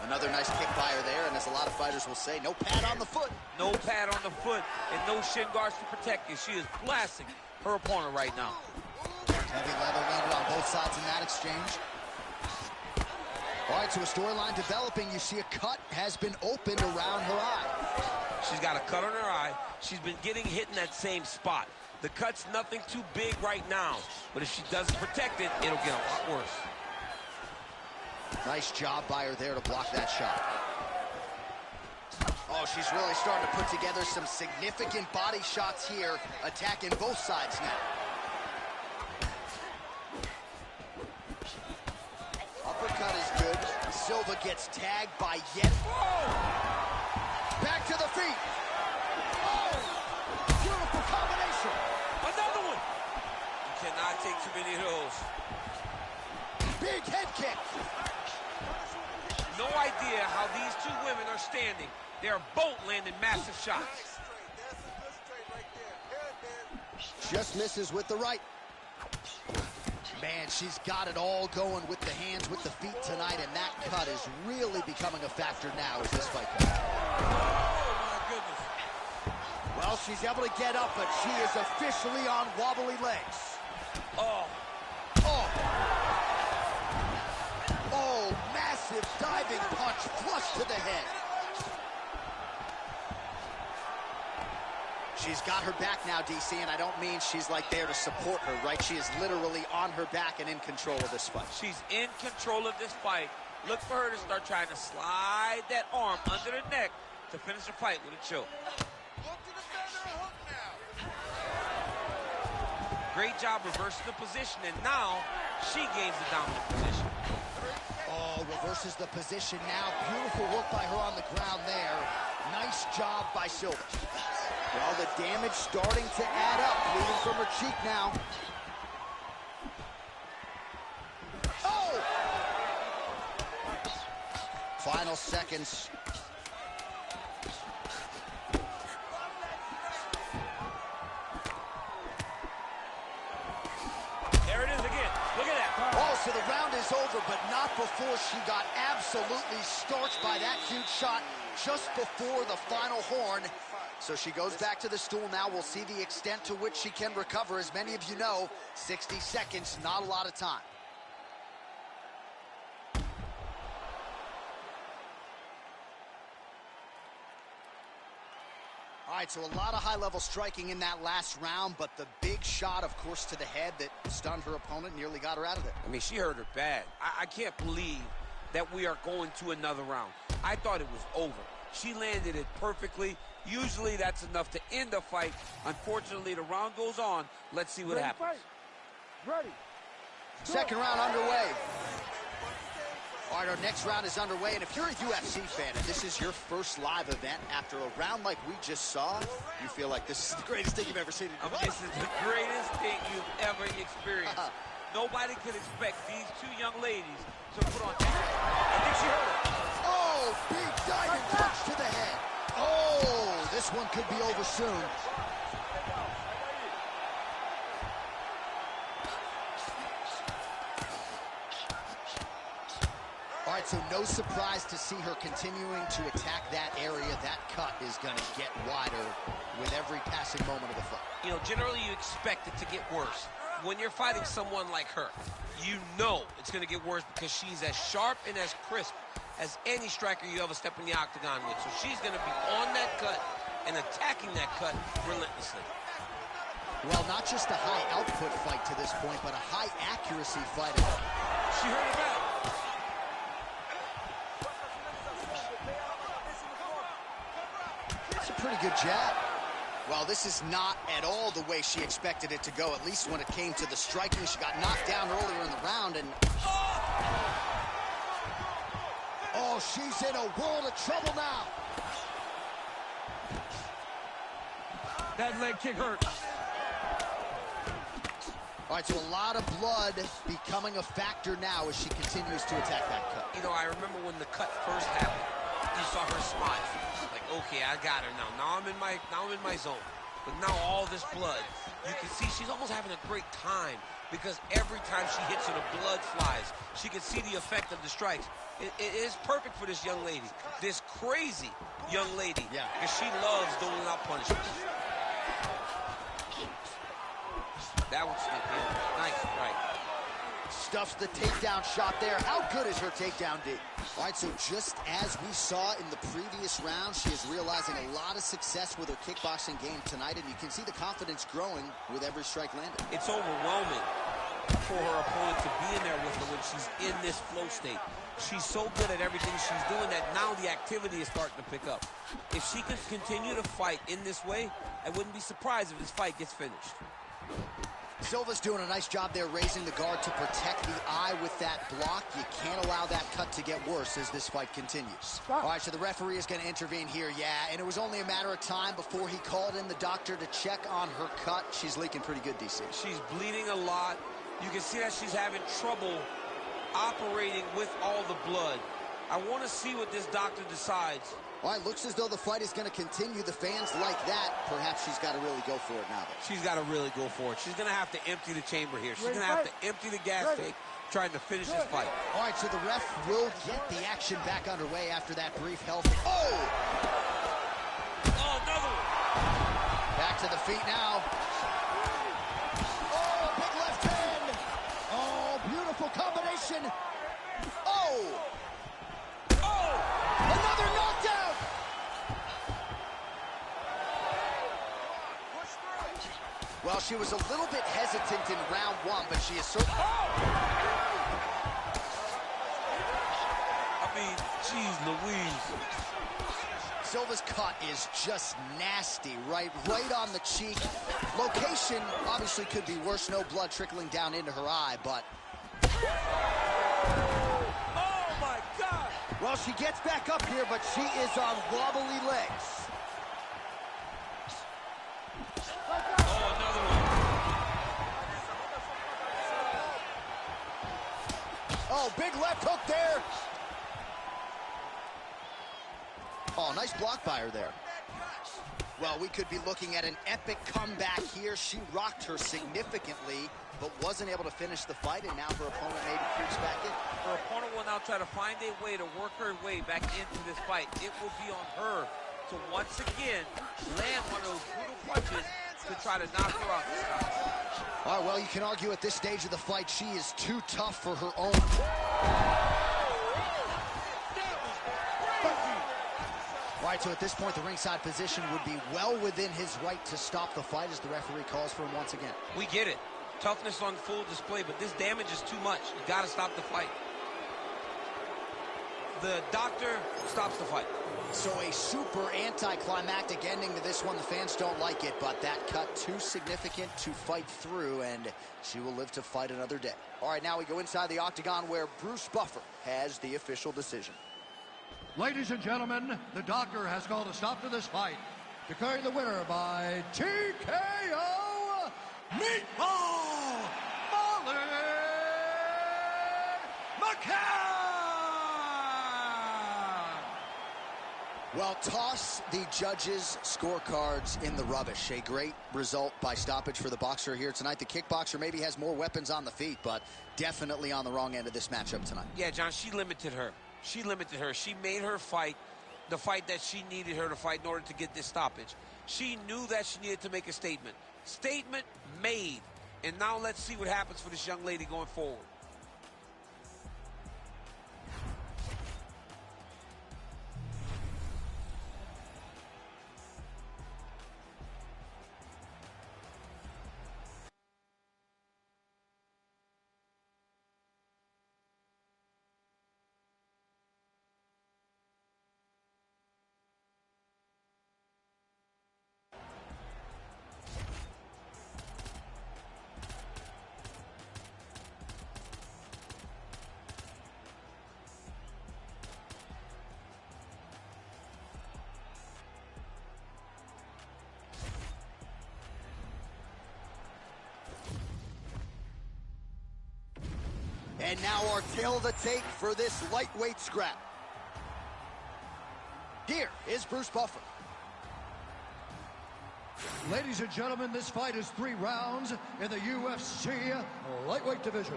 Another nice kick by her there, and as a lot of fighters will say, no pad on the foot. No pad on the foot and no shin guards to protect you. She is blasting her opponent right now. Heavy leather landed on both sides in that exchange. All right, so a storyline developing. You see a cut has been opened around her eye. She's got a cut on her eye. She's been getting hit in that same spot. The cut's nothing too big right now, but if she doesn't protect it, it'll get a lot worse. Nice job by her there to block that shot. Oh, she's really starting to put together some significant body shots here, attacking both sides now. Uppercut is good. Silva gets tagged by yet. Back to the feet. Oh, beautiful combination. Another one. You cannot take too many of those. Big head kick. No idea how these two women are standing. They are both landing massive shots. Just misses with the right. Man, she's got it all going with the hands, with the feet tonight, and that cut is really becoming a factor now as this fight goes. Oh, my goodness. Well, she's able to get up, but she is officially on wobbly legs. Oh. Oh. Oh, massive diving punch flush to the head. She's got her back now, DC, and I don't mean she's like there to support her, right? She is literally on her back and in control of this fight. She's in control of this fight. Look for her to start trying to slide that arm under the neck to finish the fight with a choke. Great job reversing the position, and now she gains the dominant position. Oh, reverses the position now. Beautiful work by her on the ground there. Nice job by Silva. Well, the damage starting to add up, bleeding from her cheek now. Oh! Final seconds. There it is again. Look at that. Oh, so the round is over, but not before she got absolutely starched by that huge shot just before the final horn. So she goes back to the stool now. We'll see the extent to which she can recover. As many of you know, 60 seconds, not a lot of time. All right, so a lot of high-level striking in that last round, but the big shot, of course, to the head that stunned her opponent, nearly got her out of there. I mean, she hurt her bad. I can't believe that we are going to another round. I thought it was over. She landed it perfectly. Usually that's enough to end a fight. Unfortunately, the round goes on. Let's see what happens. Ready. Second round underway. All right, our next round is underway, and if you're a UFC fan and this is your first live event after a round like we just saw, you feel like this is the greatest thing you've ever seen in your life. This is the greatest thing you've ever experienced. Nobody could expect these two young ladies to put on that. I think she hurt her. Oh, big diving punch to the head. Oh, this one could be over soon. All right, so no surprise to see her continuing to attack that area. That cut is going to get wider with every passing moment of the fight. You know, generally you expect it to get worse. When you're fighting someone like her, you know it's going to get worse because she's as sharp and as crisp as any striker you ever step in the octagon with. So she's going to be on that cut and attacking that cut relentlessly. Well, not just a high output fight to this point, but a high accuracy fight. She hurt her back. That's a pretty good jab. Well, this is not at all the way she expected it to go, at least when it came to the striking. She got knocked down earlier in the round, and Oh, she's in a world of trouble now. That leg kick hurt. All right, so a lot of blood becoming a factor now as she continues to attack that cut. You know, I remember when the cut first happened, you saw her smile. Like, okay, I got her now. Now I'm in my zone. But now all this blood, you can see she's almost having a great time because every time she hits her, the blood flies. She can see the effect of the strikes. It is perfect for this young lady, this crazy young lady, because she loves doling out punishments. That one slipped in. Nice strike. Stuffs the takedown shot there. How good is her takedown, D? All right, so just as we saw in the previous round, she is realizing a lot of success with her kickboxing game tonight, and you can see the confidence growing with every strike landed. It's overwhelming for her opponent to be in there with her when she's in this flow state. She's so good at everything she's doing that now the activity is starting to pick up. If she could continue to fight in this way, I wouldn't be surprised if this fight gets finished. Silva's doing a nice job there raising the guard to protect the eye with that block. You can't allow that cut to get worse as this fight continues. All right, so the referee is going to intervene here, and it was only a matter of time before he called in the doctor to check on her cut. She's leaking pretty good, DC. She's bleeding a lot. You can see that she's having trouble operating with all the blood. I want to see what this doctor decides. All right, looks as though the fight is going to continue. The fans like that. Perhaps she's got to really go for it now, though. She's got to really go for it. She's going to have to empty the chamber here. She's going to have to empty the gas tank trying to finish this fight. All right, so the ref will get the action back underway after that brief health. Oh, another one. Back to the feet now. Oh, big left hand. Oh, beautiful combination. Oh. Another knockdown! Well, she was a little bit hesitant in round one, but she is certainly... I mean, geez Louise. Silva's cut is just nasty, right on the cheek. Location obviously could be worse. No blood trickling down into her eye, but... Well, she gets back up here, but she is on wobbly legs. Oh, another one. Oh, big left hook there. Oh, nice block by her there. Well, we could be looking at an epic comeback here. She rocked her significantly, but wasn't able to finish the fight, and now her opponent maybe creeps back in. Her opponent will now try to find a way to work her way back into this fight. It will be on her to once again land one of those brutal punches to try to knock her out this time. All right, well, you can argue at this stage of the fight, she is too tough for her own. All right, so at this point, the ringside position would be well within his right to stop the fight as the referee calls for him once again. We get it. Toughness on full display, but this damage is too much. You got to stop the fight. The doctor stops the fight. So a super anticlimactic ending to this one. The fans don't like it, but that cut too significant to fight through, and she will live to fight another day. All right, now we go inside the octagon where Bruce Buffer has the official decision. Ladies and gentlemen, the doctor has called a stop to this fight, declaring the winner by TKO, Meatball Molly McCann! Well, toss the judges' scorecards in the rubbish. A great result by stoppage for the boxer here tonight. The kickboxer maybe has more weapons on the feet, but definitely on the wrong end of this matchup tonight. Yeah, John, she limited her. She limited her. She made her fight the fight that she needed her to fight in order to get this stoppage. She knew that she needed to make a statement. Statement made. And now let's see what happens for this young lady going forward. And now our tale of the tape for this lightweight scrap. Here is Bruce Buffer. Ladies and gentlemen, this fight is 3 rounds in the UFC lightweight division.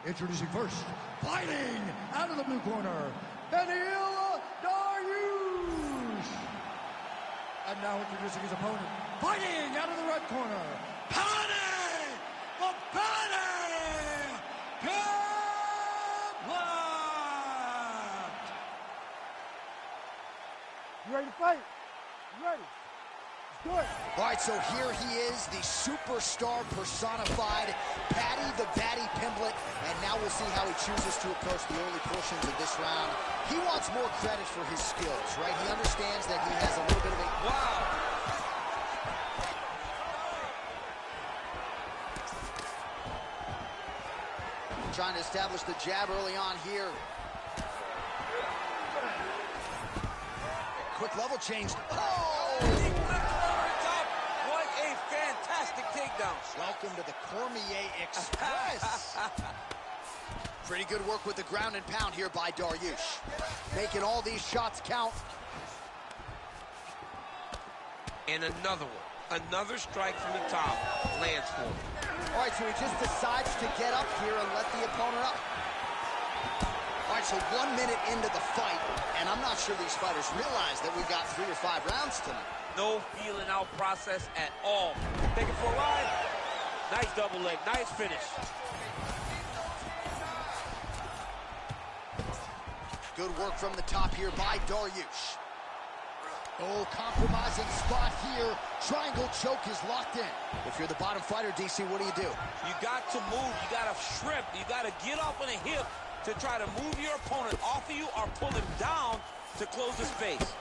Introducing first, fighting out of the blue corner, Beneil Dariush. And now introducing his opponent, fighting out of the red corner, Paddy the Paddy Pimblett. You ready to fight? You ready? Let's do it. All right, so here he is, the superstar personified, Paddy the Baddy Pimblett, and now we'll see how he chooses to approach the early portions of this round. He wants more credit for his skills, right? He understands that he has a little bit of a... Wow. Trying to establish the jab early on here. Quick level change. Oh! What a fantastic takedown. Welcome to the Cormier Express. Pretty good work with the ground and pound here by Dariush. Making all these shots count. And another one. Another strike from the top. Lands for him. All right, so he just decides to get up here and let the opponent up. All right, so 1 minute into the fight, and I'm not sure these fighters realize that we've got 3 or 5 rounds tonight. No feeling out process at all. Take it for a ride. Nice double leg. Nice finish. Good work from the top here by Dariush. Oh, compromising spot here. Triangle choke is locked in. If you're the bottom fighter, DC, what do? You got to move. You got to shrimp. You got to get up on a hip to try to move your opponent off of you or pull him down to close the space.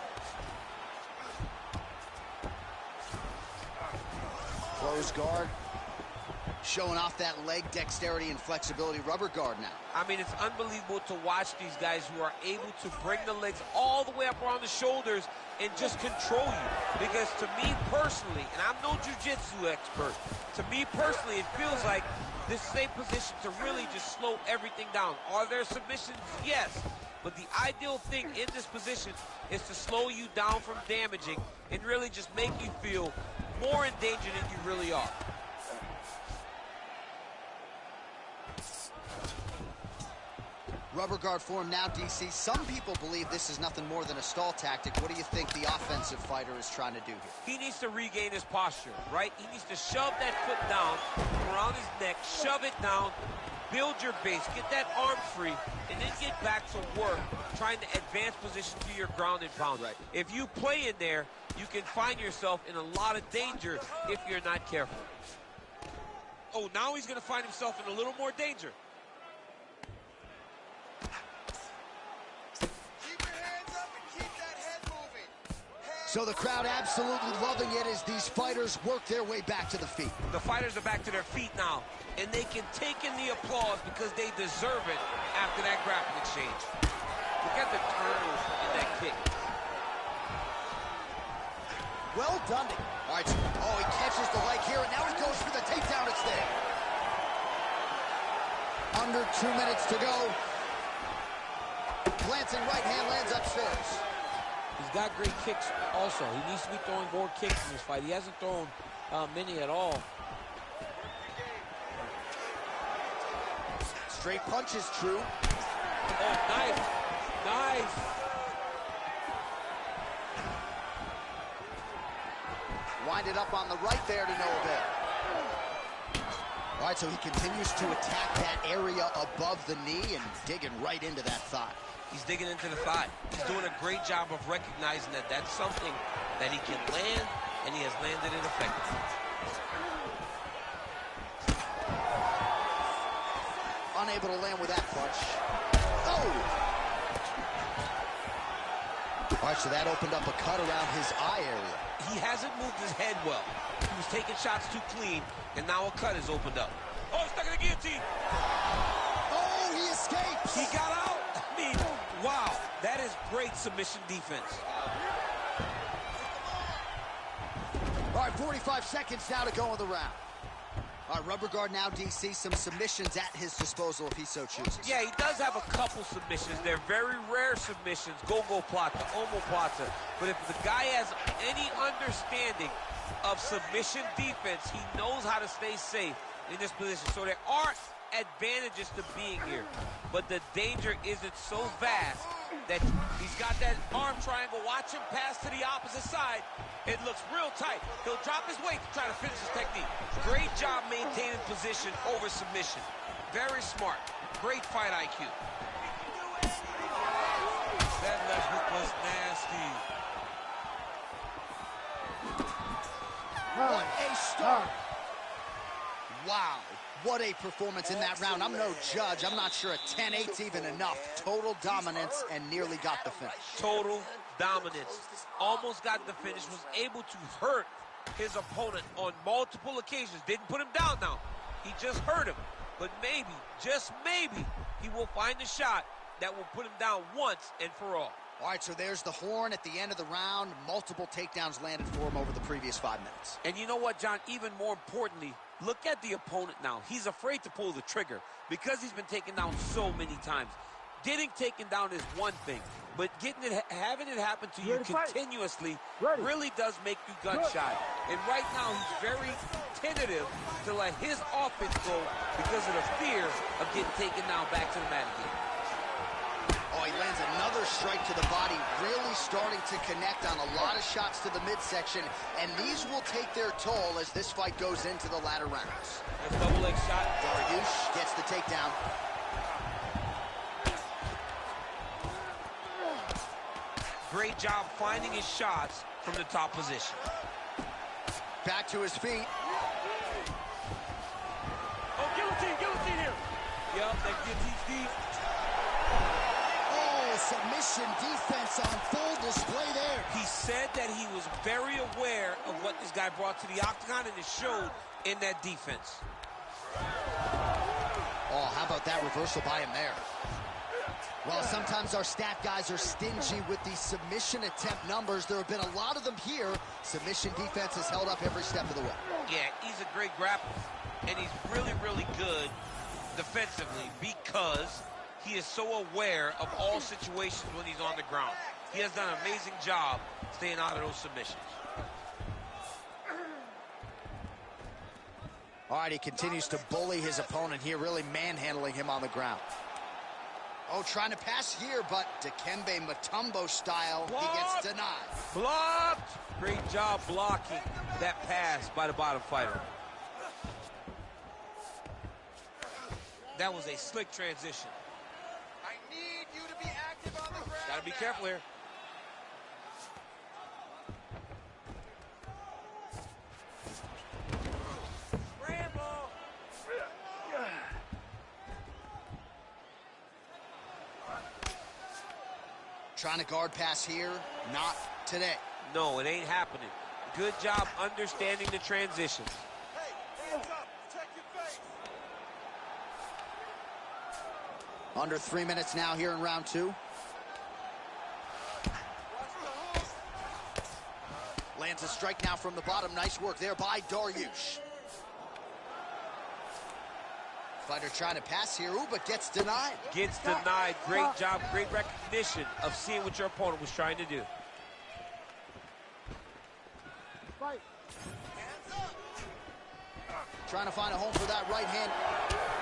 Close guard. Showing off that leg dexterity and flexibility. Rubber guard now. I mean, it's unbelievable to watch these guys who are able to bring the legs all the way up around the shoulders and just control you. Because to me personally, and I'm no jiu-jitsu expert, to me personally, it feels like this is a position to really just slow everything down. Are there submissions? Yes. But the ideal thing in this position is to slow you down from damaging and really just make you feel more in danger than you really are. Rubber guard form now, DC. Some people believe this is nothing more than a stall tactic. What do you think the offensive fighter is trying to do here? He needs to regain his posture, right? He needs to shove that foot down around his neck, shove it down, build your base, get that arm free, and then get back to work trying to advance position to your ground and pound. Right. If you play in there, you can find yourself in a lot of danger if you're not careful. Oh, now he's going to find himself in a little more danger. So the crowd absolutely loving it as these fighters work their way back to the feet. The fighters are back to their feet now, and they can take in the applause because they deserve it after that grappling exchange. Look at the turnover in that kick. Well done. All right, oh, he catches the leg here, and now he goes for the takedown. It's there. Under 2 minutes to go. Glancing right hand lands upstairs. He's got great kicks also. He needs to be throwing more kicks in this fight. He hasn't thrown many at all. Straight punches, true. Oh, nice. Nice. Wind it up on the right there to no avail. All right, so he continues to attack that area above the knee and digging right into that thigh. He's digging into the thigh. He's doing a great job of recognizing that that's something that he can land, and he has landed it effectively. Unable to land with that punch. Oh! All right, so that opened up a cut around his eye area. He hasn't moved his head well. He was taking shots too clean, and now a cut has opened up. Oh, he's stuck in the guillotine. Oh, he escapes. He got out. I mean, wow, that is great submission defense. All right, 45 seconds now to go in the round. Rubber guard now, DC. Some submissions at his disposal if he so chooses. Yeah, he does have a couple submissions. They're very rare submissions. Go-go plata, omoplata. But if the guy has any understanding of submission defense, he knows how to stay safe in this position. So there are advantages to being here. But the danger isn't so vast that he's got that arm triangle. Watch him pass to the opposite side. It looks real tight. He'll drop his weight to try to finish his technique. Great job maintaining position over submission. Very smart. Great fight IQ. That left hook was nasty. What a start. Wow. What a performance in that round. I'm no judge. I'm not sure a 10-8's even enough. Total dominance and nearly got the finish. Total dominance. Almost got the finish. Was able to hurt his opponent on multiple occasions. Didn't put him down now. He just hurt him. But maybe, just maybe, he will find a shot that will put him down once and for all. All right, so there's the horn at the end of the round. Multiple takedowns landed for him over the previous 5 minutes. And you know what, John? Even more importantly, look at the opponent now. He's afraid to pull the trigger because he's been taken down so many times. Getting taken down is one thing, but having it happen to you continuously really does make you gun shy. And right now, he's very tentative to let his offense go because of the fear of getting taken down back to the mat again. Oh, he lands another strike to the body, really starting to connect on a lot of shots to the midsection, and these will take their toll as this fight goes into the latter rounds. Nice double leg shot. Dariush gets the takedown. Great job finding his shots from the top position. Back to his feet. Oh, guillotine here. Yep, that guillotine's deep. Submission defense on full display there. He said that he was very aware of what this guy brought to the octagon, and it showed in that defense. Oh, how about that reversal by him there? Well, sometimes our stat guys are stingy with the submission attempt numbers. There have been a lot of them here. Submission defense has held up every step of the way. Yeah, he's a great grappler, and he's really, really good defensively because he is so aware of all situations when he's on the ground. He has done an amazing job staying out of those submissions. All right, he continues to bully his opponent here, really manhandling him on the ground. Oh, trying to pass here, but Dikembe Mutombo style, he gets denied. Blocked! Great job blocking that pass by the bottom fighter. That was a slick transition. Gotta be careful here. Trying to guard pass here, not today. No, it ain't happening. Good job understanding the transitions. Hey, hands up, protect your face. Under 3 minutes now here in round 2. Lands a strike now from the bottom. Nice work there by Dariush. Fighter trying to pass here, but gets denied. Gets denied. Great job, great recognition of seeing what your opponent was trying to do. Fight. Trying to find a home for that right hand.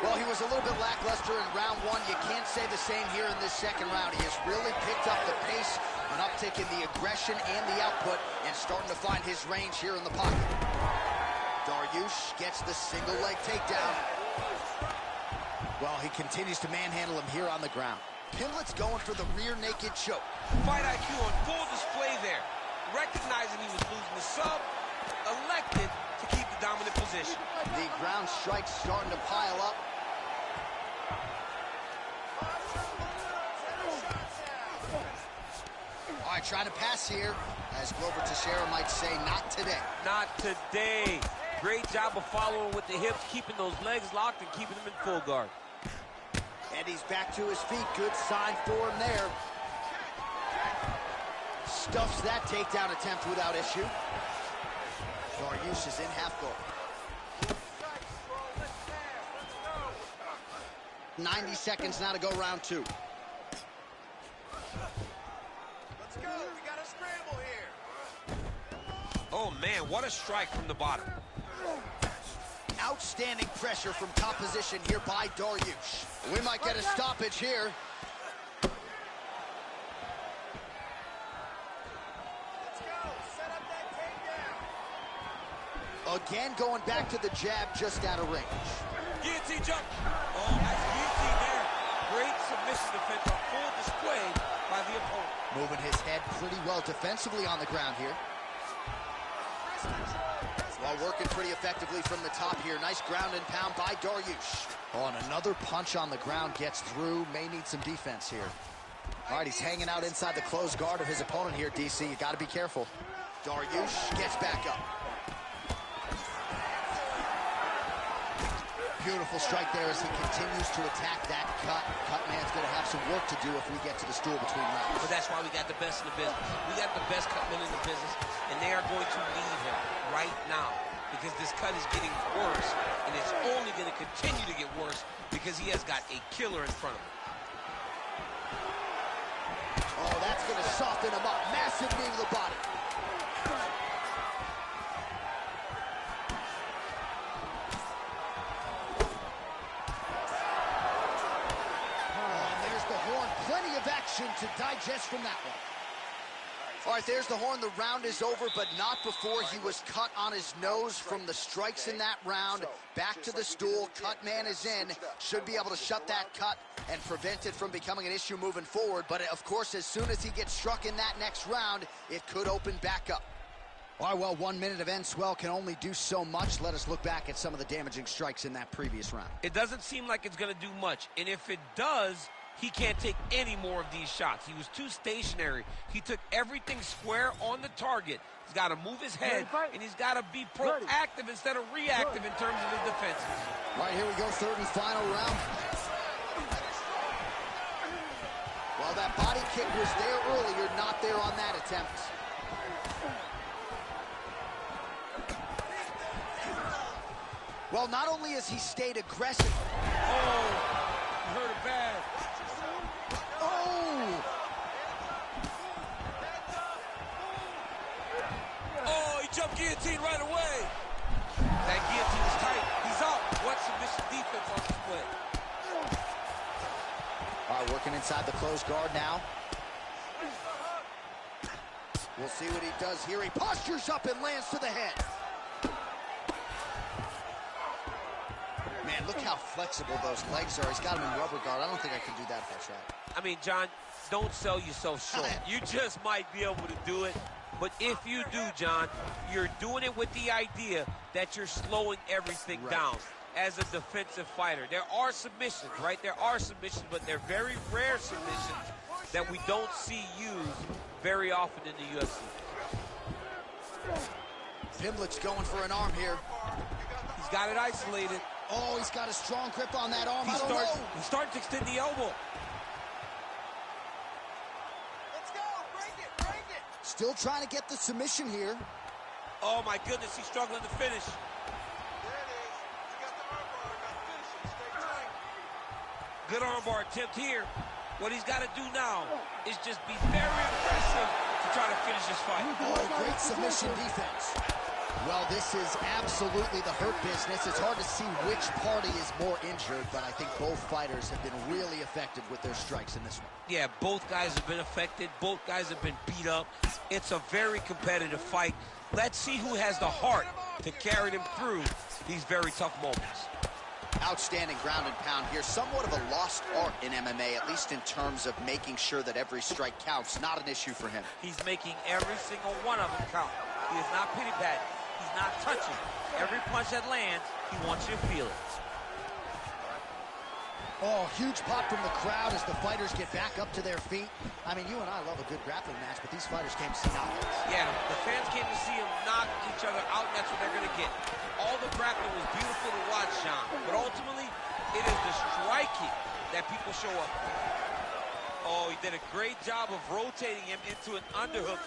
Well, he was a little bit lackluster in round 1. You can't say the same here in this second round. He has really picked up the pace, an uptick in the aggression and the output, and starting to find his range here in the pocket. Dariush gets the single leg takedown. Well, he continues to manhandle him here on the ground. Pimlet's going for the rear naked choke. Fight IQ on full display there. Recognizing he was losing the sub, elected to keep the dominant position. The ground strikes starting to pile up. All right, trying to pass here. As Glover Teixeira might say, not today. Not today. Great job of following with the hips, keeping those legs locked and keeping them in full guard. And he's back to his feet. Good sign for him there. Stuffs that takedown attempt without issue. Dariush is in half guard. 90 seconds now to go round 2. Let's go. We got a scramble here. Oh, man, what a strike from the bottom. Outstanding pressure from top position here by Dariush. We might get a stoppage here. Let's go. Set up that takedown. Again, going back to the jab just out of range. Guillotine jump. Oh, nice guillotine there. Great submission defense on full display by the opponent. Moving his head pretty well defensively on the ground here. While working pretty effectively from the top here. Nice ground and pound by Dariush. Oh, and another punch on the ground gets through. May need some defense here. All right, he's hanging out inside the closed guard of his opponent here, DC. You got to be careful. Dariush gets back up. Beautiful strike there as he continues to attack that cut. Cutman's going to have some work to do if we get to the stool between rounds. But that's why we got the best in the business. We got the best cutmen in the business, and they are going to leave him right now because this cut is getting worse, and it's only going to continue to get worse because he has got a killer in front of him. Oh, that's going to soften him up. Massive knee to the body. To digest from that one. All right, there's the horn. The round is over, but not before he was cut on his nose from the strikes in that round. Back to the stool. Cut man is in. Should be able to shut that cut and prevent it from becoming an issue moving forward. But, of course, as soon as he gets struck in that next round, it could open back up. All right, well, 1 minute of end swell can only do so much. Let us look back at some of the damaging strikes in that previous round. It doesn't seem like it's going to do much, and if it does, he can't take any more of these shots. He was too stationary. He took everything square on the target. He's got to move his head, and he's got to be proactive instead of reactive in terms of his defenses. All right, here we go, third and final round. Well, that body kick was there earlier, not there on that attempt. Well, not only has he stayed aggressive. Oh, he hurt it bad. Oh, he jumped guillotine right away. That guillotine is tight. He's out. What submission defense on display. All right, working inside the closed guard now. We'll see what he does here. He postures up and lands to the head. Man, look how flexible those legs are. He's got him in rubber guard. I don't think I can do that if I try. I mean, John, don't sell yourself short. You just might be able to do it. But if you do, John, you're doing it with the idea that you're slowing everything down as a defensive fighter. There are submissions, right? There are submissions, but they're very rare submissions that we don't see used very often in the UFC. Pimlet's going for an arm here. He's got it isolated. Oh, he's got a strong grip on that arm. He's starting to extend the elbow. Let's go. Break it. Break it. Still trying to get the submission here. Oh, my goodness. He's struggling to finish. There it is. You got the armbar. Got to finish it. Stay tight. Good armbar attempt here. What he's got to do now is just be very aggressive to try to finish this fight. Oh, great submission defense. Well, this is absolutely the hurt business. It's hard to see which party is more injured, but I think both fighters have been really effective with their strikes in this one. Yeah, both guys have been affected. Both guys have been beat up. It's a very competitive fight. Let's see who has the heart to carry them through these very tough moments. Outstanding ground and pound here. Somewhat of a lost art in MMA, at least in terms of making sure that every strike counts. Not an issue for him. He's making every single one of them count. He is not pity-patting. He's not touching. Every punch that lands, he wants you to feel it. Oh, huge pop from the crowd as the fighters get back up to their feet. I mean, you and I love a good grappling match, but these fighters came to see knockouts. Yeah, the fans came to see them knock each other out, and that's what they're going to get. All the grappling was beautiful to watch, Sean, but ultimately, it is the striking that people show up for. Oh, he did a great job of rotating him into an underhook.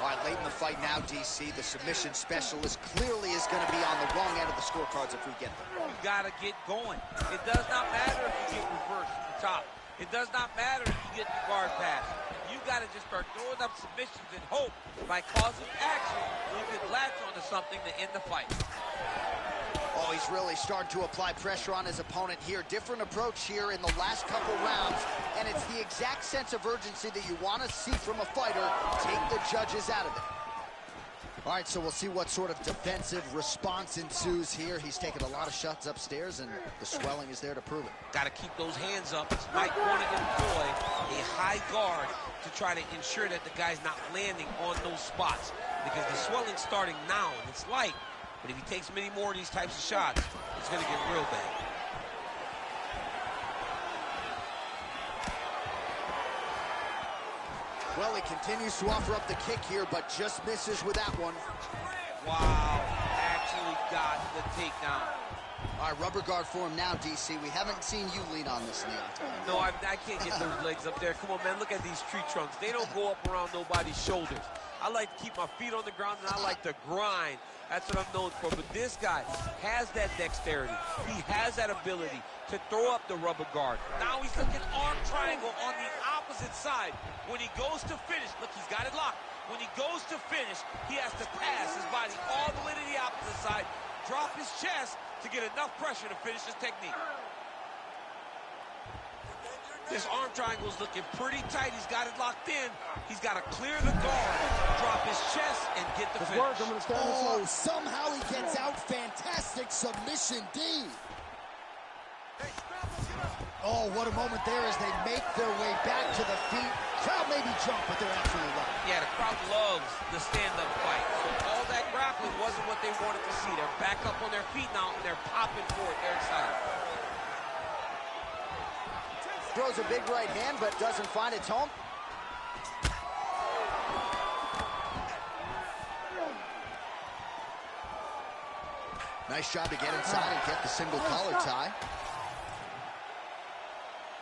All right, late in the fight now, DC. The submission specialist clearly is going to be on the wrong end of the scorecards if we get them. You got to get going. It does not matter if you get reversed from the top. It does not matter if you get the guard pass. You got to just start throwing up submissions and hope by causing action you can latch onto something to end the fight. Oh, he's really starting to apply pressure on his opponent here. Different approach here in the last couple rounds, and it's the exact sense of urgency that you want to see from a fighter. Take the judges out of it. All right, so we'll see what sort of defensive response ensues here. He's taken a lot of shots upstairs, and the swelling is there to prove it. Got to keep those hands up. He might want to employ a high guard to try to ensure that the guy's not landing on those spots, because the swelling's starting now, and it's light. But if he takes many more of these types of shots, it's going to get real bad. Well, he continues to offer up the kick here, but just misses with that one. Wow, actually got the takedown. All right, rubber guard for him now, DC. We haven't seen you lean on this in the octagon. No, I can't get those legs up there. Come on, man, look at these tree trunks. They don't go up around nobody's shoulders. I like to keep my feet on the ground, and I like to grind. That's what I'm known for. But this guy has that dexterity. He has that ability to throw up the rubber guard. Now he's looking arm triangle on the opposite side. When he goes to finish, look, he's got it locked. When he goes to finish, he has to pass his body all the way to the opposite side, drop his chest to get enough pressure to finish his technique. This arm triangle is looking pretty tight. He's got it locked in. He's got to clear the guard, drop his chest, and get the finish. Oh, somehow he gets out. Fantastic submission, D. Oh, what a moment there as they make their way back to the feet. Crowd may be drunk, but they're absolutely right. Yeah, the crowd loves the stand-up fight. So all that grappling wasn't what they wanted to see. They're back up on their feet now, and they're popping for it. They're excited. Throws a big right hand, but doesn't find its home. Nice job to get inside and get the single collar tie.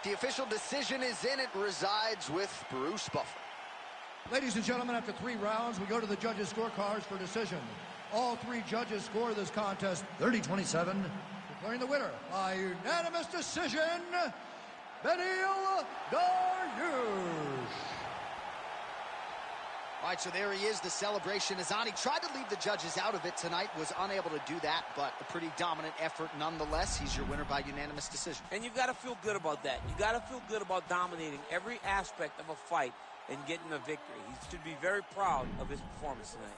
The official decision is in. It resides with Bruce Buffer. Ladies and gentlemen, after 3 rounds, we go to the judges' scorecards for decision. All 3 judges score this contest 30-27, declaring the winner by unanimous decision, Beneil Dariush. All right, so there he is. The celebration is on. He tried to leave the judges out of it tonight, was unable to do that, but a pretty dominant effort nonetheless. He's your winner by unanimous decision. And you've got to feel good about that. You got to feel good about dominating every aspect of a fight and getting a victory. He should be very proud of his performance tonight.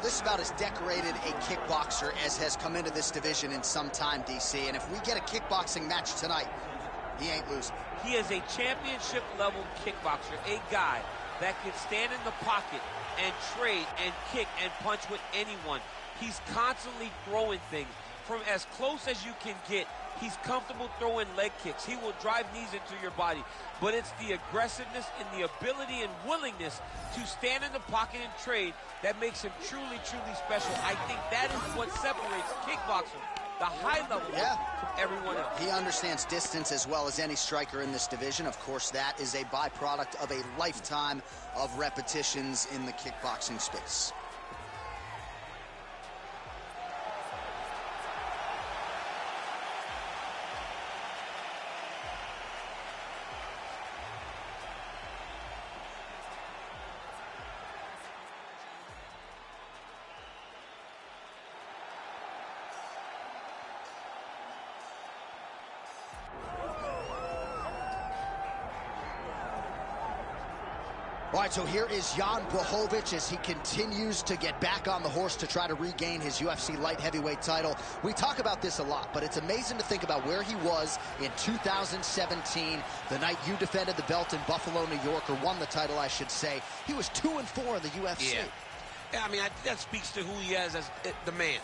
this is about as decorated a kickboxer as has come into this division in some time, DC. And if we get a kickboxing match tonight, he ain't losing. He is a championship-level kickboxer, a guy that can stand in the pocket and trade and kick and punch with anyone. He's constantly throwing things from as close as you can get. He's comfortable throwing leg kicks. He will drive knees into your body. But it's the aggressiveness and the ability and willingness to stand in the pocket and trade that makes him truly, truly special. I think that is what separates kickboxing, the high level, from everyone else. He understands distance as well as any striker in this division. Of course, that is a byproduct of a lifetime of repetitions in the kickboxing space. All right, so here is Jan Błachowicz as he continues to get back on the horse to try to regain his UFC light heavyweight title. We talk about this a lot, but it's amazing to think about where he was in 2017, the night you defended the belt in Buffalo, New York, or won the title, I should say. He was 2-4 in the UFC. Yeah, I mean, that speaks to who he is as the man.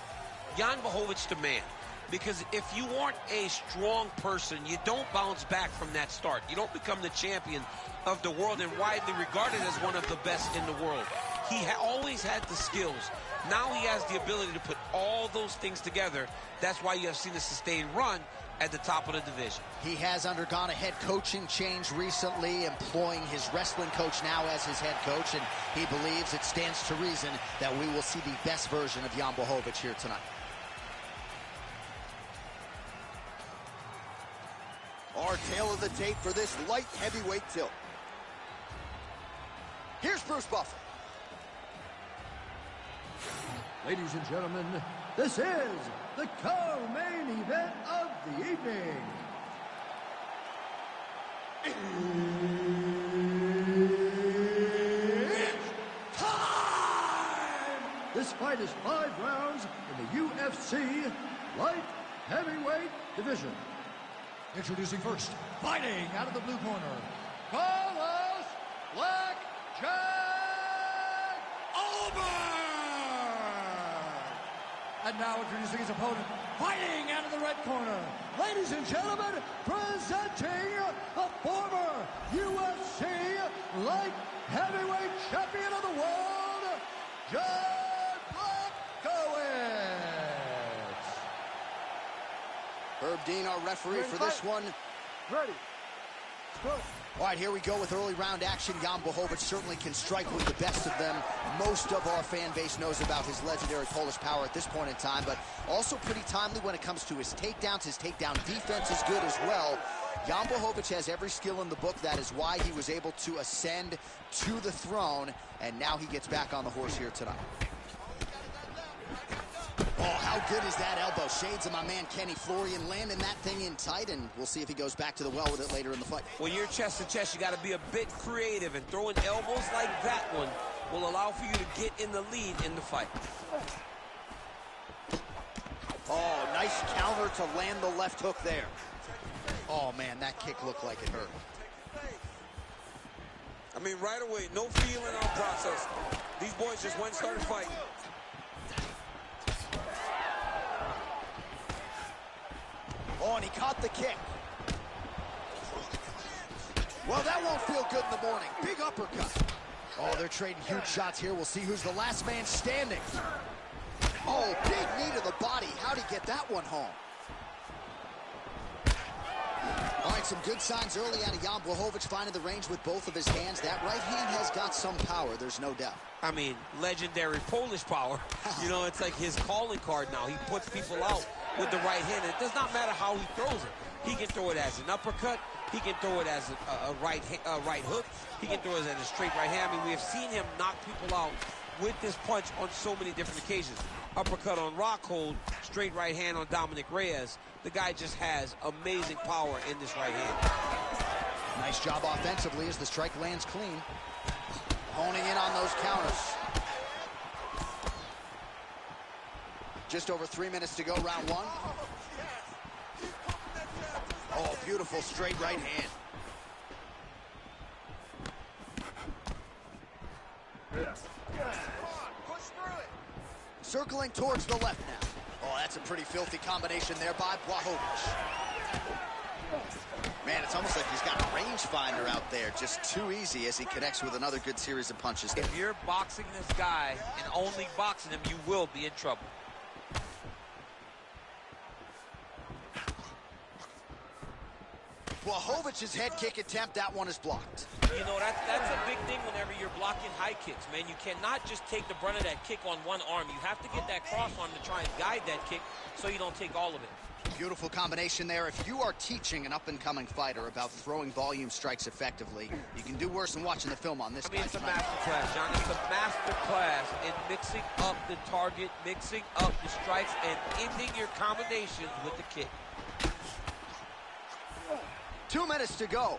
Jan Błachowicz, the man. Because if you aren't a strong person, you don't bounce back from that start. You don't become the champion of the world and widely regarded as one of the best in the world. He always had the skills. Now he has the ability to put all those things together. That's why you have seen a sustained run at the top of the division. He has undergone a head coaching change recently, employing his wrestling coach now as his head coach, and he believes it stands to reason that we will see the best version of Jan Błachowicz here tonight. Our tail of the tape for this light heavyweight tilt. Here's Bruce Buffer. Ladies and gentlemen, this is the co-main event of the evening. It's time! This fight is 5 rounds in the UFC light heavyweight division. Introducing first, fighting out of the blue corner, Carlos Black Jack Ulberg! And now introducing his opponent, fighting out of the red corner, ladies and gentlemen, presenting the former UFC light heavyweight champion of the world, John Błachowicz! Herb Dean, our referee for this one. Ready. Go. All right, here we go with early round action. Jan Błachowicz certainly can strike with the best of them. Most of our fan base knows about his legendary Polish power at this point in time, but also pretty timely when it comes to his takedowns. His takedown defense is good as well. Jan Błachowicz has every skill in the book. That is why he was able to ascend to the throne, and now he gets back on the horse here tonight. Oh, how good is that elbow? Shades of my man Kenny Florian landing that thing in tight, and we'll see if he goes back to the well with it later in the fight. When you're chest to chest, you got to be a bit creative, and throwing elbows like that one will allow for you to get in the lead in the fight. Oh, nice counter to land the left hook there. Oh, man, that kick looked like it hurt. I mean, right away, no feeling or process. These boys just went and started fighting. Oh, and he caught the kick. Well, that won't feel good in the morning. Big uppercut. Oh, they're trading huge shots here. We'll see who's the last man standing. Oh, big knee to the body. How'd he get that one home? All right, some good signs early out of Jan Błachowicz, finding the range with both of his hands. That right hand has got some power, there's no doubt. I mean, legendary Polish power. You know, it's like his calling card now. He puts people out with the right hand. It does not matter how he throws it. He can throw it as an uppercut. He can throw it as a right hook. He can throw it as a straight right hand. I mean, we have seen him knock people out with this punch on so many different occasions. Uppercut on Rockhold, straight right hand on Dominic Reyes. The guy just has amazing power in this right hand. Nice job offensively as the strike lands clean. Honing in on those counters. Just over 3 minutes to go, round one. Oh, beautiful straight right hand. Circling towards the left now. Oh, that's a pretty filthy combination there by Błachowicz. Man, it's almost like he's got a rangefinder out there. Just too easy as he connects with another good series of punches there. If you're boxing this guy and only boxing him, you will be in trouble. Błachowicz's head kick attempt, that one is blocked. You know, that's a big thing whenever you're blocking high kicks, man. You cannot just take the brunt of that kick on one arm. You have to get that cross arm to try and guide that kick so you don't take all of it. Beautiful combination there. If you are teaching an up-and-coming fighter about throwing volume strikes effectively, you can do worse than watching the film on this guy. It's a master class, John. It's a master class in mixing up the target, mixing up the strikes, and ending your combinations with the kick. 2 minutes to go.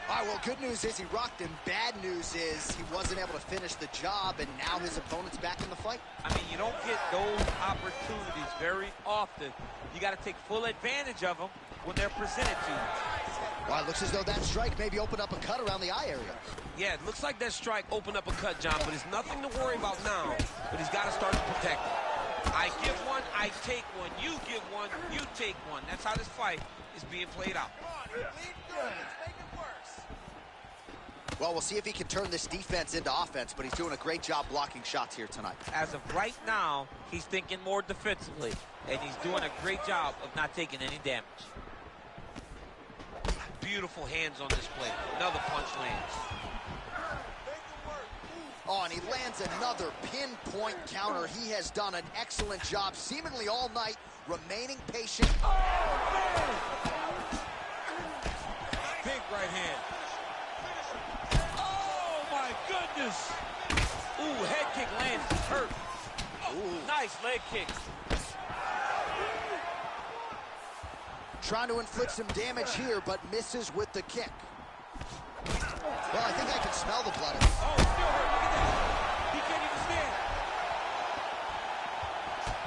All right, well, good news is he rocked him. Bad news is he wasn't able to finish the job, and now his opponent's back in the fight. I mean, you don't get those opportunities very often. You got to take full advantage of them when they're presented to you. Well, it looks as though that strike maybe opened up a cut around the eye area. Yeah, it looks like that strike opened up a cut, John, but it's nothing to worry about now. But he's got to start to protect it. I give one, I take one. You give one, you take one. That's how this fight is being played out. Well, we'll see if he can turn this defense into offense, but he's doing a great job blocking shots here tonight. As of right now, he's thinking more defensively, and he's doing a great job of not taking any damage. Beautiful hands on display. Another punch lands. Oh, and he lands another pinpoint counter. He has done an excellent job, seemingly all night, remaining patient. Big right hand. Oh, my goodness. Ooh, head kick lands. Hurt. Oh, nice leg kick. Trying to inflict some damage here, but misses with the kick. Well, I think I can smell the blood. Oh, still hurt. Look at that. He can't even stand.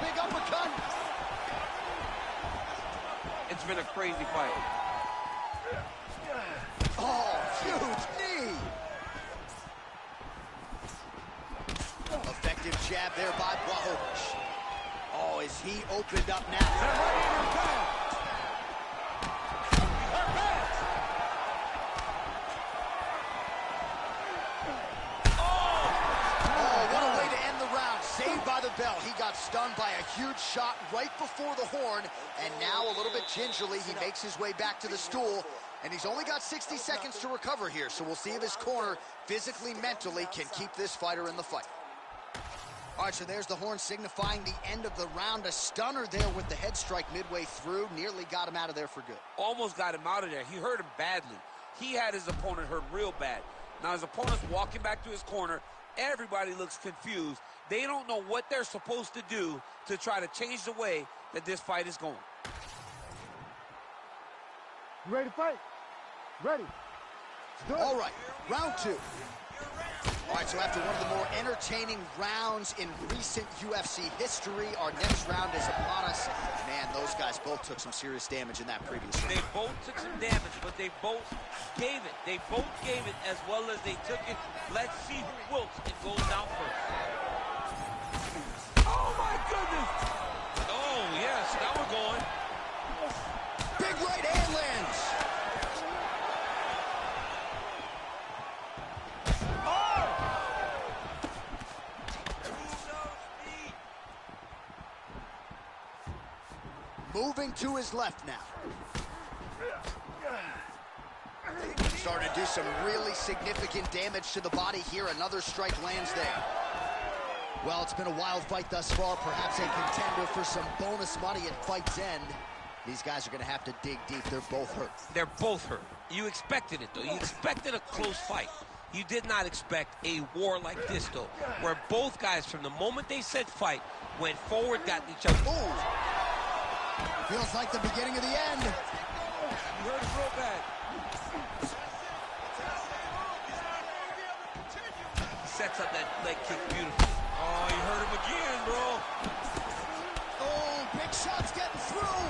Big uppercut. It's been a crazy fight. Oh, huge knee. Effective jab there by Błachowicz. Oh, is he opened up now? Bell. He got stunned by a huge shot right before the horn, and now a little bit gingerly he makes his way back to the stool, and he's only got 60 seconds to recover here, so we'll see if his corner physically, mentally can keep this fighter in the fight. All right, so there's the horn signifying the end of the round. A stunner there with the head strike midway through, nearly got him out of there for good. Almost got him out of there. He hurt him badly. He had his opponent hurt real bad. Now his opponent's walking back to his corner. Everybody looks confused. They don't know what they're supposed to do to try to change the way that this fight is going. You ready to fight? Ready. All right, round two. All right, so after one of the more entertaining rounds in recent UFC history, our next round is upon us. Man, those guys both took some serious damage in that previous round. They both took some damage, but they both gave it. They both gave it as well as they took it. Let's see who wilts and goes down first. Oh, my goodness. Oh, yes, now we're going. Big right hand lands. Moving to his left now. Starting to do some really significant damage to the body here. Another strike lands there. Well, it's been a wild fight thus far. Perhaps a contender for some bonus money at fight's end. These guys are going to have to dig deep. They're both hurt. They're both hurt. You expected it, though. You expected a close fight. You did not expect a war like this, though, where both guys, from the moment they said fight, went forward, got each other. Ooh. Feels like the beginning of the end. hurt him real bad. He sets up that leg kick beautifully. Oh, you hurt him again, bro. Oh, big shots getting through.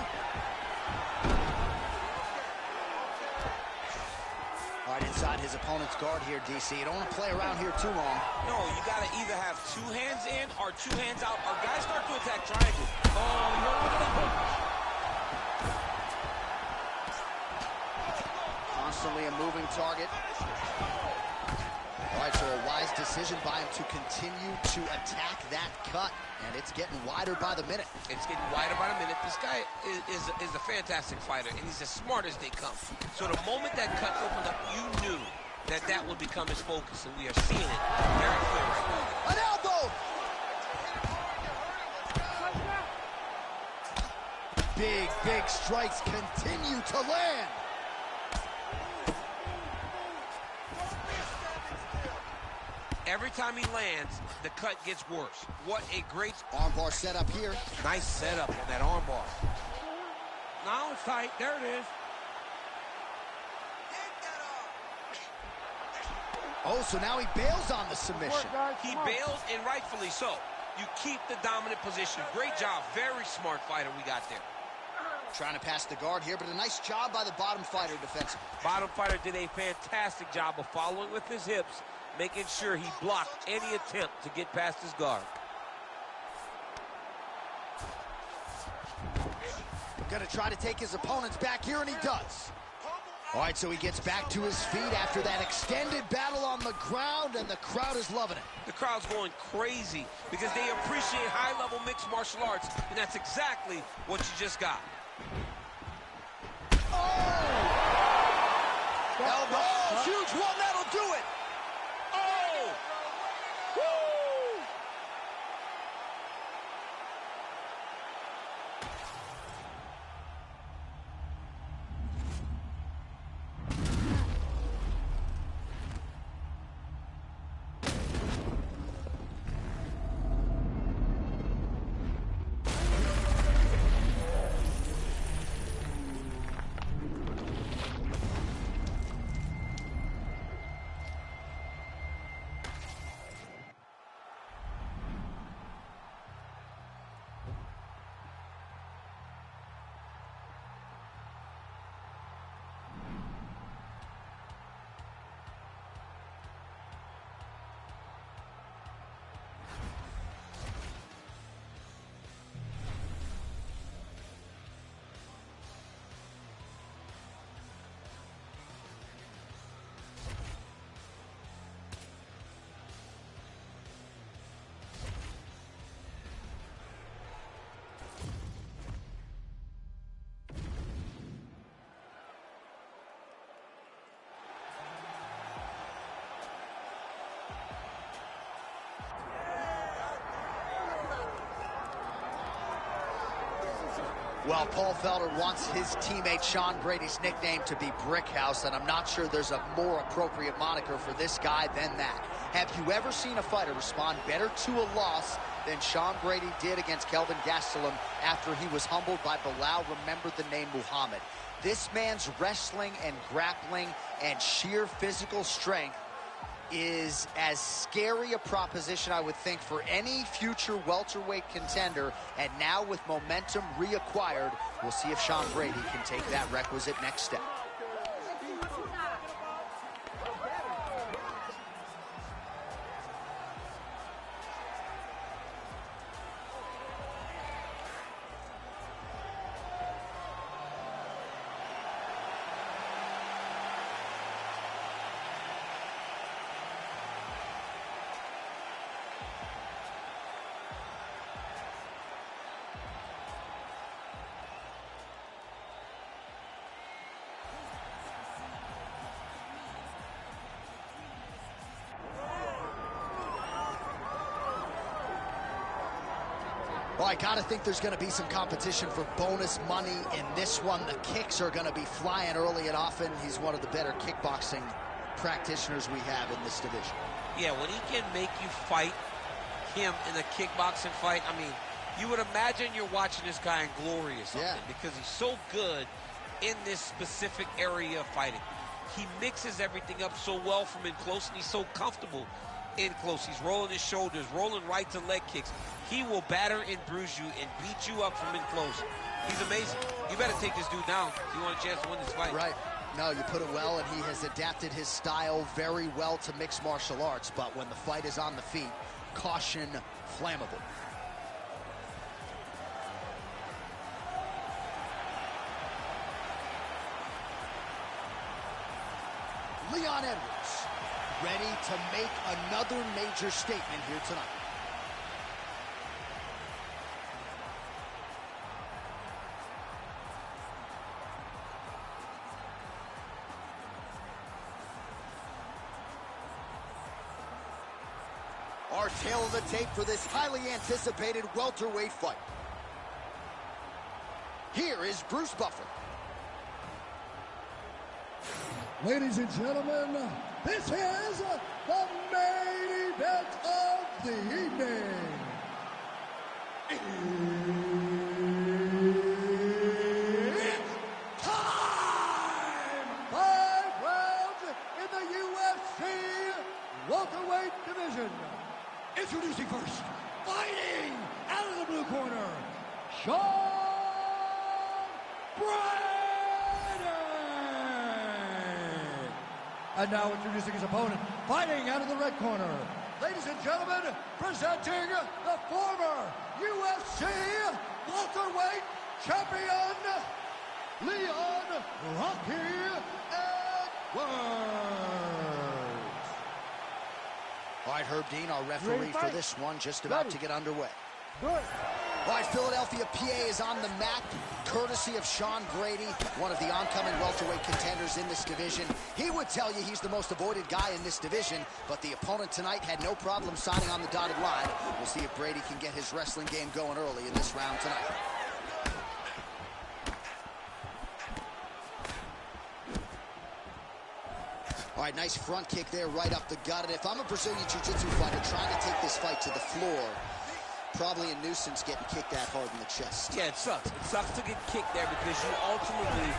All right, inside his opponent's guard here, DC. You don't want to play around here too long. No, you got to either have 2 hands in or 2 hands out, or guys start to attack triangle. Oh, you hurt him with that hook. Constantly a moving target. All right, so a wise decision by him to continue to attack that cut, and it's getting wider by the minute. It's getting wider by the minute. This guy is a fantastic fighter, and he's as smart as they come. So the moment that cut opened up, you knew that that would become his focus, and we are seeing it very clear right now. An elbow! Big, big strikes continue to land. Every time he lands, the cut gets worse. What a great Armbar setup here. nice setup on that armbar. Now it's tight. There it is. Oh, so now he bails on the submission. He bails, and rightfully so. You keep the dominant position. Great job. Very smart fighter we got there. Trying to pass the guard here, but a nice job by the bottom fighter defensively. Bottom fighter did a fantastic job of following with his hips, making sure he blocked any attempt to get past his guard. Gonna try to take his opponents back here, and he does. All right, so he gets back to his feet after that extended battle on the ground, and the crowd is loving it. The crowd's going crazy because they appreciate high-level mixed martial arts, and that's exactly what you just got. Elbow, huge one, that'll do it. Oh! Woo! Well, Paul Felder wants his teammate Sean Brady's nickname to be Brickhouse, and I'm not sure there's a more appropriate moniker for this guy than that. Have you ever seen a fighter respond better to a loss than Sean Brady did against Kelvin Gastelum after he was humbled by Bilal? Remember the name Muhammad. This man's wrestling and grappling and sheer physical strength is as scary a proposition, I would think, for any future welterweight contender. And now with momentum reacquired, we'll see if Sean Brady can take that requisite next step. Well, I gotta think there's gonna be some competition for bonus money in this one. The kicks are gonna be flying early and often. He's one of the better kickboxing practitioners we have in this division. Yeah, when he can make you fight him in a kickboxing fight, I mean, you would imagine you're watching this guy in glory or something, because he's so good in this specific area of fighting. He mixes everything up so well from in close, and he's so comfortable in close. He's rolling his shoulders, rolling right to leg kicks. He will batter and bruise you and beat you up from in close. He's amazing. You better take this dude down if you want a chance to win this fight. Right. No, you put it well, and he has adapted his style very well to mixed martial arts. But when the fight is on the feet, caution, flammable. Leon Edwards, ready to make another major statement here tonight. Our tail of the tape for this highly anticipated welterweight fight. Here is Bruce Buffer. Ladies and gentlemen, this is the main event of the evening. It's time! 5 rounds in the UFC welterweight division. Introducing first, fighting out of the blue corner, Sean Brady! And now introducing his opponent, fighting out of the red corner. Ladies and gentlemen, presenting the former UFC welterweight champion, Leon Rocky Edwards. All right, Herb Dean, our referee for this one, just about to get underway. Good. All right, Philadelphia, PA is on the mat, courtesy of Sean Brady, one of the oncoming welterweight contenders in this division. He would tell you he's the most avoided guy in this division, but the opponent tonight had no problem signing on the dotted line. We'll see if Brady can get his wrestling game going early in this round tonight. All right, nice front kick there, right up the gut. And if I'm a Brazilian Jiu-Jitsu fighter trying to take this fight to the floor, probably a nuisance getting kicked that hard in the chest. Yeah, it sucks. It sucks to get kicked there because you ultimately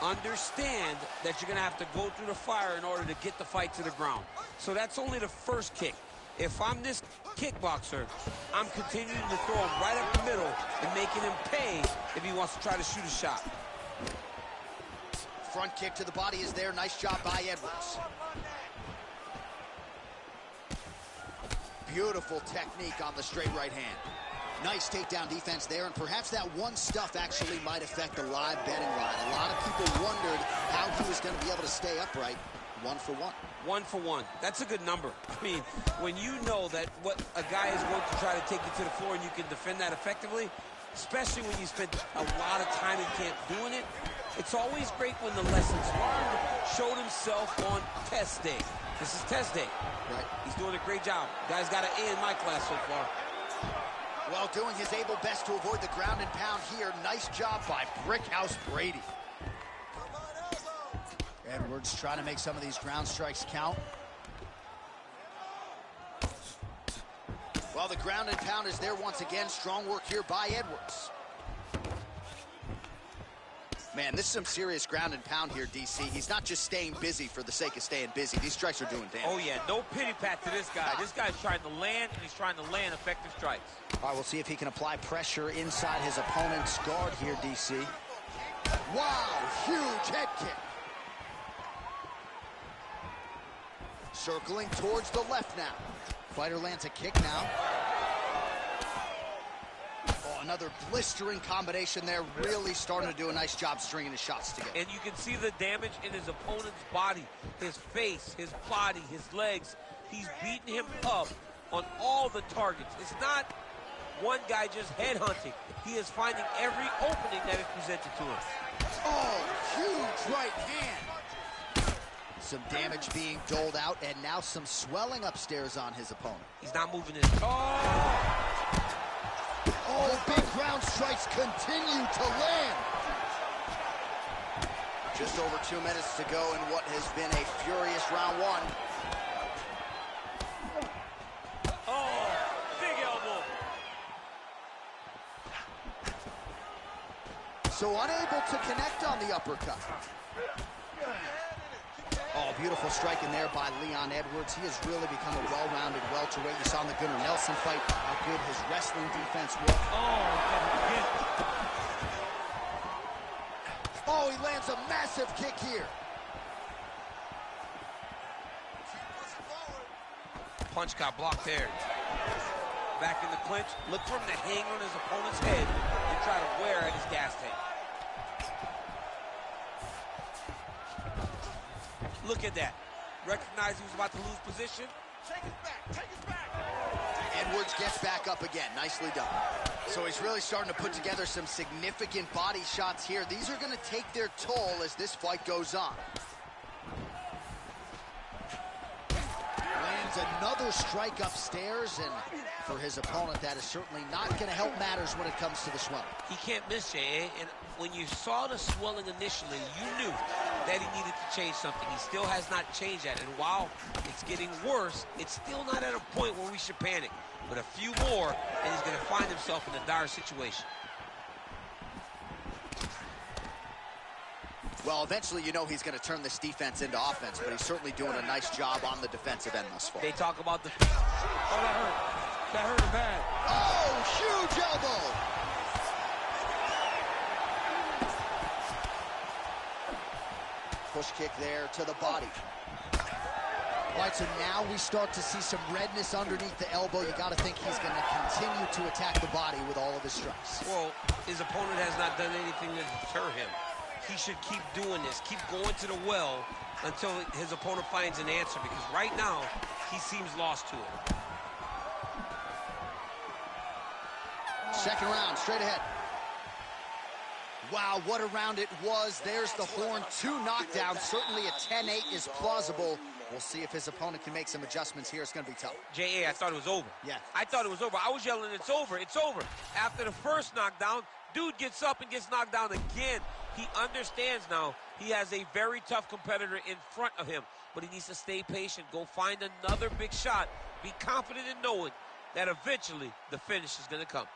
understand that you're going to have to go through the fire in order to get the fight to the ground. So that's only the first kick. If I'm this kickboxer, I'm continuing to throw him right up the middle and making him pay if he wants to try to shoot a shot. Front kick to the body is there. Nice job by Edwards. Beautiful technique on the straight right hand. Nice takedown defense there, and perhaps that one stuff actually might affect the live betting line. A lot of people wondered how he was going to be able to stay upright. 1 for 1. 1 for 1. That's a good number. I mean, when you know that what a guy is going to try to take you to the floor and you can defend that effectively, especially when you spend a lot of time in camp doing it, it's always great when the lessons learned showed himself on test day. This is test day. Right. He's doing a great job. Guy's got an A in my class so far. Well, doing his able best to avoid the ground and pound here. Nice job by Brickhouse Brady. Edwards trying to make some of these ground strikes count. Well, the ground and pound is there once again. Strong work here by Edwards. Man, this is some serious ground and pound here, DC. He's not just staying busy for the sake of staying busy. These strikes are doing damage. Oh, yeah. No pity pat to this guy. This guy's trying to land, and he's trying to land effective strikes. All right, we'll see if he can apply pressure inside his opponent's guard here, DC. Wow, huge head kick. Circling towards the left now. Fighter lands a kick now. Oh, another blistering combination there. Really starting to do a nice job stringing his shots together. And you can see the damage in his opponent's body, his face, his body, his legs. He's beating him up on all the targets. It's not one guy just headhunting. He is finding every opening that is presented to him. Oh, huge right hand. Some damage being doled out, and now some swelling upstairs on his opponent. He's not moving his... Oh, big ground strikes continue to land. Just over 2 minutes to go in what has been a furious round one. Oh, big elbow. So unable to connect on the uppercut. Oh, beautiful strike in there by Leon Edwards. He has really become a well-rounded welterweight. You saw in the Gunnar Nelson fight how good his wrestling defense was. Oh, he lands a massive kick here. Punch got blocked there. Back in the clinch. Look for him to hang on his opponent's head and try to wear at his gas tank. Look at that. Recognized he was about to lose position. Take his back. Take his back. Edwards gets back up again. Nicely done. So he's really starting to put together some significant body shots here. These are going to take their toll as this fight goes on. Lands another strike upstairs, and for his opponent, that is certainly not going to help matters when it comes to the swelling. He can't miss, J.A. And when you saw the swelling initially, you knew that he needed to change something. He still has not changed that. And while it's getting worse, it's still not at a point where we should panic. But a few more, and he's going to find himself in a dire situation. Well, eventually you know he's going to turn this defense into offense, but he's certainly doing a nice job on the defensive end thus far. They talk about the... Oh, that hurt. That hurt him bad. Oh, huge elbow! Push kick there to the body. All right, so now we start to see some redness underneath the elbow. You got to think he's going to continue to attack the body with all of his strikes. Well, his opponent has not done anything to deter him. He should keep doing this, keep going to the well until his opponent finds an answer, because right now, he seems lost to it. Second round, straight ahead. Wow, what a round it was. There's the horn, 2 knockdowns. Certainly a 10-8 is plausible. We'll see if his opponent can make some adjustments here. It's going to be tough. J.A., I thought it was over. Yeah. I thought it was over. I was yelling, it's over, it's over. After the first knockdown, dude gets up and gets knocked down again. He understands now he has a very tough competitor in front of him, but he needs to stay patient, go find another big shot, be confident in knowing that eventually the finish is going to come.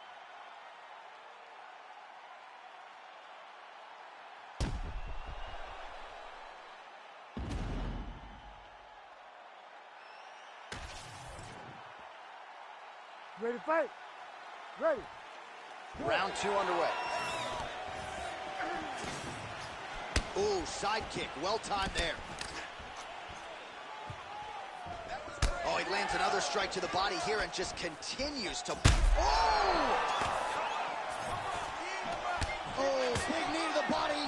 Ready to fight? Ready. Round 2 underway. Ooh, side kick, well timed there. Oh, he lands another strike to the body here and just continues to... Oh! Oh, big knee to the body.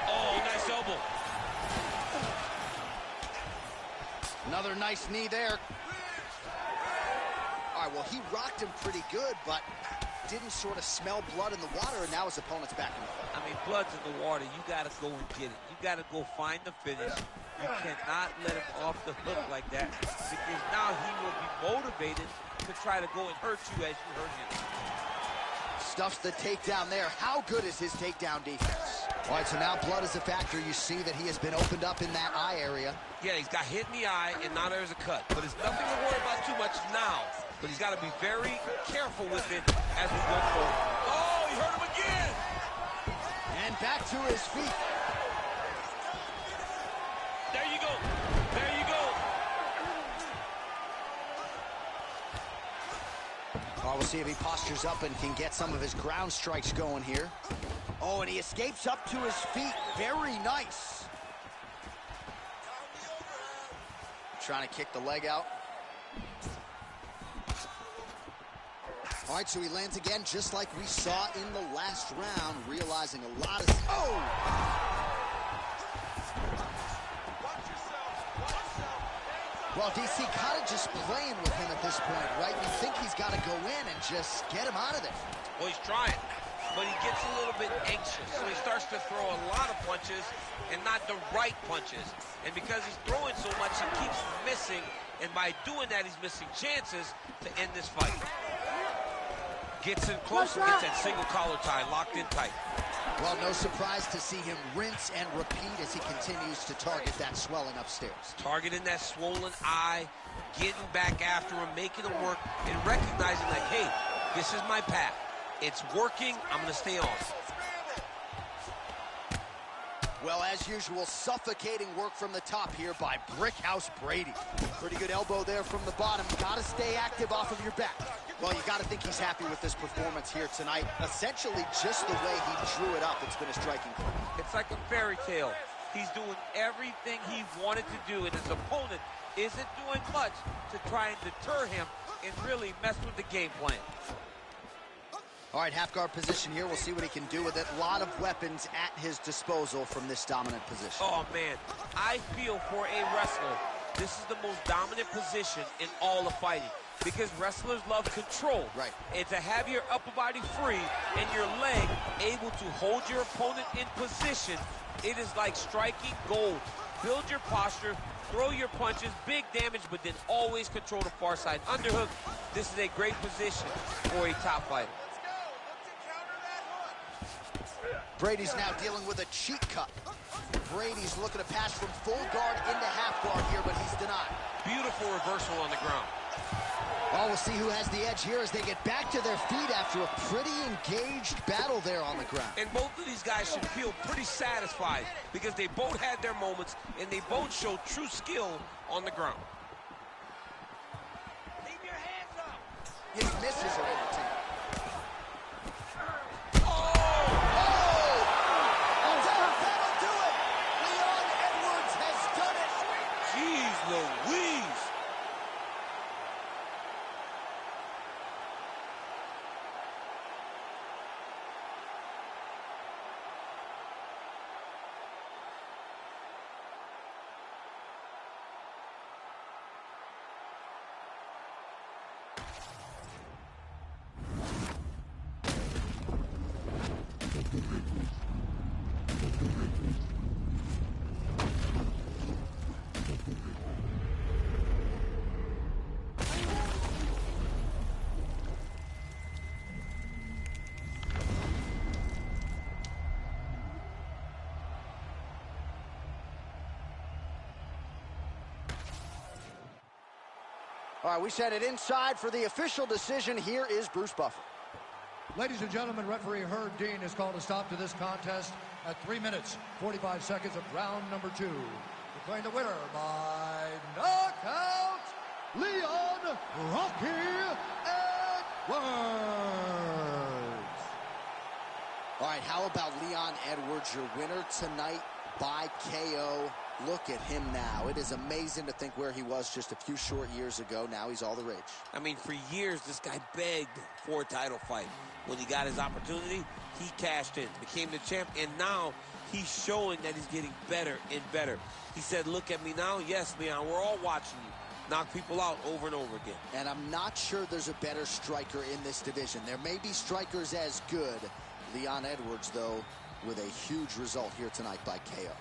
Oh, nice elbow. Another nice knee there. All right, well, he rocked him pretty good, but didn't sort of smell blood in the water, and now his opponent's back in the fight. I mean, blood's in the water. You got to go and get it. You got to go find the finish. You cannot let him off the hook like that, because now he will be motivated to try to go and hurt you as you hurt him. Stuffs the takedown there. How good is his takedown defense? All right, so now blood is a factor. You see that he has been opened up in that eye area. Yeah, he's got hit in the eye, and now there's a cut. But it's nothing to worry about too much now. But he's got to be very careful with it as we go forward. Oh, he hurt him again! And back to his feet. There you go. There you go. Oh, we'll see if he postures up and can get some of his ground strikes going here. Oh, and he escapes up to his feet. Very nice. Trying to kick the leg out. All right, so he lands again, just like we saw in the last round, realizing a lot of... Oh! Well, DC kind of just playing with him at this point, right? You think he's got to go in and just get him out of there. Well, he's trying, but he gets a little bit anxious. So he starts to throw a lot of punches and not the right punches. And because he's throwing so much, he keeps missing. And by doing that, he's missing chances to end this fight. Gets in closer, gets that single collar tie locked in tight. Well, no surprise to see him rinse and repeat as he continues to target that swelling upstairs. Targeting that swollen eye, getting back after him, making him work, and recognizing that, hey, this is my path. It's working, I'm going to stay on. Well, as usual, suffocating work from the top here by Brickhouse Brady. Pretty good elbow there from the bottom. Got to stay active off of your back. Well, you got to think he's happy with this performance here tonight. Essentially just the way he drew it up. It's been a striking play. It's like a fairy tale. He's doing everything he wanted to do, and his opponent isn't doing much to try and deter him and really mess with the game plan. All right, half guard position here. We'll see what he can do with it. A lot of weapons at his disposal from this dominant position. Oh, man. I feel for a wrestler, this is the most dominant position in all of fighting because wrestlers love control. Right. And to have your upper body free and your leg able to hold your opponent in position, it is like striking gold. Build your posture, throw your punches, big damage, but then always control the far side underhook. This is a great position for a top fighter. Brady's now dealing with a cheek cut. Brady's looking to pass from full guard into half guard here, but he's denied. Beautiful reversal on the ground. Oh, we'll see who has the edge here as they get back to their feet after a pretty engaged battle there on the ground. And both of these guys should feel pretty satisfied because they both had their moments and they both showed true skill on the ground. Keep your hands up. His misses are entertaining. Louise. All right, we sent it inside for the official decision. Here is Bruce Buffer. Ladies and gentlemen, referee Herb Dean has called a stop to this contest at 3 minutes, 45 seconds of round number 2. Declaring the winner by knockout, Leon Rocky Edwards. All right, how about Leon Edwards, your winner tonight by KO? Look at him now. It is amazing to think where he was just a few short years ago. Now he's all the rage. I mean, for years, this guy begged for a title fight. When he got his opportunity, he cashed in, became the champ, and now he's showing that he's getting better and better. He said, look at me now. Yes, Leon, we're all watching you. Knock people out over and over again. And I'm not sure there's a better striker in this division. There may be strikers as good. Leon Edwards, though, with a huge result here tonight by KO.